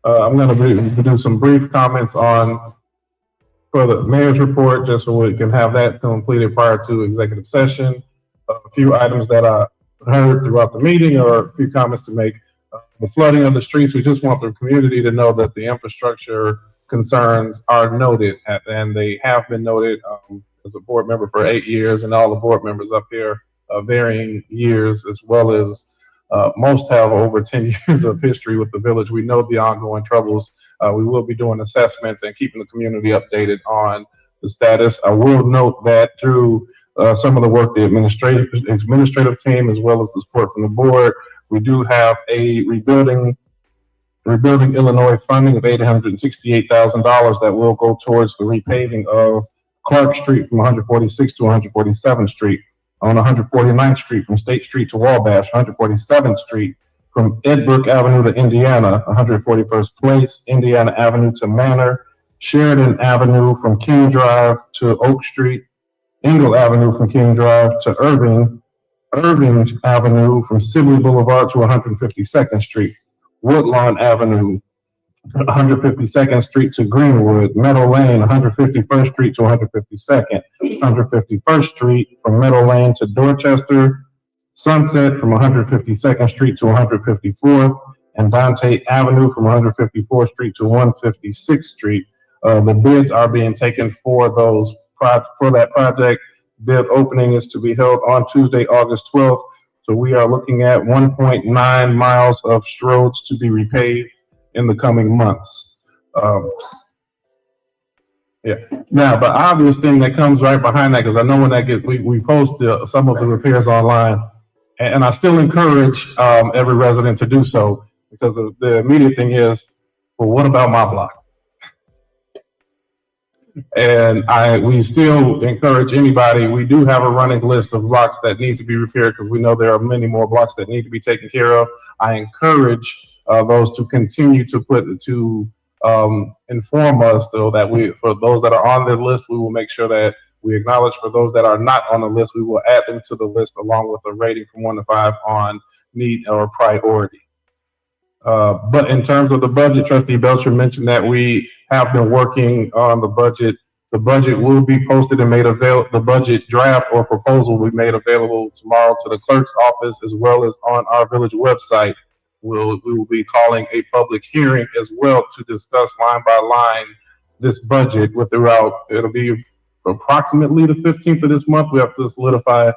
I'm going to do some brief comments for the mayor's report, just so we can have that completed prior to executive session. A few items that I heard throughout the meeting, or a few comments to make. The flooding of the streets, we just want the community to know that the infrastructure concerns are noted, and they have been noted. As a board member for 8 years, and all the board members up here varying years, as well as most have over 10 years of history with the village. We know the ongoing troubles. We will be doing assessments and keeping the community updated on the status. I will note that through some of the work the administrative team, as well as the support from the board, we do have a rebuilding Rebuilding Illinois funding of $868,000 that will go towards the repaving of Clark Street from 146th to 147th Street, on 149th Street from State Street to Wabash, 147th Street from Edbrook Avenue to Indiana, 141st Place, Indiana Avenue to Manor, Sheridan Avenue from King Drive to Oak Street, Engle Avenue from King Drive to Irving, Irving Avenue from Sibley Boulevard to 152nd Street, Woodlawn Avenue, 152nd Street to Greenwood, Meadow Lane, 151st Street to 152nd, 151st Street from Meadow Lane to Dorchester, Sunset from 152nd Street to 154th, and Dante Avenue from 154th Street to 156th Street. The bids are being taken for that project. Bid opening is to be held on Tuesday, August 12th. So we are looking at 1.9 miles of roads to be repaved in the coming months. Now, the obvious thing that comes right behind that, because I know when that gets, we post some of the repairs online, and I still encourage every resident to do so, because the immediate thing is, well, what about my block? And we still encourage anybody. We do have a running list of blocks that need to be repaired, because we know there are many more blocks that need to be taken care of. I encourage those to continue to inform us, so that for those that are on the list, we will make sure that we acknowledge. For those that are not on the list, we will add them to the list along with a rating from 1 to 5 on need or priority. But in terms of the budget, Trustee Belcher mentioned that we have been working on the budget. The budget will be posted and made available. The budget draft or proposal will be made available tomorrow to the clerk's office, as well as on our village website. We will be calling a public hearing as well to discuss line by line this budget it'll be approximately the 15th of this month. We have to solidify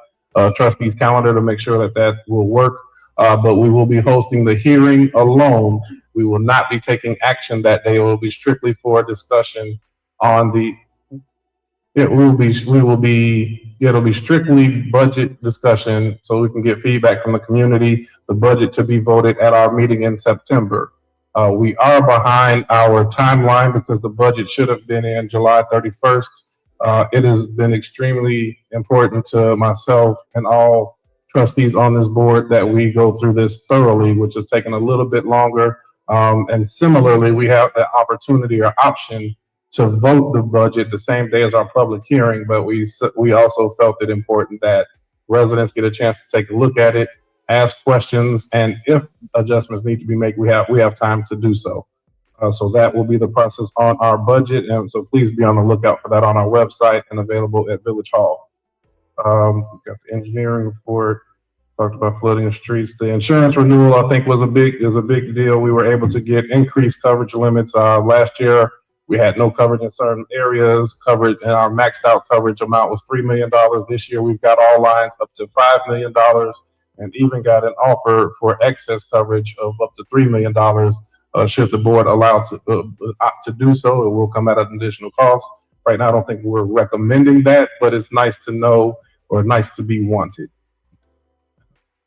trustees' calendar to make sure that will work. But we will be hosting the hearing alone. We will not be taking action that day. It will be strictly for discussion on it'll be strictly budget discussion, so we can get feedback from the community, the budget to be voted at our meeting in September. We are behind our timeline because the budget should have been in July 31st. It has been extremely important to myself and all trustees on this board that we go through this thoroughly, which has taken a little bit longer. And similarly, we have the opportunity or option to vote the budget the same day as our public hearing, but we also felt it important that residents get a chance to take a look at it, ask questions, and if adjustments need to be made, we have time to do so. So that will be the process on our budget, and so please be on the lookout for that on our website and available at Village Hall. We've got the engineering report, talked about flooding the streets. The insurance renewal, I think, is a big deal. We were able to get increased coverage limits. Last year, we had no coverage in certain areas. Coverage, and our maxed out coverage amount was $3 million. This year, we've got all lines up to $5 million, and even got an offer for excess coverage of up to $3 million. Should the board allow to do so, it will come at an additional cost. Right now, I don't think we're recommending that, but it's nice to know, or nice to be wanted.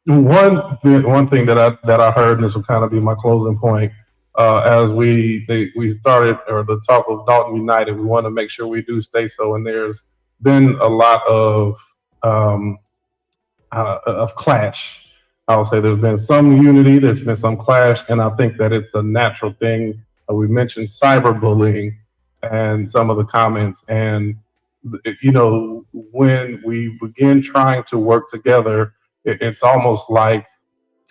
One thing that I heard, and this will kind of be my closing point, as we started, or the talk of Dolton United, we want to make sure we do stay so. And there's been a lot of clash. I would say there's been some unity, there's been some clash, and I think that it's a natural thing. We mentioned cyberbullying and some of the comments, and when we begin trying to work together, it's almost like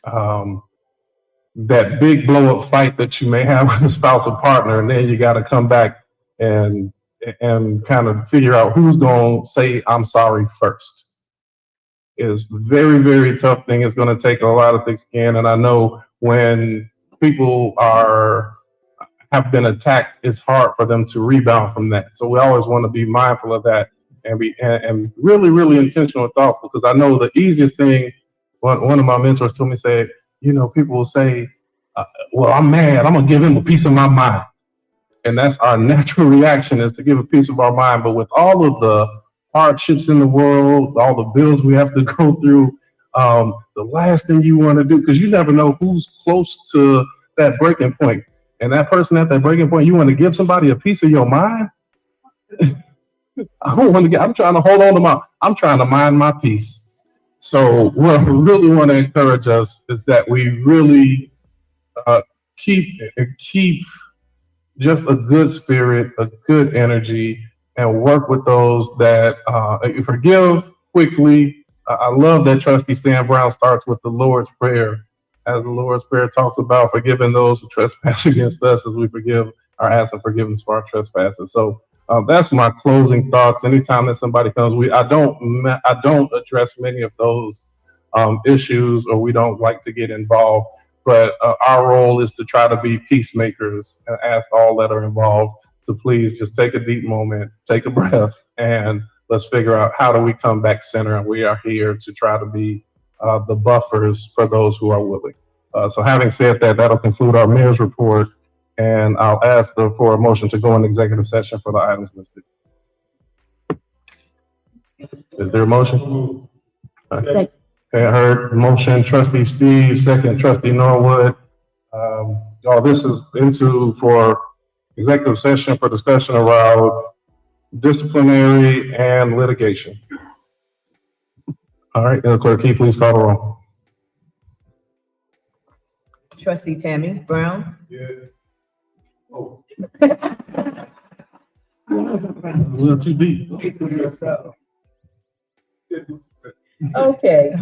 that big blow-up fight that you may have with a spousal partner, and then you got to come back and kind of figure out who's going to say I'm sorry first. It's a very, very tough thing. It's going to take a lot of thick skin, and I know when people have been attacked, it's hard for them to rebound from that. So we always want to be mindful of that and be really, really intentional and thoughtful, because I know the easiest thing, one of my mentors told me, say, people will say, well, I'm mad, I'm going to give him a piece of my mind. And that's our natural reaction, is to give a piece of our mind. But with all of the hardships in the world, all the bills we have to go through, the last thing you want to do, because you never know who's close to that breaking point. And that person at that breaking point, you want to give somebody a piece of your mind? I don't want to get, I'm trying to hold on to I'm trying to mind my peace. So what I really want to encourage us is that we really keep just a good spirit, a good energy, and work with those that forgive quickly. I love that Trustee Stan Brown starts with the Lord's Prayer, as the Lord's Prayer talks about forgiving those who trespass against us as we forgive or ask for forgiveness for our trespasses. So that's my closing thoughts. Anytime that somebody comes, I don't address many of those issues, or we don't like to get involved. But our role is to try to be peacemakers and ask all that are involved to please just take a deep moment, take a breath, and let's figure out how do we come back center. And we are here to try to be the buffers for those who are willing. So having said that, that'll conclude our mayor's report. And I'll ask for a motion to go in executive session for the items listed. Is there a motion? Okay, I heard motion, Trustee Steve, second, Trustee Norwood. This is for executive session for discussion around disciplinary and litigation. All right, clerk, can you please call the roll?
Trustee Tammy Brown.
Yeah. Oh. A little too deep.
Okay.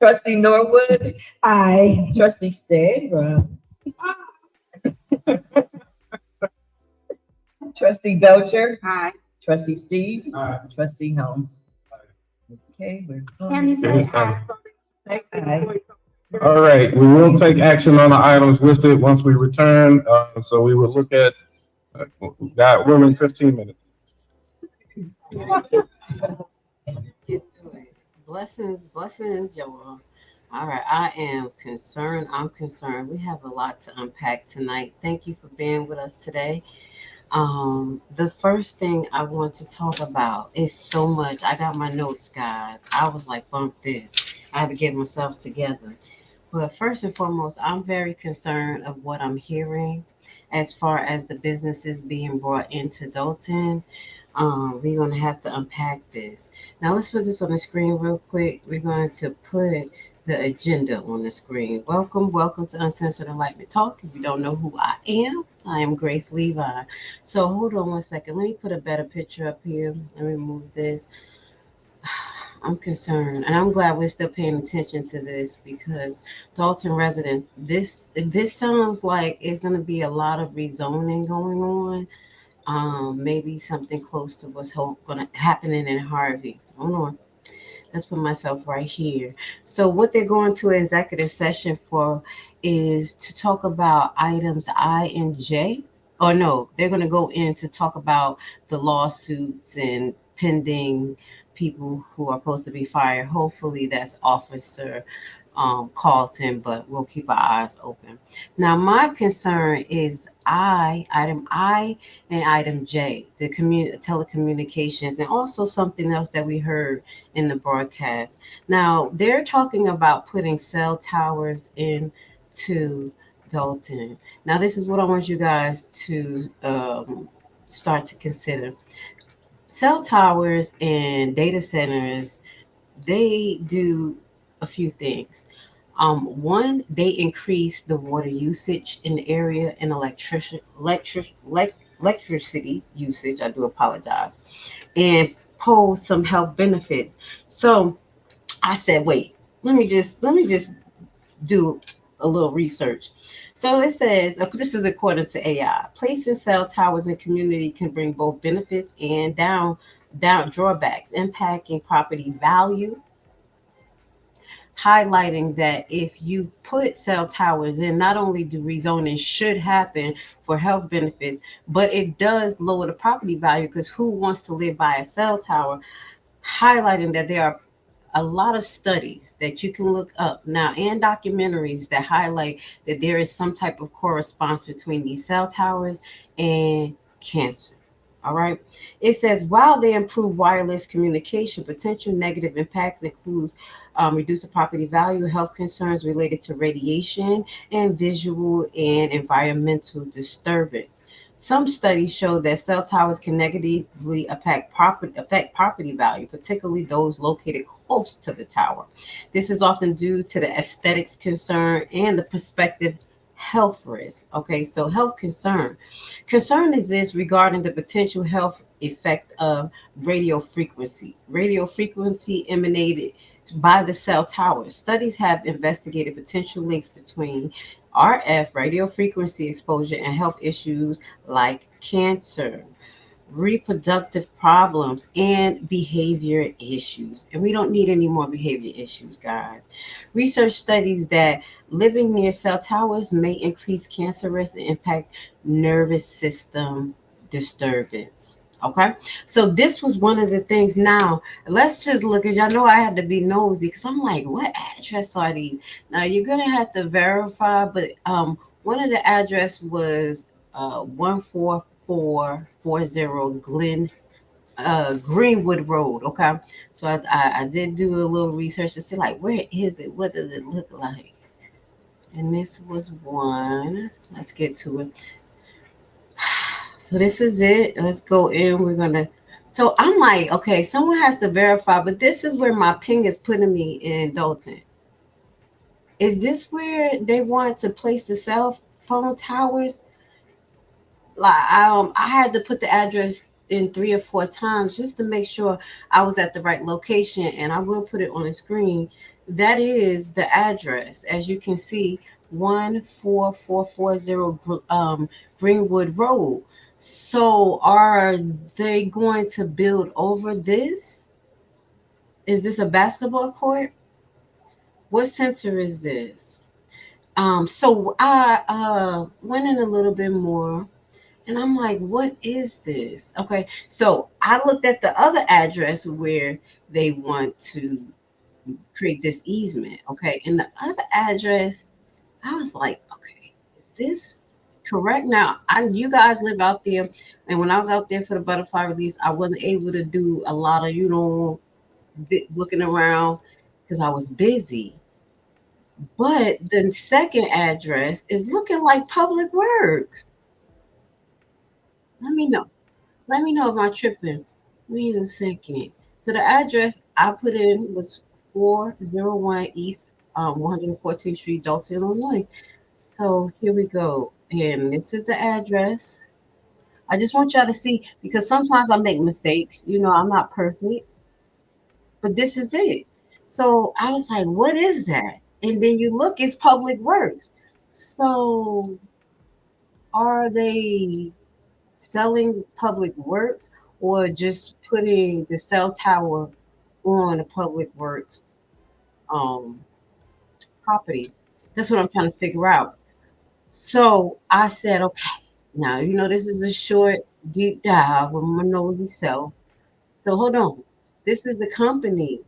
Trustee Norwood.
Aye.
Trustee Stan Brown. Trustee Belcher.
Aye.
Trustee Steve.
Aye.
Trustee Holmes. Okay, we're
Aye. All right, we will take action on the items listed once we return. So we will look at, we're in 15 minutes.
Blessings, y'all. All right, I am concerned. I'm concerned. We have a lot to unpack tonight. Thank you for being with us today. The first thing I want to talk about is so much. I got my notes, guys. I was like, bump this. I had to get myself together. But first and foremost, I'm very concerned of what I'm hearing as far as the businesses being brought into Dolton. We're going to have to unpack this. Now, let's put this on the screen real quick. We're going to put the agenda on the screen. Welcome to Uncensored Enlightenment Talk. If you don't know who I am Grace Levi. So hold on one second. Let me put a better picture up here. Let me move this. I'm concerned, and I'm glad we're still paying attention to this because Dolton residents, this sounds like it's going to be a lot of rezoning going on. Maybe something close to what's going to happen in Harvey. Hold on. Let's put myself right here. So what they're going to an executive session for is to talk about items I and J. Or no, they're going to go in to talk about the lawsuits and pending people who are supposed to be fired. Hopefully that's Officer Carlton, but we'll keep our eyes open. Now, my concern is item I and item J, the telecommunications, and also something else that we heard in the broadcast. Now, they're talking about putting cell towers into Dolton. Now, this is what I want you guys to start to consider. Cell towers and data centers, they do a few things. One, they increase the water usage in the area and electricity usage. I do apologize, and pose some health benefits. So I said, wait, let me just do a little research. So it says, this is according to AI, placing cell towers in community can bring both benefits and down drawbacks, impacting property value, highlighting that if you put cell towers in, not only do rezoning should happen for health benefits, but it does lower the property value because who wants to live by a cell tower? Highlighting that there are a lot of studies that you can look up now and documentaries that highlight that there is some type of correspondence between these cell towers and cancer. All right. It says, while they improve wireless communication, potential negative impacts includes reduce the property value, health concerns related to radiation, and visual and environmental disturbance. Some studies show that cell towers can negatively affect property value, particularly those located close to the tower. This is often due to the aesthetics concern and the prospective health risk. Okay, so health concern. Concern exists regarding the potential health effect of radio frequency. Radio frequency emanated by the cell towers. Studies have investigated potential links between RF, radio frequency exposure, and health issues like cancer, reproductive problems, and behavior issues. And we don't need any more behavior issues, guys. Research studies that living near cell towers may increase cancer risk and impact nervous system disturbance. Okay, so this was one of the things. Now let's just look at, y'all know I had to be nosy because I'm like, what address are these? Now you're gonna have to verify, but one of the address was 14440 Greenwood Road. Okay, so I did do a little research to see like where is it? What does it look like? And this was one. Let's get to it. So this is it. Let's go in. We're gonna. So I'm like, okay, someone has to verify, but this is where my ping is putting me in Dolton. Is this where they want to place the cell phone towers? Like I had to put the address in 3 or 4 times just to make sure I was at the right location, and I will put it on the screen. That is the address, as you can see, 14440 Greenwood Road. So are they going to build over this? Is this a basketball court? What center is this? So I went in a little bit more, and I'm like, what is this? Okay, so I looked at the other address where they want to create this easement. Okay, and the other address, I was like, okay, is this correct? Now, you guys live out there, and when I was out there for the butterfly release, I wasn't able to do a lot of, looking around because I was busy. But the second address is looking like Public Works. Let me know. Let me know if I'm tripping. Wait a second. So the address I put in was 401 East 114th Street, Dolton, Illinois. So here we go. And this is the address. I just want y'all to see, because sometimes I make mistakes. I'm not perfect, but this is it. So I was like, what is that? And then you look, it's Public Works. So are they selling Public Works or just putting the cell tower on a Public Works property? That's what I'm trying to figure out. So I said, okay, now, this is a short, deep dive with my nosy self. So hold on. This is the company.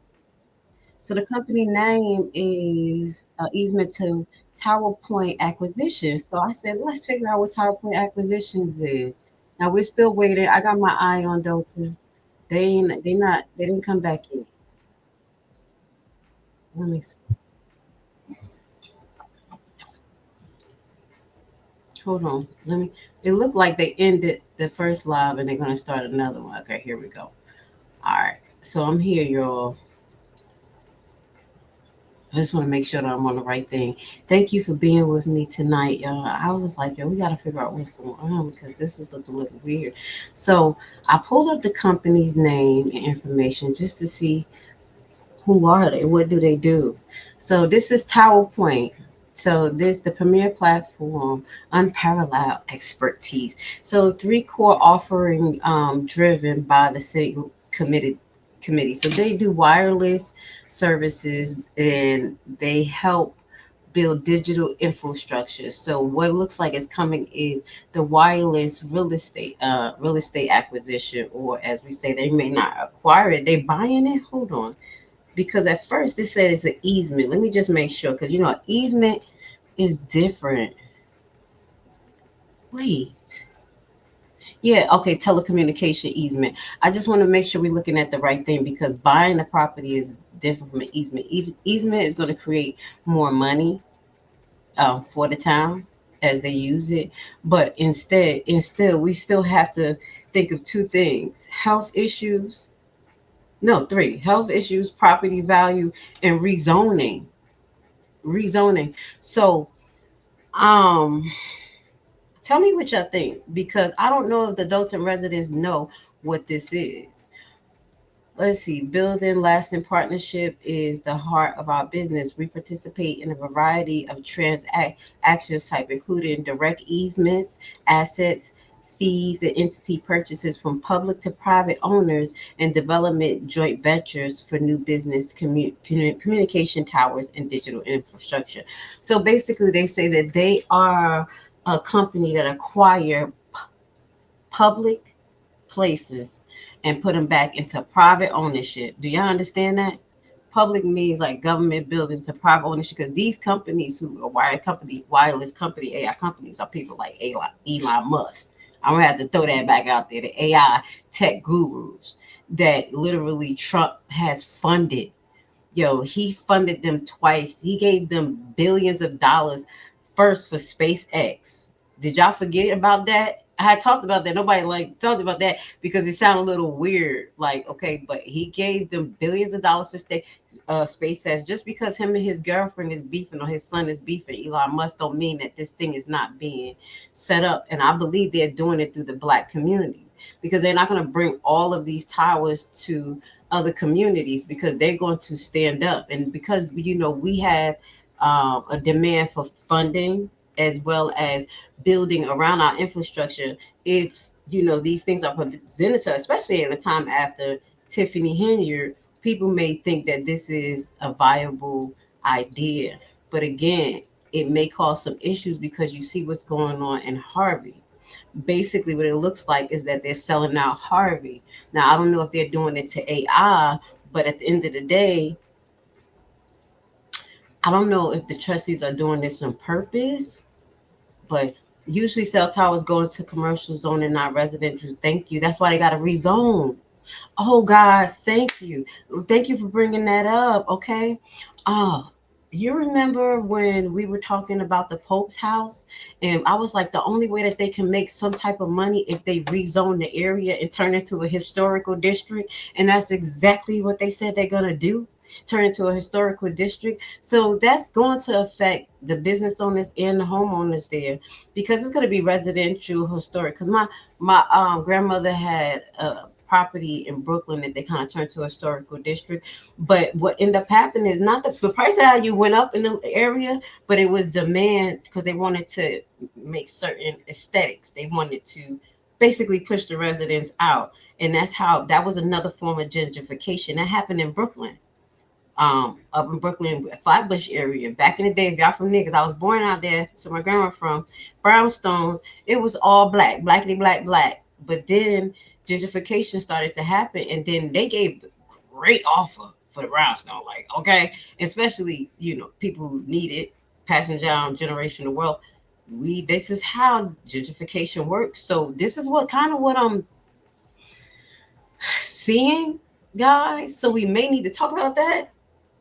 So the company name is Easement to Tower Point Acquisitions. So I said, let's figure out what Tower Point Acquisitions is. Now we're still waiting. I got my eye on Dolton. They didn't come back in. Let me see. Hold on. It looked like they ended the first live and they're gonna start another one. Okay, here we go. All right. So I'm here, y'all. I just want to make sure that I'm on the right thing. Thank you for being with me tonight, y'all. I was like, we got to figure out what's going on because this is looking weird. So I pulled up the company's name and information just to see who are they, what do they do. So this is Tower Point. So the premier platform, unparalleled expertise. So 3 core offering driven by the same committee. So they do wireless services and they help build digital infrastructure. So what looks like is coming is the wireless real estate acquisition, or as we say, they may not acquire it, they buying it. Hold on. Because at first it said it's an easement. Let me just make sure, because easement is different. Wait. Yeah, okay, telecommunication easement. I just want to make sure we're looking at the right thing because buying the property is different from an easement. Easement is going to create more money for the town as they use it, but instead we still have to think of two things: health issues. No, three: health issues, property value, and rezoning. Rezoning. So, um, tell me what y'all think, because I don't know if the Dolton residents know what this is. Let's see. Building lasting partnership is the heart of our business. We participate in a variety of transactions type, including direct easements, assets, fees, and entity purchases from public to private owners, and development joint ventures for new business communication towers and digital infrastructure. So basically, they say that they are a company that acquire public places and put them back into private ownership. Do y'all understand that? Public means like government buildings to private ownership, because these companies who are wireless company, AI companies, are people like Elon Musk. I'm gonna have to throw that back out there. The AI tech gurus that literally Trump has funded. Yo, he funded them twice. He gave them billions of dollars first for SpaceX. Did y'all forget about that? I had talked about that. Nobody like talked about that because it sounded a little weird. Like, okay, but he gave them billions of dollars for SpaceX. Just because him and his girlfriend is beefing or his son is beefing, Elon Musk, don't mean that this thing is not being set up. And I believe they're doing it through the Black communities, because they're not going to bring all of these towers to other communities, because they're going to stand up. And because, we have a demand for funding as well as building around our infrastructure. If these things are presented to us, especially in a time after Tiffany Henyard, people may think that this is a viable idea, but again, it may cause some issues, because you see what's going on in Harvey. Basically, what it looks like is that they're selling out Harvey. Now, I don't know if they're doing it to AI, but at the end of the day, I don't know if the trustees are doing this on purpose, but usually cell towers go into commercial zone and not residential. Thank you. That's why they got to rezone. Oh, guys, thank you. Thank you for bringing that up. Okay. Oh, you remember when we were talking about the Pope's house? And I was like, the only way that they can make some type of money if they rezone the area and turn it into a historical district. And that's exactly what they said they're going to do. Turn into a historical district. So that's going to affect the business owners and the homeowners there, because it's going to be residential historic. Because my grandmother had a property in Brooklyn that they kind of turned to a historical district. But what ended up happening is not the price of value went up in the area, but it was demand, because they wanted to make certain aesthetics. They wanted to basically push the residents out. And that was another form of gentrification that happened in Brooklyn. Up in Brooklyn, Flatbush area. Back in the day, if y'all from there, because I was born out there, so my grandma from Brownstones, it was all black, blackity black, black. But then gentrification started to happen, and then they gave the great offer for the Brownstone. Like, okay, especially people who need it, passing down generational wealth. This is how gentrification works. So this is what I'm seeing, guys. So we may need to talk about that,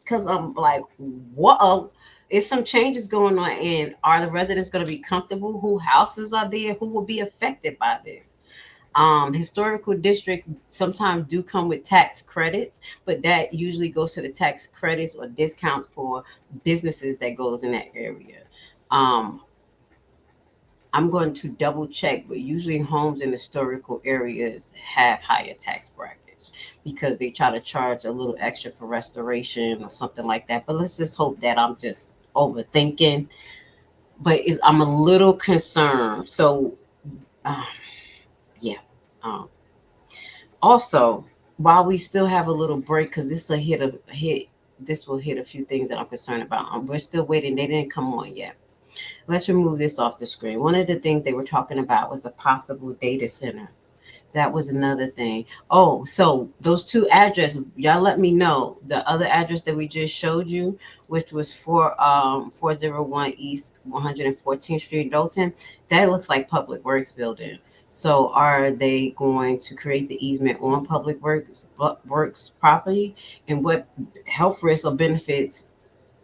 because I'm like, whoa, is some changes going on, and are the residents going to be comfortable? Who houses are there? Who will be affected by this? Historical districts sometimes do come with tax credits, but that usually goes to the tax credits or discounts for businesses that goes in that area. I'm going to double check, but usually homes in historical areas have higher tax brackets, because they try to charge a little extra for restoration or something like that. But let's just hope that I'm just overthinking. But I'm a little concerned. So, yeah. Also, while we still have a little break, because this will hit a few things that I'm concerned about. We're still waiting. They didn't come on yet. Let's remove this off the screen. One of the things they were talking about was a possible data center. That was another thing. Oh, so those two addresses, y'all let me know. The other address that we just showed you, which was 401 East 114th Street, Dolton, that looks like Public Works building. So are they going to create the easement on public works property? And what health risks or benefits,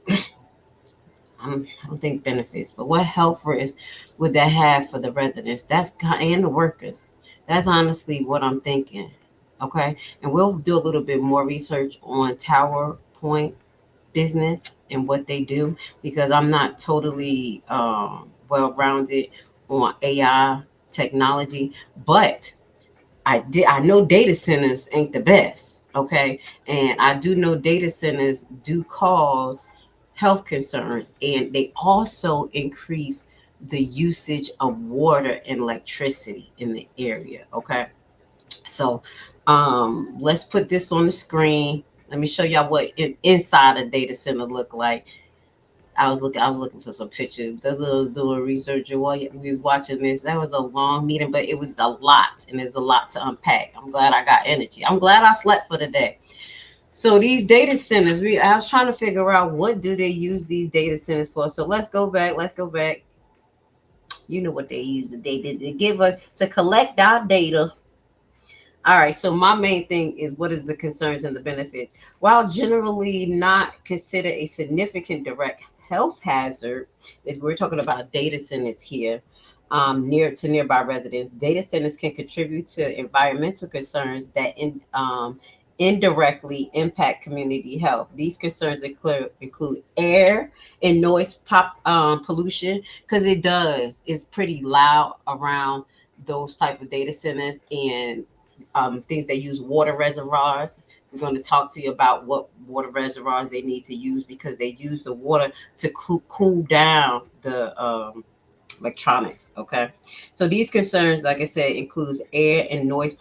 I don't think benefits, but what health risks would that have for the residents? And the workers. That's honestly what I'm thinking. Okay. And we'll do a little bit more research on Tower Point business and what they do, because I'm not totally well rounded on AI technology, but I know data centers ain't the best, okay? And I do know data centers do cause health concerns, and they also increase the usage of water and electricity in the area, okay? So let's put this on the screen. Let me show y'all what inside a data center look like. I was looking for some pictures. That's what I was doing research, and while we was watching this, that was a long meeting, but it was a lot, and there's a lot to unpack. I'm glad I got energy. I'm glad I slept for the day. So these data centers, I was trying to figure out what do they use these data centers for. So let's go back. You know what they use the data to give us to collect our data. All right, so my main thing is what is the concerns and the benefit? While generally not considered a significant direct health hazard, is we're talking about data centers here, near to nearby residents. Data centers can contribute to environmental concerns that indirectly impact community health. These concerns include air and noise pollution, because it's pretty loud around those type of data centers, and things that use water reservoirs. We're going to talk to you about what water reservoirs they need to use, because they use the water to cool down the electronics. Okay, so these concerns, like I said, includes air and noise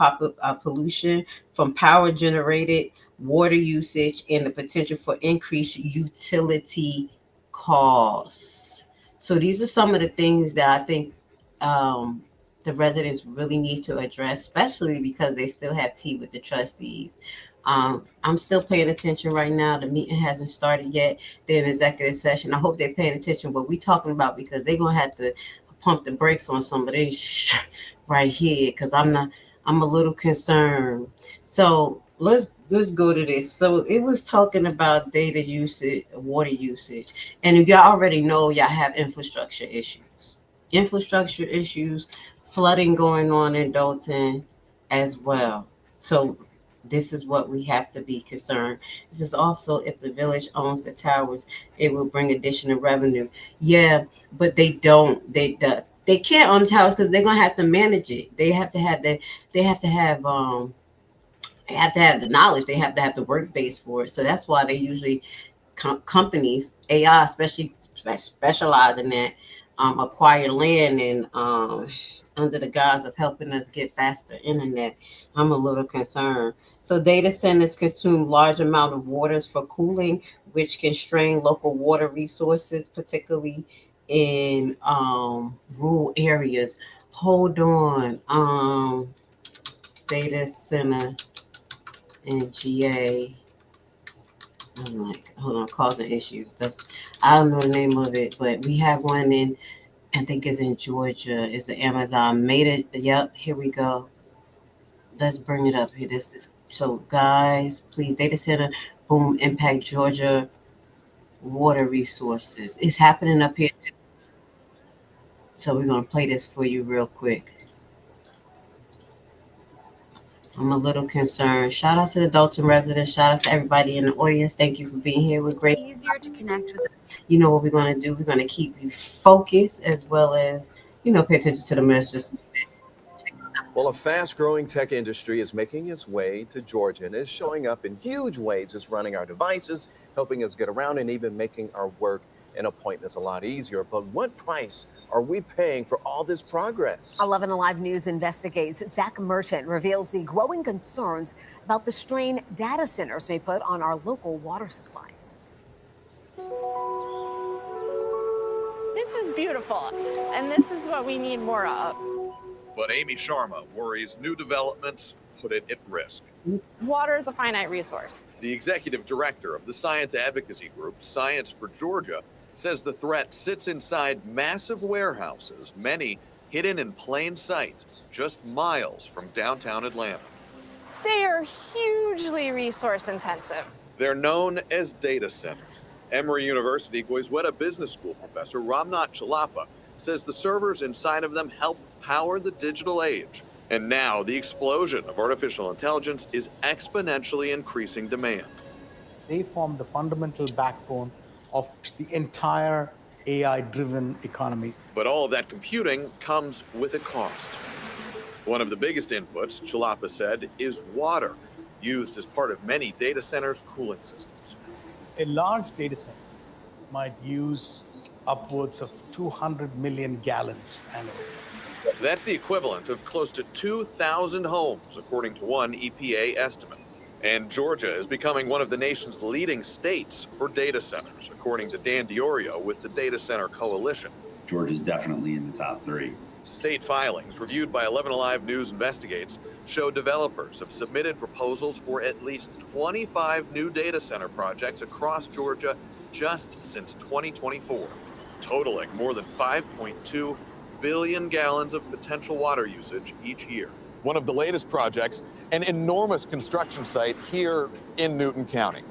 pollution from power generated, water usage, and the potential for increased utility costs. So these are some of the things that I think um, the residents really need to address, especially because they still have tea with the trustees. I'm still paying attention right now. The meeting hasn't started yet. They're in executive session. I hope they're paying attention what we're talking about, because they're gonna have to pump the brakes on some of this right here, because I'm a little concerned. So let's go to this. So it was talking about data usage, water usage, and if y'all already know, y'all have infrastructure issues, flooding going on in Dolton as well. So this is what we have to be concerned. This is also, if the village owns the towers, it will bring additional revenue. Yeah, but they don't. They can't own the towers because they're gonna have to manage it. They have to have the. They have to have They have to have the knowledge. They have to have the work base for it. So that's why they usually companies, AI especially, specialize in that, acquire land and under the guise of helping us get faster internet. I'm a little concerned. So data centers consume large amount of waters for cooling, which can strain local water resources, particularly in rural areas. Hold on. Data center in GA. I'm like, hold on, causing issues. I don't know the name of it, but we have one in, I think it's in Georgia. It's the Amazon made it. Yep, here we go. Let's bring it up here. This is so, guys, please, data center, boom, impact Georgia water resources. It's happening up here too. So we're gonna play this for you real quick. I'm a little concerned. Shout out to the Dolton residents. Shout out to everybody in the audience. Thank you for being here. We're great.
Easier to connect with.
You know what we're going to do? We're going to keep you focused, as well as, pay attention to the messages.
Well, a fast-growing tech industry is making its way to Georgia and is showing up in huge ways. It's running our devices, helping us get around, and even making our work and appointments a lot easier. But what price are we paying for all this progress?
11 Alive News investigates. Zach Merchant reveals the growing concerns about the strain data centers may put on our local water supplies.
This is beautiful, and this is what we need more of.
But Amy Sharma worries new developments put it at risk.
Water is a finite resource.
The executive director of the science advocacy group Science for Georgia says the threat sits inside massive warehouses, many hidden in plain sight. just miles from downtown Atlanta.
They are hugely resource intensive.
They're known as data centers. Emory University Goizueta Business School professor Ramnath Chalapa says the servers inside of them help power the digital age. And now the explosion of artificial intelligence is exponentially increasing demand.
They form the fundamental backbone of the entire AI-driven economy.
But all of that computing comes with a cost. One of the biggest inputs, Chalapa said, is water, used as part of many data centers' cooling systems.
A large data center might use upwards of 200 million gallons annually.
That's the equivalent of close to 2,000 homes, according to one EPA estimate. And Georgia is becoming one of the nation's leading states for data centers, according to Dan Diorio with the Data Center Coalition.
Georgia's definitely in the top 3.
State filings reviewed by 11 Alive News Investigates show developers have submitted proposals for at least 25 new data center projects across Georgia just since 2024, totaling more than 5.2 billion gallons of potential water usage each year. One of the latest projects, an enormous construction site here in Newton County.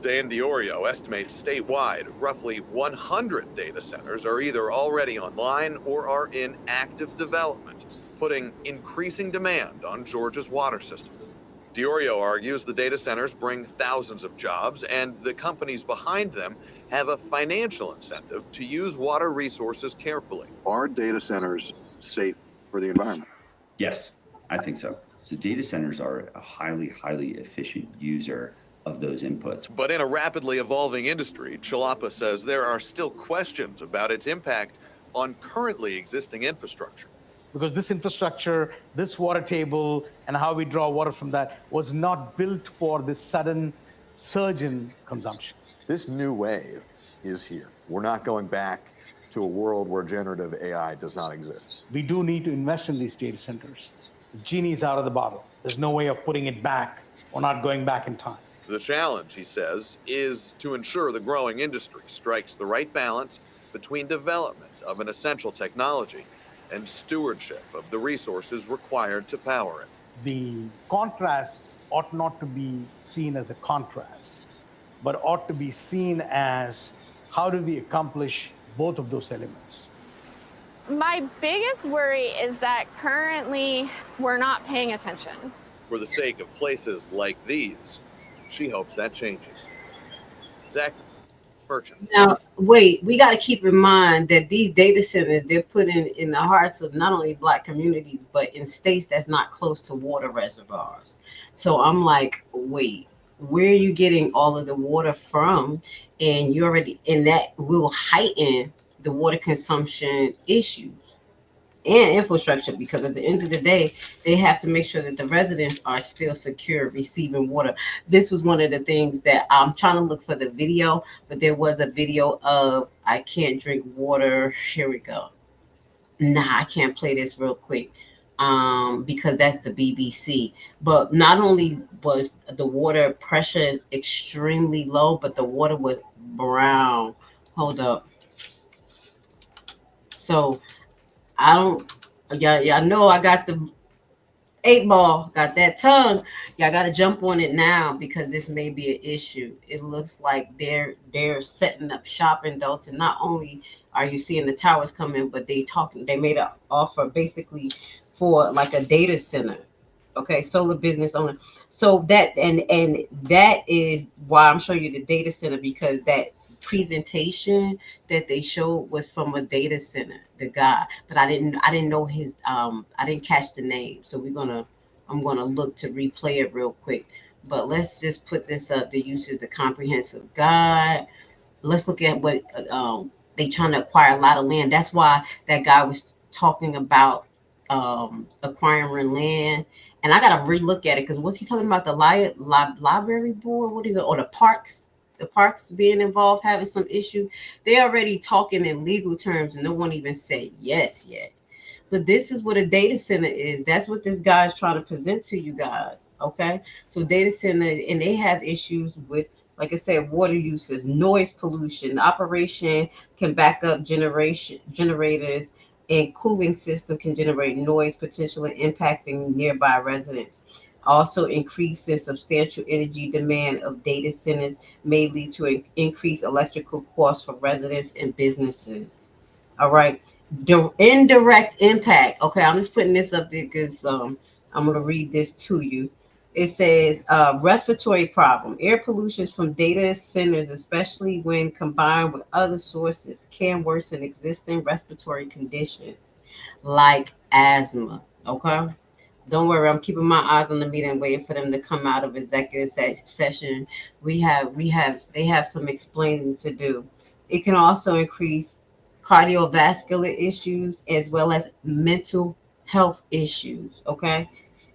Dan Diorio estimates statewide roughly 100 data centers are either already online or are in active development, putting increasing demand on Georgia's water system. Diorio argues the data centers bring thousands of jobs, and the companies behind them have a financial incentive to use water resources carefully. Are data centers safe for the environment?
Yes, I think so. So data centers are a highly efficient user of those inputs.
But in a rapidly evolving industry, Chalapa says there are still questions about its impact on currently existing infrastructure.
Because this infrastructure, this water table, and how we draw water from that was not built for this sudden surge in consumption.
This new wave is here. We're not going back to a world where generative AI does not exist.
We do need to invest in these data centers. The genie's out of the bottle. There's no way of putting it back or not going back in time.
The challenge, he says, is to ensure the growing industry strikes the right balance between development of an essential technology and stewardship of the resources required to power it.
The contrast ought not to be seen as a contrast, but ought to be seen as how do we accomplish both of those elements.
My biggest worry is that currently we're not paying attention.
For the sake of places like these, she hopes that changes. Zach Merchant.
Now, wait, we got to keep in mind that these data centers, they're put in the hearts of not only Black communities, but in states that's not close to water reservoirs. So I'm like, wait, where are you getting all of the water from? And you already, and that will heighten the water consumption issues and infrastructure, because at the end of the day, they have to make sure that the residents are still secure receiving water. This was one of the things that I'm trying to look for the video, but there was a video of I can't drink water. Here we go. Nah, I can't play this real quick because that's the BBC. But not only was the water pressure extremely low, but the water was brown. Hold up. So I don't, y'all know I got the 8-ball, got that tongue. Y'all got to jump on it now because this may be an issue. It looks like they're setting up shop in Dolton. Not only are you seeing the towers come in, but they made an offer basically for like a data center. Okay, solar business owner. So that and that is why I'm showing you the data center, because that presentation that they showed was from a data center, the guy, but I didn't know his I didn't catch the name, so I'm gonna look to replay it real quick. But let's just put this up. The use is the comprehensive guide. Let's look at what they trying to acquire a lot of land. That's why that guy was talking about acquiring land, and I gotta relook at it because what's he talking about, the library board, what is it, or the parks being involved, having some issue. They already talking in legal terms and no one even said yes yet. But this is what a data center is. That's what this guy is trying to present to you guys. Okay, so data center, and they have issues with, like I said, water usage, noise pollution. Operation can back up generators and cooling system can generate noise, potentially impacting nearby residents. Also, increase in substantial energy demand of data centers may lead to an increased electrical costs for residents and businesses. All right. Indirect impact. Okay, I'm just putting this up there because I'm going to read this to you. It says respiratory problem. Air pollution from data centers, especially when combined with other sources, can worsen existing respiratory conditions like asthma. Okay. Don't worry, I'm keeping my eyes on the meeting, waiting for them to come out of executive session. They have some explaining to do. It can also increase cardiovascular issues as well as mental health issues. Okay,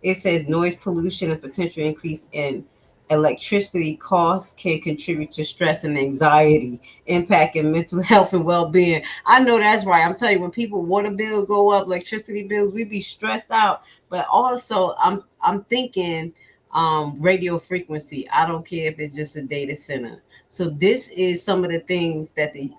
it says noise pollution and potential increase in electricity costs can contribute to stress and anxiety, impacting mental health and well-being. I know that's right. I'm telling you, when people water bill go up, electricity bills, we be stressed out. But also, I'm thinking radio frequency. I don't care if it's just a data center. So this is some of the things that the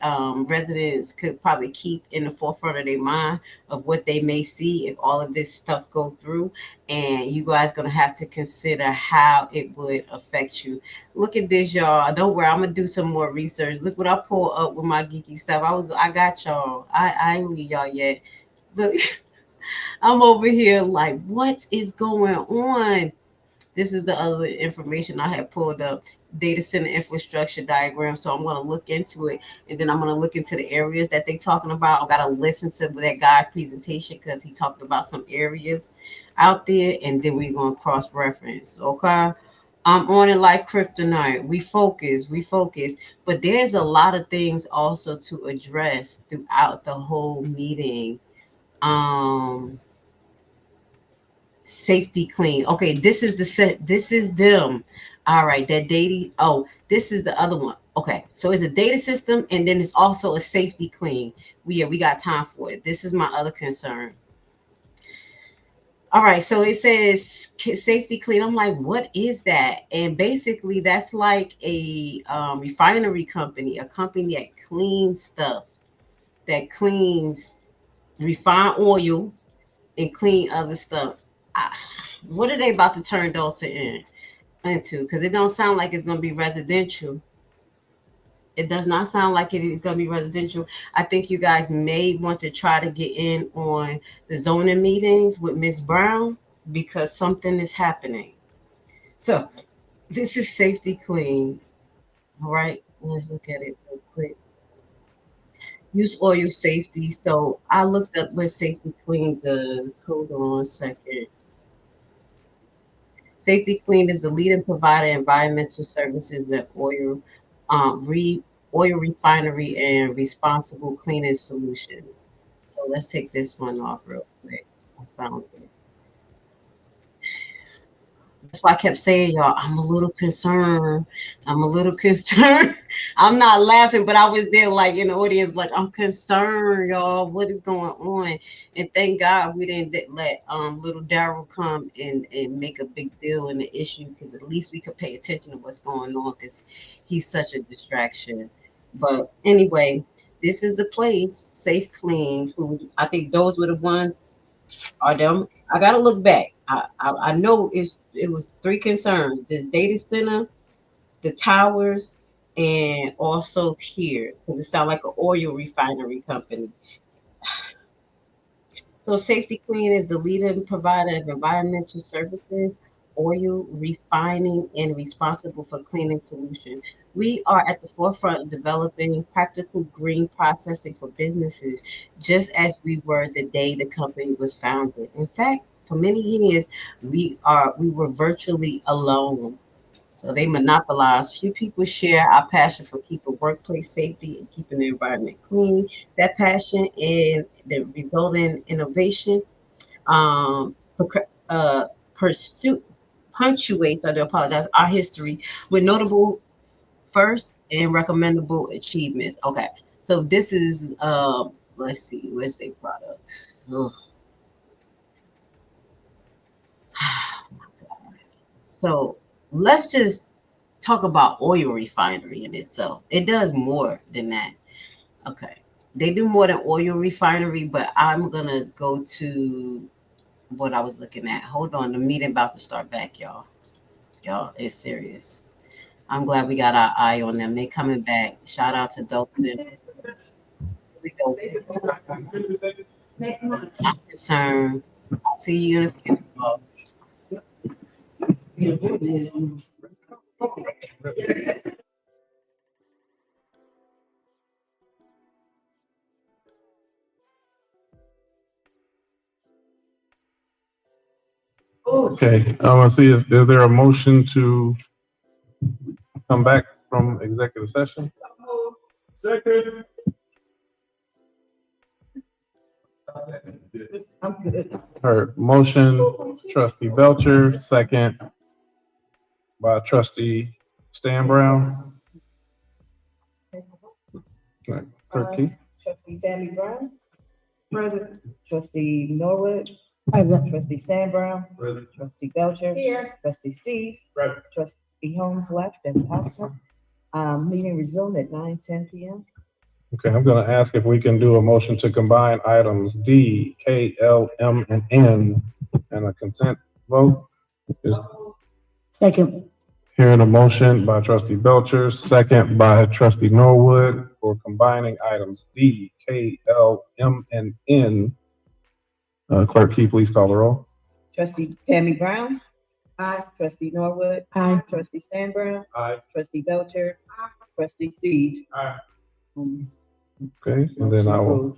residents could probably keep in the forefront of their mind of what they may see if all of this stuff go through. And you guys gonna have to consider how it would affect you. Look at this, y'all. Don't worry, I'm gonna do some more research. Look what I pulled up with my geeky stuff. I got y'all. I ain't leave y'all yet. Look, I'm over here like, what is going on? This is the other information I have pulled up, data center infrastructure diagram. So I'm going to look into it, and then I'm going to look into the areas that they're talking about. I got to listen to that guy presentation because he talked about some areas out there, and then we're going to cross reference. Okay. I'm on it like kryptonite. We focus, but there's a lot of things also to address throughout the whole meeting. Um, Safety clean. Okay, this is the set. This is them. All right, that data. Oh, this is the other one. Okay, so it's a data system, and then it's also a safety clean. We got time for it. This is my other concern. All right, so it says safety clean. I'm like, what is that? And basically, that's like a refinery company, a company that cleans stuff, that cleans refined oil and clean other stuff. What are they about to turn Dolton into? Because it don't sound like it's going to be residential. It does not sound like it is going to be residential. I think you guys may want to try to get in on the zoning meetings with Miss Brown because something is happening. So this is safety clean. All right, let's look at it real quick. Use oil safety. So I looked up what safety clean does. Hold on a second. Safety Clean is the leading provider of environmental services at oil refinery and responsible cleaning solutions. So let's take this one off real quick. I found it. That's why I kept saying, y'all, I'm a little concerned. I'm a little concerned. I'm not laughing, but I was there like in the audience, like, I'm concerned, y'all. What is going on? And thank God we didn't let little Daryl come and make a big deal in the issue because at least we could pay attention to what's going on because he's such a distraction. But anyway, this is the place, Safe Clean. Who I think those were the ones are them. I gotta look back. I know it was three concerns: the data center, the towers, and also here because it sounds like an oil refinery company. So Safety Clean is the leading provider of environmental services, oil refining, and responsible for cleaning solution. We are at the forefront of developing practical green processing for businesses, just as we were the day the company was founded. In fact, for many years, we were virtually alone. So they monopolize. Few people share our passion for keeping workplace safety and keeping the environment clean. That passion and the resulting innovation pursuit punctuates, I do apologize, our history with notable first and recommendable achievements. Okay, so this is let's see, where's their product? Ugh. So let's just talk about oil refinery in itself. It does more than that. Okay. They do more than oil refinery, but I'm gonna go to what I was looking at. Hold on, the meeting about to start back, y'all. Y'all, it's serious. I'm glad we got our eye on them. They coming back. Shout out to Dolton. Here we go. I'm concerned. I'll see you in a few.
Okay, I want to see, is there a motion to come back from executive session?
Second.
I'm good.
Heard motion, trustee Belcher, second by trustee Stan Brown. Right, Clerk Key?
Trustee Tammy Brown. Present. Trustee Norwood. Present. Trustee Stan Brown.
Present.
Trustee Belcher.
Here.
Trustee Steve.
Present.
Trustee Holmes left and absent. Meeting resumed at 9:10 p.m.
Okay, I'm gonna ask if we can do a motion to combine items D, K, L, M, and N and a consent vote. Is
Second.
hearing a motion by trustee Belcher, second by trustee Norwood for combining items D, K, L, M, and N. Clerk Key, please call the roll.
Trustee Tammy Brown. Aye. Trustee Norwood.
Aye.
Trustee Stan Brown.
Aye.
Trustee Belcher. Trustee Steve.
Aye.
Okay, and then I will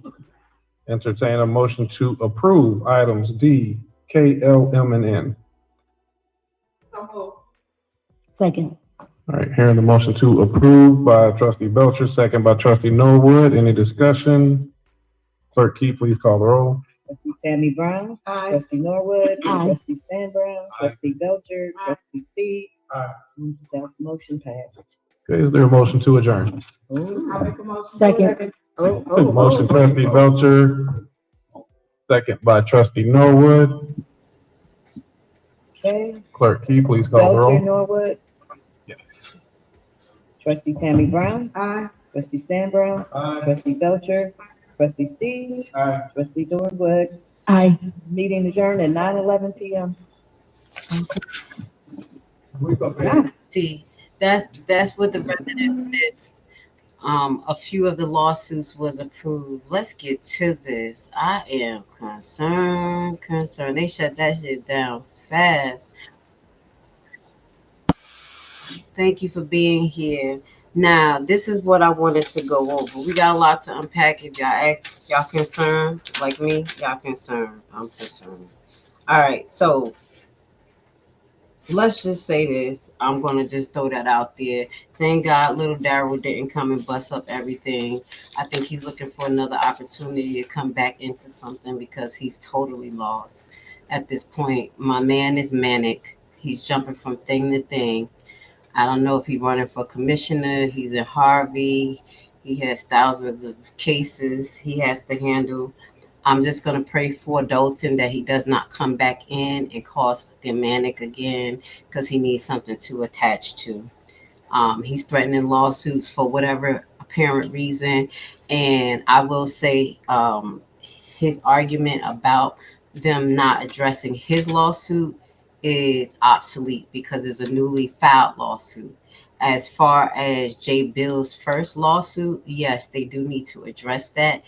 entertain a motion to approve items D, K, L, M, and N.
Second.
All right, hearing the motion to approve by trustee Belcher, second by trustee Norwood. Any discussion? Clerk Key, please call the roll.
Trustee Tammy Brown. Aye. Trustee Norwood.
Aye.
Trustee Stan Brown. Trustee Belcher. Trustee Steve.
Aye.
Motion passed.
Okay, is there a motion to adjourn?
Second.
Motion trustee Belcher, second by trustee Norwood.
Okay.
Clerk Key, please call the
Belcher,
roll.
Norwood.
Yes.
Trustee Tammy Brown. Aye. Trustee Stan Brown.
Aye.
Trustee Belcher. Trustee Steve.
Aye.
Trustee Norwood.
Aye.
Meeting adjourned at 9:11 p.m.
See, that's what the residents miss. A few of the lawsuits was approved. Let's get to this. I am concerned. They shut that shit down fast. Thank you for being here. Now, this is what I wanted to go over. We got a lot to unpack. If y'all concerned like me, y'all concerned. I'm concerned. All right, so let's just say this. I'm gonna just throw that out there. Thank God little Daryl didn't come and bust up everything. I think he's looking for another opportunity to come back into something because he's totally lost at this point. My man is manic. He's jumping from thing to thing. I don't know if he's running for commissioner. He's in Harvey. He has thousands of cases he has to handle. I'm just going to pray for Dolton that he does not come back in and cause the manic again because he needs something to attach to. He's threatening lawsuits for whatever apparent reason. And I will say his argument about them not addressing his lawsuit is obsolete because it's a newly filed lawsuit. As far as Jay Bill's first lawsuit, yes, they do need to address that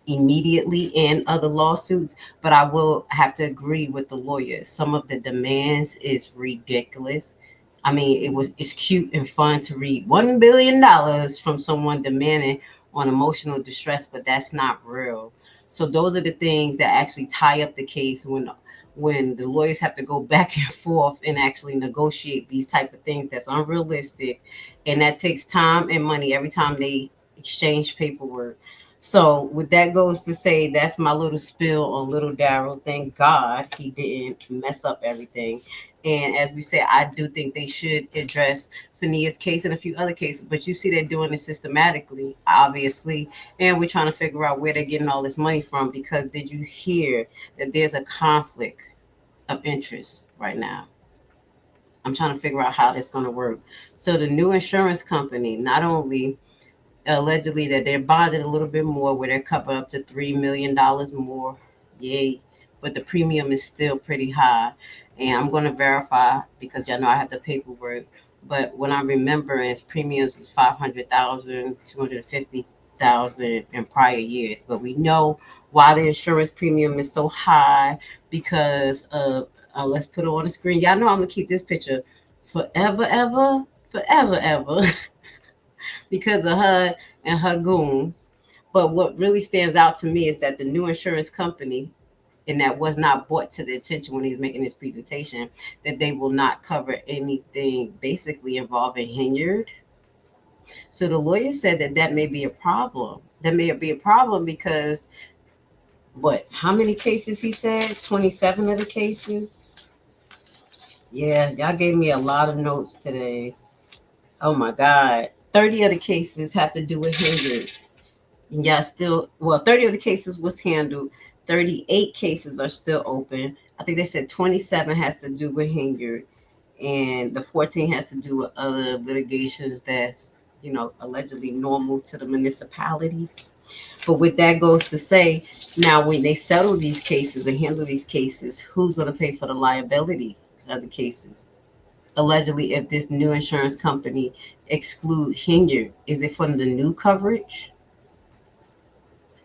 immediately in other lawsuits, but I will have to agree with the lawyers. Some of the demands is ridiculous. I mean, it's cute and fun to read $1 billion from someone demanding on emotional distress, but that's not real. So those are the things that actually tie up the case when the lawyers have to go back and forth and actually negotiate these type of things that's unrealistic, and that takes time and money every time they exchange paperwork. So with that goes to say, that's my little spill on little Daryl. Thank God he didn't mess up everything. And as we said, I do think they should address Fania's case and a few other cases, but you see they're doing it systematically, obviously, and we're trying to figure out where they're getting all this money from, because did you hear that there's a conflict of interest right now? I'm trying to figure out how that's going to work. So the new insurance company, not only allegedly that they're bonded a little bit more, where they're covered up to $3 million more. Yay. But the premium is still pretty high. And I'm going to verify because y'all know I have the paperwork. But what I'm remembering is premiums was 500,000, 250,000 in prior years. But we know why the insurance premium is so high because of, let's put it on the screen. Y'all know I'm going to keep this picture forever, ever, forever, ever. Because of her and her goons. But what really stands out to me is that the new insurance company, and that was not brought to the attention when he was making his presentation, that they will not cover anything basically involving Hinyard. So the lawyer said that that may be a problem. That may be a problem because what? How many cases he said? 27 of the cases. Yeah, y'all gave me a lot of notes today. Oh my God. 30 of the cases have to do with Hinyard. Yeah, still, well, 30 of the cases was handled. 38 cases are still open. I think they said 27 has to do with Hinyard, and the 14 has to do with other litigations that's, allegedly normal to the municipality. But what that goes to say, now when they settle these cases and handle these cases, who's going to pay for the liability of the cases? Allegedly, if this new insurance company exclude Hinyard, is it from the new coverage?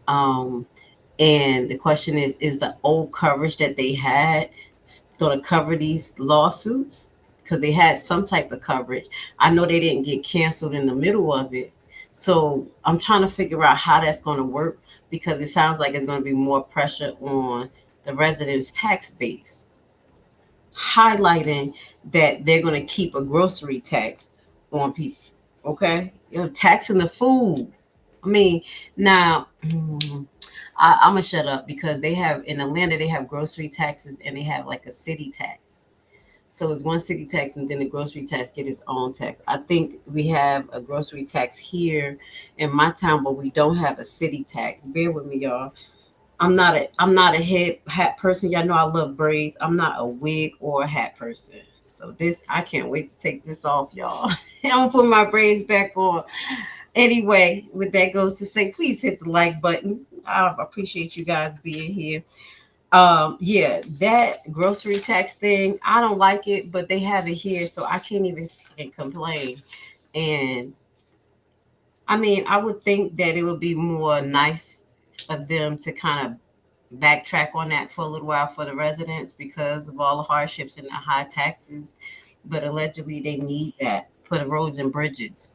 Um, and the question is the old coverage that they had going to cover these lawsuits? Because they had some type of coverage. I know they didn't get canceled in the middle of it. So I'm trying to figure out how that's going to work because it sounds like it's going to be more pressure on the residents' tax base, highlighting that they're going to keep a grocery tax on people. Okay? Taxing the food. I mean, now I'm gonna shut up because they have in Atlanta they have grocery taxes and they have like a city tax. So it's one city tax and then the grocery tax get its own tax. I think we have a grocery tax here in my town, but we don't have a city tax. Bear with me, y'all. I'm not a head hat person. Y'all know I love braids. I'm not a wig or a hat person. So this I can't wait to take this off, y'all. I'm gonna put my braids back on. Anyway, with that goes to say, please hit the like button. I appreciate you guys being here. Yeah, that grocery tax thing, I don't like it, but they have it here, so I can't even complain. And I mean, I would think that it would be more nice of them to kind of backtrack on that for a little while for the residents because of all the hardships and the high taxes. But allegedly, they need that for the roads and bridges.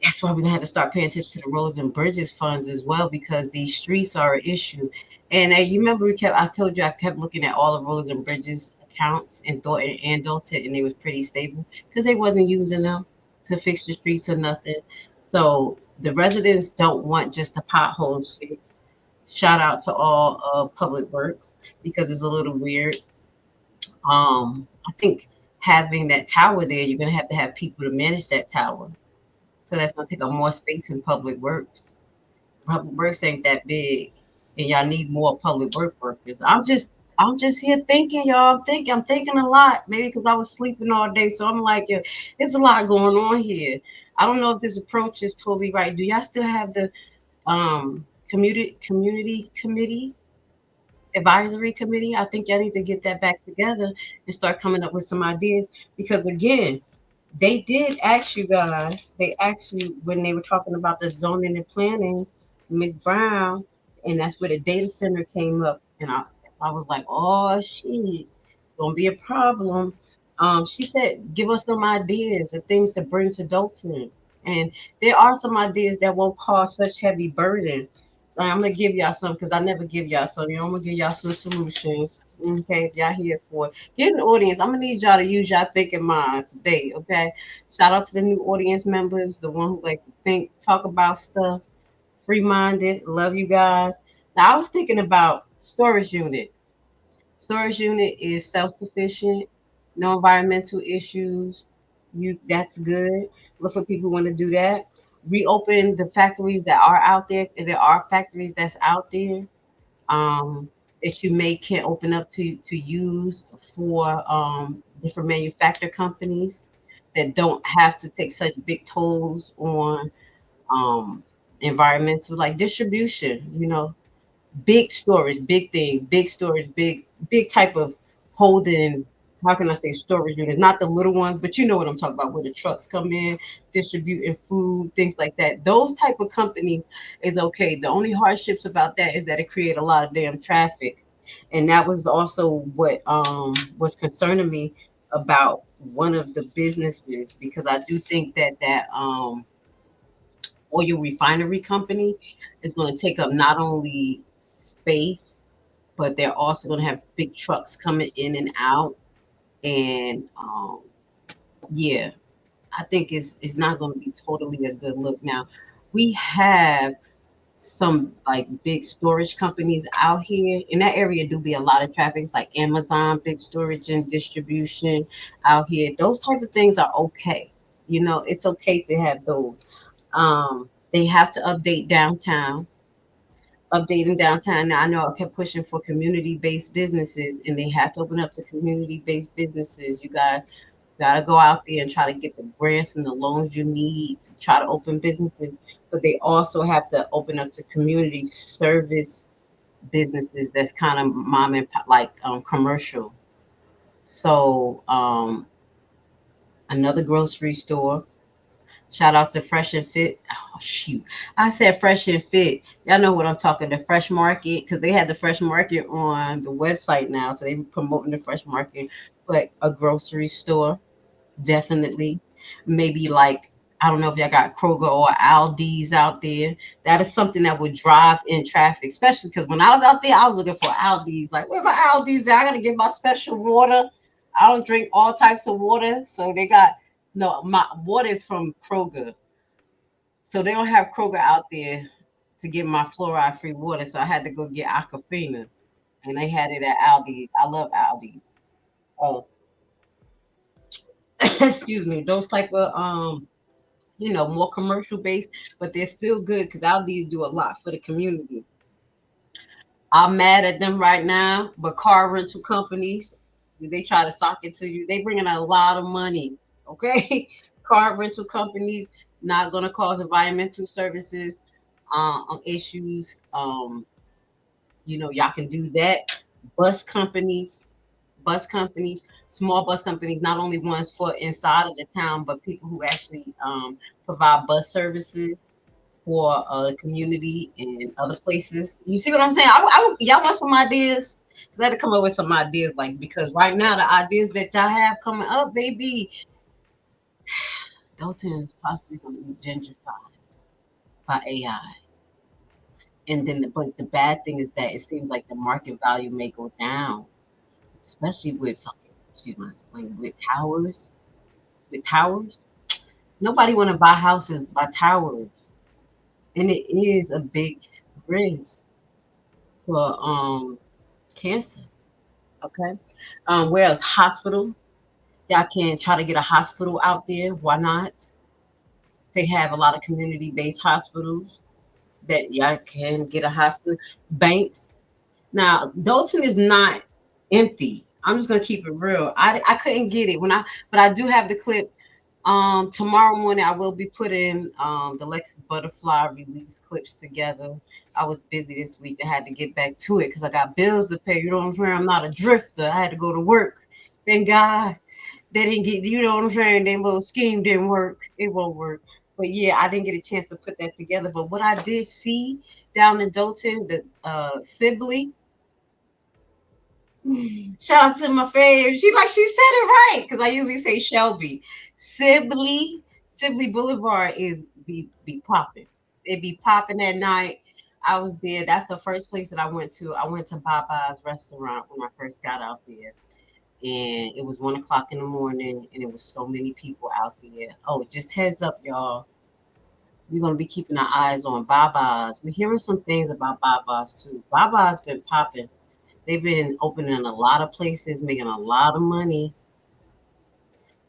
That's why we're gonna have to start paying attention to the roads and bridges funds as well because these streets are an issue. And you remember I told you I kept looking at all the roads and bridges accounts in Thornton and Dolton, and they was pretty stable because they wasn't using them to fix the streets or nothing. So the residents don't want just the potholes fixed. Shout out to all public works because it's a little weird. I think having that tower there, you're gonna have to have people to manage that tower. So that's gonna take up more space in public works. Public works ain't that big, and y'all need more public work workers. I'm just here thinking, y'all. I'm thinking a lot. Maybe because I was sleeping all day, so I'm like, yeah, there's a lot going on here. I don't know if this approach is totally right. Do y'all still have the community committee advisory committee? I think y'all need to get that back together and start coming up with some ideas because again, they did ask you guys. They asked you when they were talking about the zoning and planning, Ms. Brown, and that's where the data center came up. And I was like, oh shit, it's gonna be a problem. She said, give us some ideas of things to bring to Dolton. And there are some ideas that won't cause such heavy burden. Like, I'm gonna give y'all some because I never give y'all some. I'm gonna give y'all some solutions. Okay, if y'all here for it. Get an audience. I'm gonna need y'all to use y'all thinking mind today. Okay. Shout out to the new audience members, the one who like to think, talk about stuff, free minded. Love you guys. Now I was thinking about storage unit. Storage unit is self sufficient, no environmental issues. That's good. Look for people who want to do that. Reopen the factories that are out there. If there are factories that's out there um, that you may can't open up to use for different manufacturer companies that don't have to take such big tolls on environmental, like distribution, you know, big storage, big thing, big storage, big type of holding. How can I say storage units? Not the little ones, but you know what I'm talking about, where the trucks come in, distributing food, things like that. Those type of companies is okay. The only hardships about that is that it create a lot of damn traffic, and that was also what was concerning me about one of the businesses, because I do think that oil refinery company is going to take up not only space, but they're also going to have big trucks coming in and out. And yeah, I think it's not going to be totally a good look. Now, we have some like big storage companies out here in that area. Do be a lot of traffic. It's like Amazon, big storage and distribution out here. Those type of things are okay. You know, it's okay to have those. They have to update downtown. Updating downtown. Now I know I kept pushing for community-based businesses, and they have to open up to community-based businesses. You guys gotta go out there and try to get the grants and the loans you need to try to open businesses. But they also have to open up to community service businesses that's kind of mom and pop, like commercial. So another grocery store. Shout out to Fresh and Fit. Oh shoot, I said Fresh and Fit. Y'all know what I'm talking. The Fresh Market, because they had the Fresh Market on the website now, so they promoting the Fresh Market. But a grocery store, definitely. Maybe like, I don't know if y'all got Kroger or Aldi's out there. That is something that would drive in traffic, especially because when I was out there, I was looking for Aldi's. Like, where my Aldi's at? I gotta get my special water. I don't drink all types of water, so they got no. My water is from Kroger, so they don't have Kroger out there to get my fluoride-free water. So I had to go get Aquafina, and they had it at Aldi's. I love Aldi's. Oh, excuse me. Those type of you know, more commercial based, but they're still good because Aldi's do a lot for the community. I'm mad at them right now, but car rental companies, they try to sock it to you. They bring in a lot of money. Okay, car rental companies not gonna cause environmental services issues. You know, y'all can do that. Bus companies, bus companies, small bus companies, not only ones for inside of the town, but people who actually provide bus services for community and other places. You see what I'm saying? Y'all want some ideas? Let it come up with some ideas, like, because right now the ideas that y'all have coming up, baby, Dolton is possibly going to be gentrified by AI. And then, but the bad thing is that it seems like the market value may go down, especially with excuse my slang, with towers. With towers, nobody want to buy houses by towers, and it is a big risk for cancer. Okay. Where else? Hospital. Y'all can try to get a hospital out there. Why not? They have a lot of community-based hospitals that y'all can get a hospital. Banks. Now, Dolton is not empty. I'm just gonna keep it real. I couldn't get it but I do have the clip. Tomorrow morning I will be putting the Lexus Butterfly release clips together. I was busy this week. I had to get back to it because I got bills to pay. You know what I'm saying? I'm not a drifter. I had to go to work. Thank God they didn't get. You know what I'm saying? Their little scheme didn't work. It won't work. But yeah, I didn't get a chance to put that together. But what I did see down in Dolton, the Sibley. Shout out to my fave. She said it right because I usually say Shelby. Sibley, Sibley Boulevard is be popping. It be popping at night. I was there. That's the first place that I went to. I went to Baba's restaurant when I first got out there. And it was 1 o'clock in the morning, and it was so many people out there. Oh, just heads up, y'all. We're gonna be keeping our eyes on Baba's. We're hearing some things about Baba's too. Baba's been popping. They've been opening a lot of places, making a lot of money,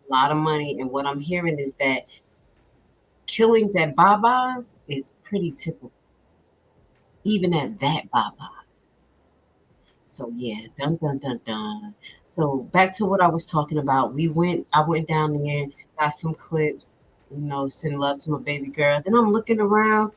a lot of money. And what I'm hearing is that killings at Baba's is pretty typical, even at that Baba. So yeah, dun dun dun dun. So back to what I was talking about. I went down there, got some clips. send love to my baby girl. Then I'm looking around.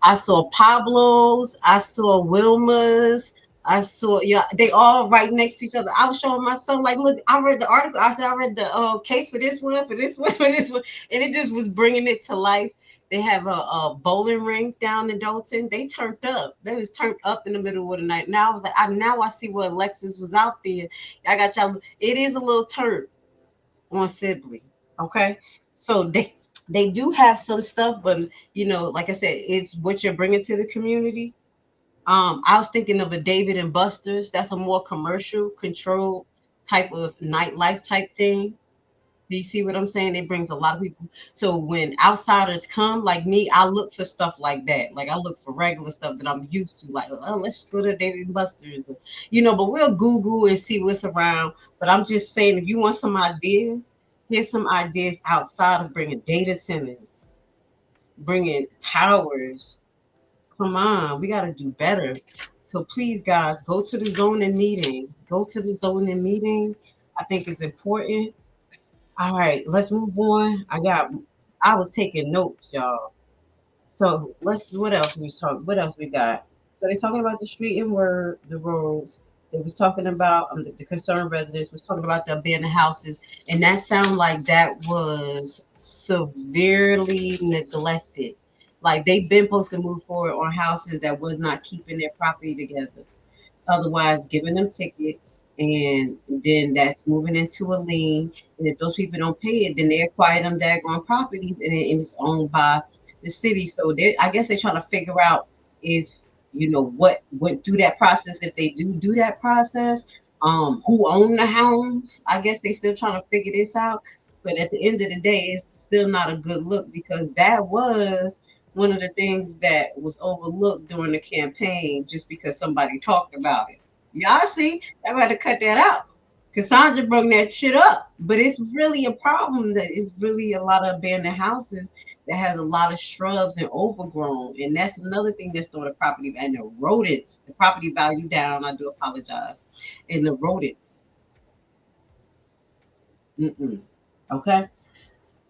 I saw Pablo's, I saw Wilma's, I saw they all right next to each other. I was showing my son, like, look, I read the article. I said I read the case for this one, for this one, for this one, and it just was bringing it to life. They have a bowling ring down in Dolton. They turned up. They was turned up in the middle of the night. Now I was like, now I see what Alexis was out there. I got y'all. It is a little turn on Sibley. Okay, so they do have some stuff, but like I said, it's what you're bringing to the community. I was thinking of a David and Buster's. That's a more commercial control type of nightlife type thing. Do you see what I'm saying? It brings a lot of people. So when outsiders come, like me, I look for stuff like that. Like I look for regular stuff that I'm used to. Like, oh, let's go to David and Buster's, but we'll Google and see what's around. But I'm just saying, if you want some ideas, here's some ideas outside of bringing data centers, bringing towers. Come on, we got to do better. So please, guys, go to the zoning meeting. Go to the zoning meeting. I think it's important. All right, let's move on. I was taking notes, y'all. So what else we got? So they're talking about the street and the roads. They was talking about the concerned residents was talking about the abandoned houses, and that sounded like that was severely neglected. Like they've been supposed to move forward on houses that was not keeping their property together. Otherwise, giving them tickets, and then that's moving into a lien. And if those people don't pay it, then they acquire them daggone properties, and it's owned by the city. So I guess they're trying to figure out if what went through that process. If they do that process, who own the homes? I guess they still trying to figure this out. But at the end of the day, it's still not a good look because that was one of the things that was overlooked during the campaign just because somebody talked about it. Y'all see, I got to cut that out. Cassandra brought that shit up, but it's really a problem that it's really a lot of abandoned houses that has a lot of shrubs and overgrown, and that's another thing that's throwing the property and the rodents, the property value down. I do apologize, and the rodents. Okay,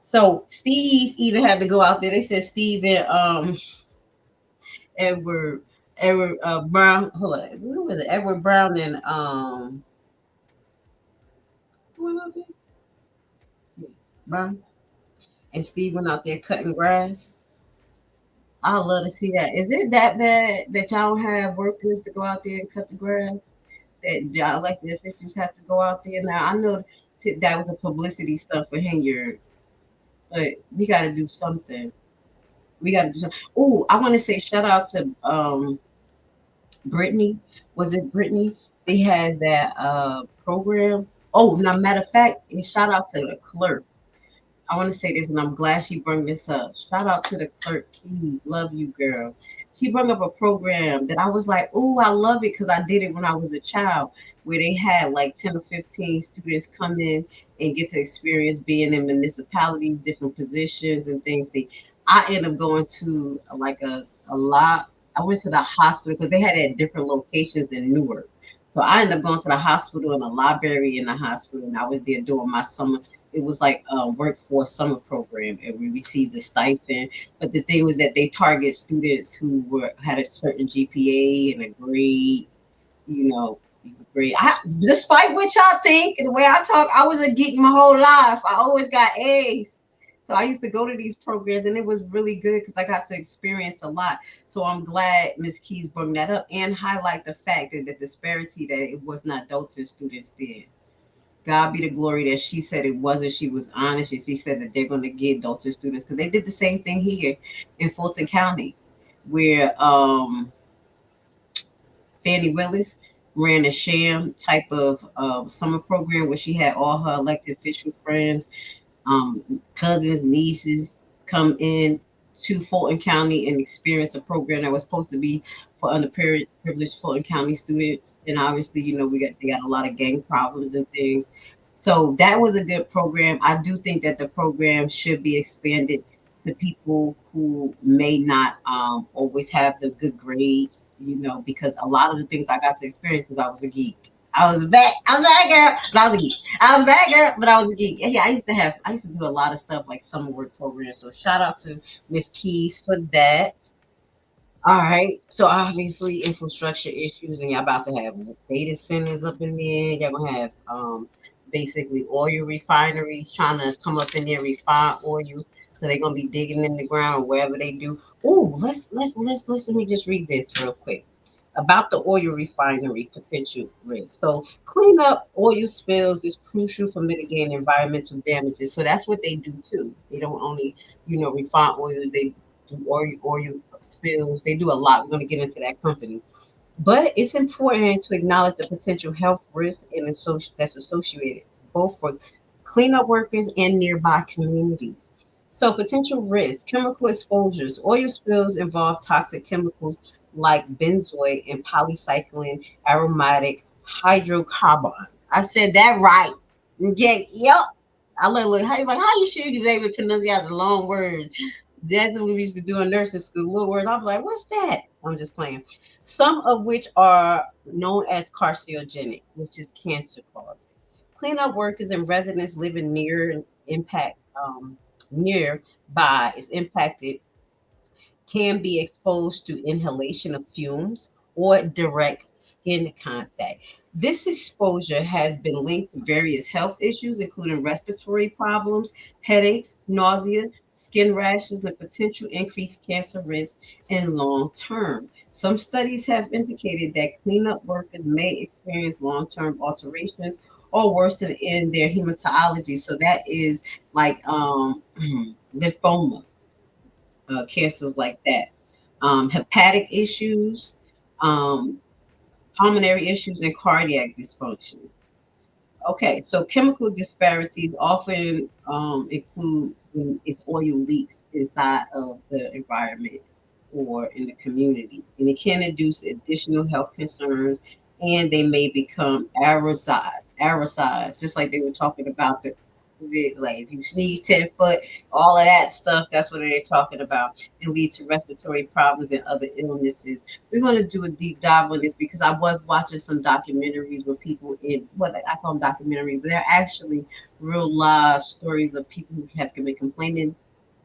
so Steve even had to go out there. They said Steve and Edward Brown. Hold on, who was it? Edward Brown and who went out there? Brown and Steve went out there cutting grass. I love to see that. Is it that bad that y'all don't have workers to go out there and cut the grass? That y'all elected officials have to go out there. Now I know that was a publicity stuff for Henyard, but we got to do something. We got to do something. Oh, I want to say shout out to Brittany. Was it Brittany? They had that program. Oh, now matter of fact, and shout out to the clerk. I want to say this, and I'm glad she brought this up. Shout out to the clerk Keys. Love you, girl. She brought up a program that I was like, oh, I love it because I did it when I was a child, where they had like 10 or 15 students come in and get to experience being in municipalities, different positions and things. See, I ended up going to like a lot. I went to the hospital because they had it at different locations in Newark. So I ended up going to the hospital and a library in the hospital, and I was there doing my summer. It was like a workforce summer program, and we received a stipend. But the thing was that they target students who had a certain GPA and a grade, you know, grade. Despite what y'all think, and the way I talk, I was a geek my whole life. I always got A's. So I used to go to these programs, and it was really good because I got to experience a lot. So I'm glad Ms. Keys brought that up and highlight the fact that the disparity that it was not Dolton students did. God be the glory that she said it wasn't. She was honest, and she said that they're going to get Dolton students because they did the same thing here in Fulton County, where Fannie Willis ran a sham type of summer program where she had all her elected official friends, cousins, nieces come in to Fulton County and experience a program that was supposed to be for underprivileged Fulton County students. And obviously, they got a lot of gang problems and things. So that was a good program. I do think that the program should be expanded to people who may not always have the good grades, because a lot of the things I got to experience because I was a geek. I was a bad girl, but I was a geek. I was a bad girl, but I was a geek. Yeah, I used to do a lot of stuff like summer work programs. So shout out to Miss Keys for that. All right. So obviously infrastructure issues, and y'all about to have data centers up in there. Y'all gonna have basically oil refineries trying to come up in there refine oil. So they're gonna be digging in the ground wherever they do. Oh, let me just read this real quick about the oil refinery potential risk. So clean up oil spills is crucial for mitigating environmental damages. So that's what they do too. They don't only, refine oils, they do oil spills. They do a lot. We're going to get into that company. But it's important to acknowledge the potential health risks that's associated both for cleanup workers and nearby communities. So, potential risks, chemical exposures, oil spills involve toxic chemicals like benzoate and polycycline aromatic hydrocarbon. I said that right. Okay, yep. I look how you should be able to pronounce out the long words. That's what we used to do in nursing school. Little words. I'm like, what's that? I'm just playing. Some of which are known as carcinogenic, which is cancer causing. Cleanup workers and residents living nearby is impacted can be exposed to inhalation of fumes or direct skin contact. This exposure has been linked to various health issues, including respiratory problems, headaches, nausea, skin rashes, and potential increased cancer risk in long term. Some studies have indicated that cleanup workers may experience long term alterations or worsen in their hematology. So that is like lymphoma, cancers like that, hepatic issues, um, pulmonary issues, and cardiac dysfunction. Okay, so chemical disparities often include when it's oil leaks inside of the environment or in the community, and it can induce additional health concerns, and they may become aerosols, just like they were talking about like if you sneeze 10 foot, all of that stuff. That's what they're talking about, and lead to respiratory problems and other illnesses. We're going to do a deep dive on this because I was watching some documentaries where people in what I call them documentaries, but they're actually real live stories of people who have been complaining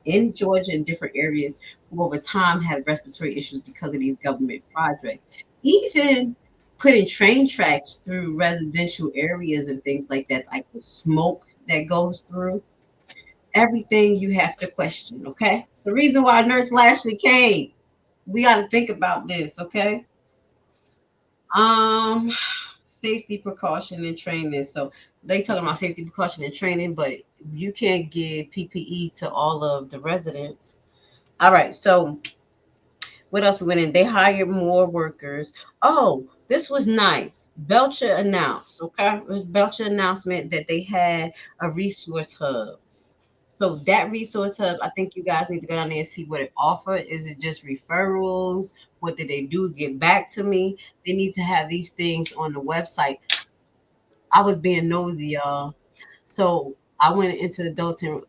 in Georgia and different areas who over time have respiratory issues because of these government projects. Even putting train tracks through residential areas and things like that, like the smoke that goes through, everything you have to question, okay? It's the reason why Nurse Lashley came. We got to think about this, okay? Um, Safety precaution and training. So they talking about safety precaution and training, but you can't give PPE to all of the residents. All right, so what else we went in? They hired more workers. Oh, this was nice. Belcher announced, okay? It was Belcher announcement that they had a resource hub. So that resource hub, I think you guys need to go down there and see what it offers. Is it just referrals? What did they do? Get back to me. They need to have these things on the website. I was being nosy, y'all. So I went into the Dolton.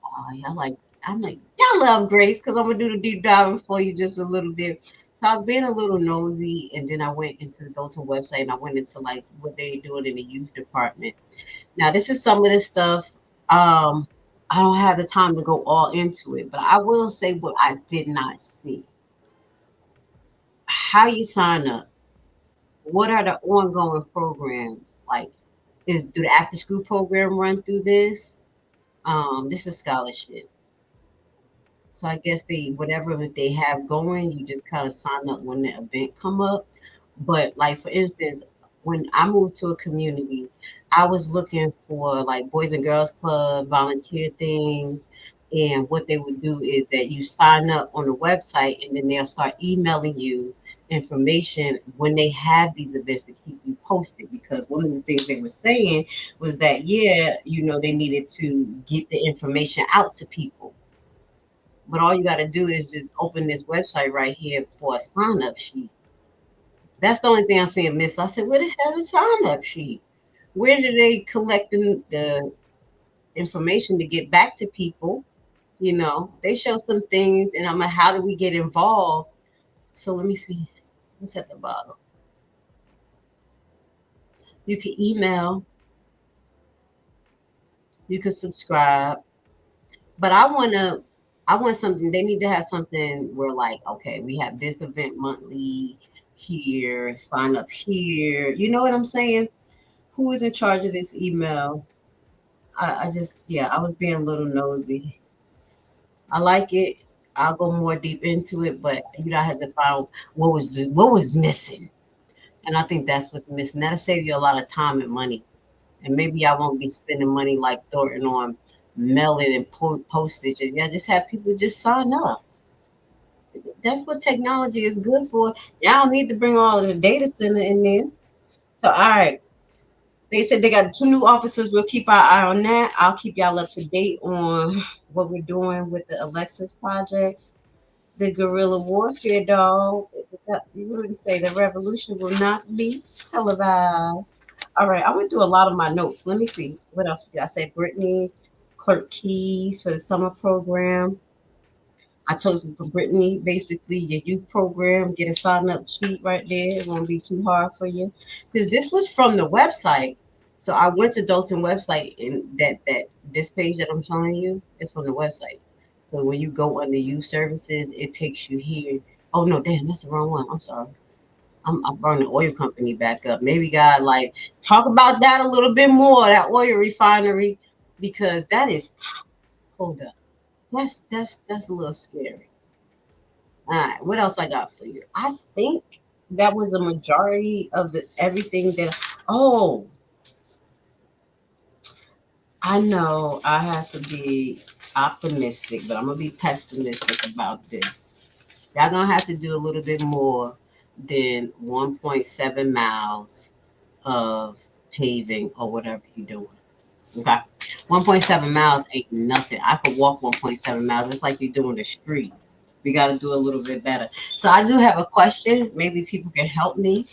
I'm like, y'all love Grace because I'm gonna do the deep diving for you just a little bit. So I was being a little nosy, and then I went into the Dolton website and I went into like what they're doing in the youth department. Now, this is some of the stuff. I don't have the time to go all into it, but I will say what I did not see. How you sign up? What are the ongoing programs? Like, do the after school program run through this? This is scholarship. So I guess whatever that they have going, you just kind of sign up when the event come up. But like for instance, when I moved to a community, I was looking for like Boys and Girls Club volunteer things. And what they would do is that you sign up on the website and then they'll start emailing you information when they have these events to keep you posted. Because one of the things they were saying was that, yeah, they needed to get the information out to people. But all you got to do is just open this website right here for a sign up sheet. That's the only thing I'm saying, Miss. I said, where the hell is sign up sheet? Where do they collecting the information to get back to people? They show some things, and I'm like, how do we get involved? So let me see. What's at the bottom? You can email, you can subscribe, but I want something. They need to have something where, like, okay, we have this event monthly here, sign up here. You know what I'm saying? Who is in charge of this email? I just, yeah, I was being a little nosy. I like it. I'll go more deep into it, but you know, I had to find what was missing, and I think that's what's missing. That'll save you a lot of time and money, and maybe I won't be spending money like Thornton on mailing and postage. And yeah, just have people just sign up. That's what technology is good for. Y'all don't need to bring all of the data center in there. So, all right. They said they got 2 new officers. We'll keep our eye on that. I'll keep y'all up to date on what we're doing with the Alexis project, the guerrilla warfare dog. You already say the revolution will not be televised. All right, I went through a lot of my notes. Let me see. What else did I say? Brittany's clerk keys for the summer program. I told you for Brittany, basically your youth program, get a sign up sheet right there. It won't be too hard for you. Because this was from the website. So I went to Dolton website and that this page that I'm showing you is from the website. So when you go under youth services, it takes you here. Oh no, damn, that's the wrong one. I'm sorry. I burned the oil company back up. Maybe God like talk about that a little bit more, that oil refinery, because that is hold up. That's a little scary. All right, what else I got for you? I think that was a majority of the everything that. Oh, I know I have to be optimistic, but I'm gonna be pessimistic about this. Y'all gonna have to do a little bit more than 1.7 miles of paving or whatever you're doing. Okay, 1.7 miles ain't nothing. I could walk 1.7 miles. It's like you're doing the street. We got to do a little bit better. So I do have a question. Maybe people can help me.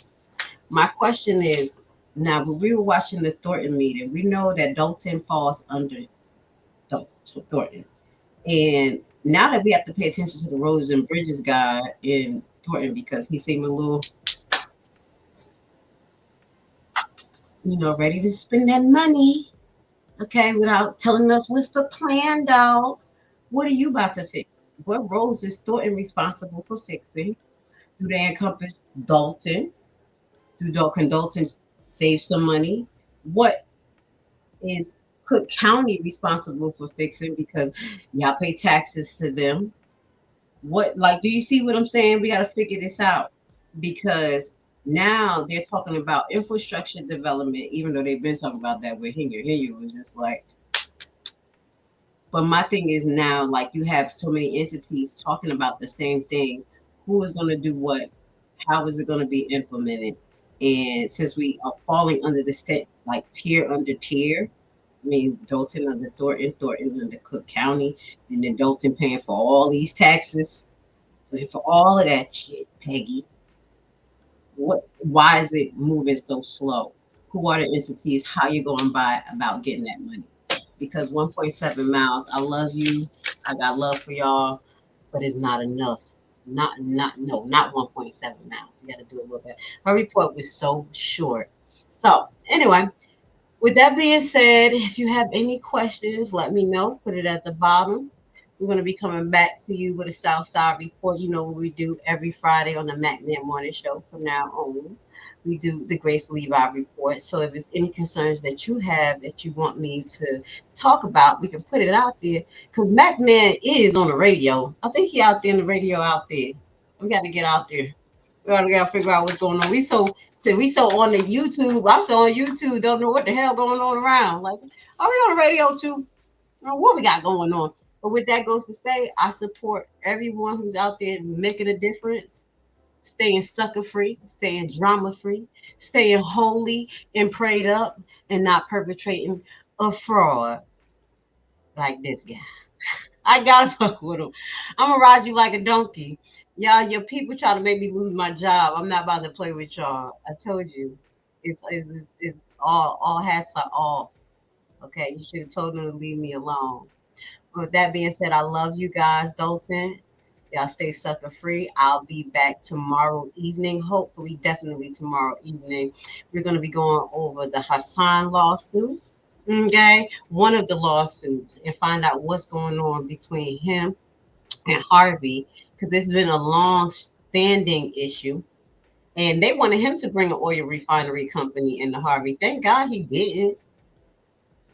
My question is, now when we were watching the Thornton meeting, we know that Dolton falls under Thornton. And now that we have to pay attention to the roads and bridges guy in Thornton because he seemed a little, ready to spend that money, okay, without telling us what's the plan, dog. What are you about to fix? What roads is Thornton responsible for fixing? Do they encompass Dolton? Can Dolton save some money? What is Cook County responsible for fixing because y'all pay taxes to them? Do you see what I'm saying? We got to figure this out because now they're talking about infrastructure development, even though they've been talking about that with Henry. Henry was just like, but my thing is now, like, you have so many entities talking about the same thing. Who is going to do what? How is it going to be implemented? And since we are falling under the state, like tier under tier, I mean, Dolton under Thornton, Thornton under Cook County, and then Dolton paying for all these taxes, paying for all of that shit, Peggy. Why is it moving so slow? Who are the entities? How you going by about getting that money? Because 1.7 miles, I love you. I got love for y'all, but it's not enough. Not 1.7 miles. We got to do a little bit. Her report was so short. So anyway, with that being said, if you have any questions, let me know. Put it at the bottom. We're going to be coming back to you with a Southside report. You know what we do every Friday on the MacNet Morning Show from now on. We do the Grace Levi report. So if there's any concerns that you have that you want me to talk about, we can put it out there. Because MacNet is on the radio. I think he out there in the radio out there. We got to get out there. We gotta figure out what's going on. We so on the YouTube. I'm so on YouTube. Don't know what the hell going on around. Like, are we on the radio too? What we got going on? But with that goes to say, I support everyone who's out there making a difference, staying sucker free, staying drama free, staying holy and prayed up, and not perpetrating a fraud like this guy. I gotta fuck with him. I'm gonna ride you like a donkey. Y'all, your people try to make me lose my job. I'm not about to play with y'all. I told you. It's all hats are off. Okay, you should have told them to leave me alone. With that being said, I love you guys, Dolton. Y'all stay sucker free. I'll be back tomorrow evening, hopefully, definitely tomorrow evening. We're going to be going over the Hassan lawsuit, okay? One of the lawsuits, and find out what's going on between him and Harvey, because it's been a long-standing issue. And they wanted him to bring an oil refinery company into Harvey. Thank God he didn't.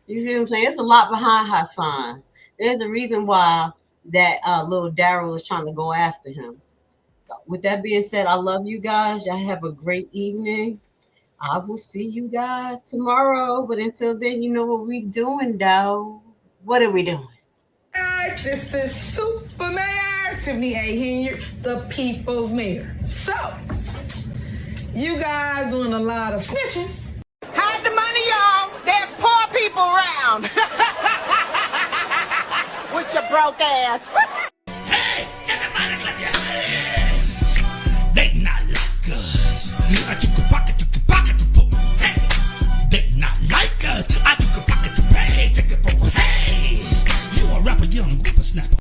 You feel what I'm saying? There's a lot behind Hassan. There's a reason why that little Daryl is trying to go after him. So with that being said, I love you guys. Y'all have a great evening. I will see you guys tomorrow. But until then, you know what we doing, though. What are we doing?
Guys, this is Super Mayor Tiffany A. Hilliard, the People's Mayor. So, you guys doing a lot of snitching.
Hide the money, y'all. There's poor people around. With your broke ass.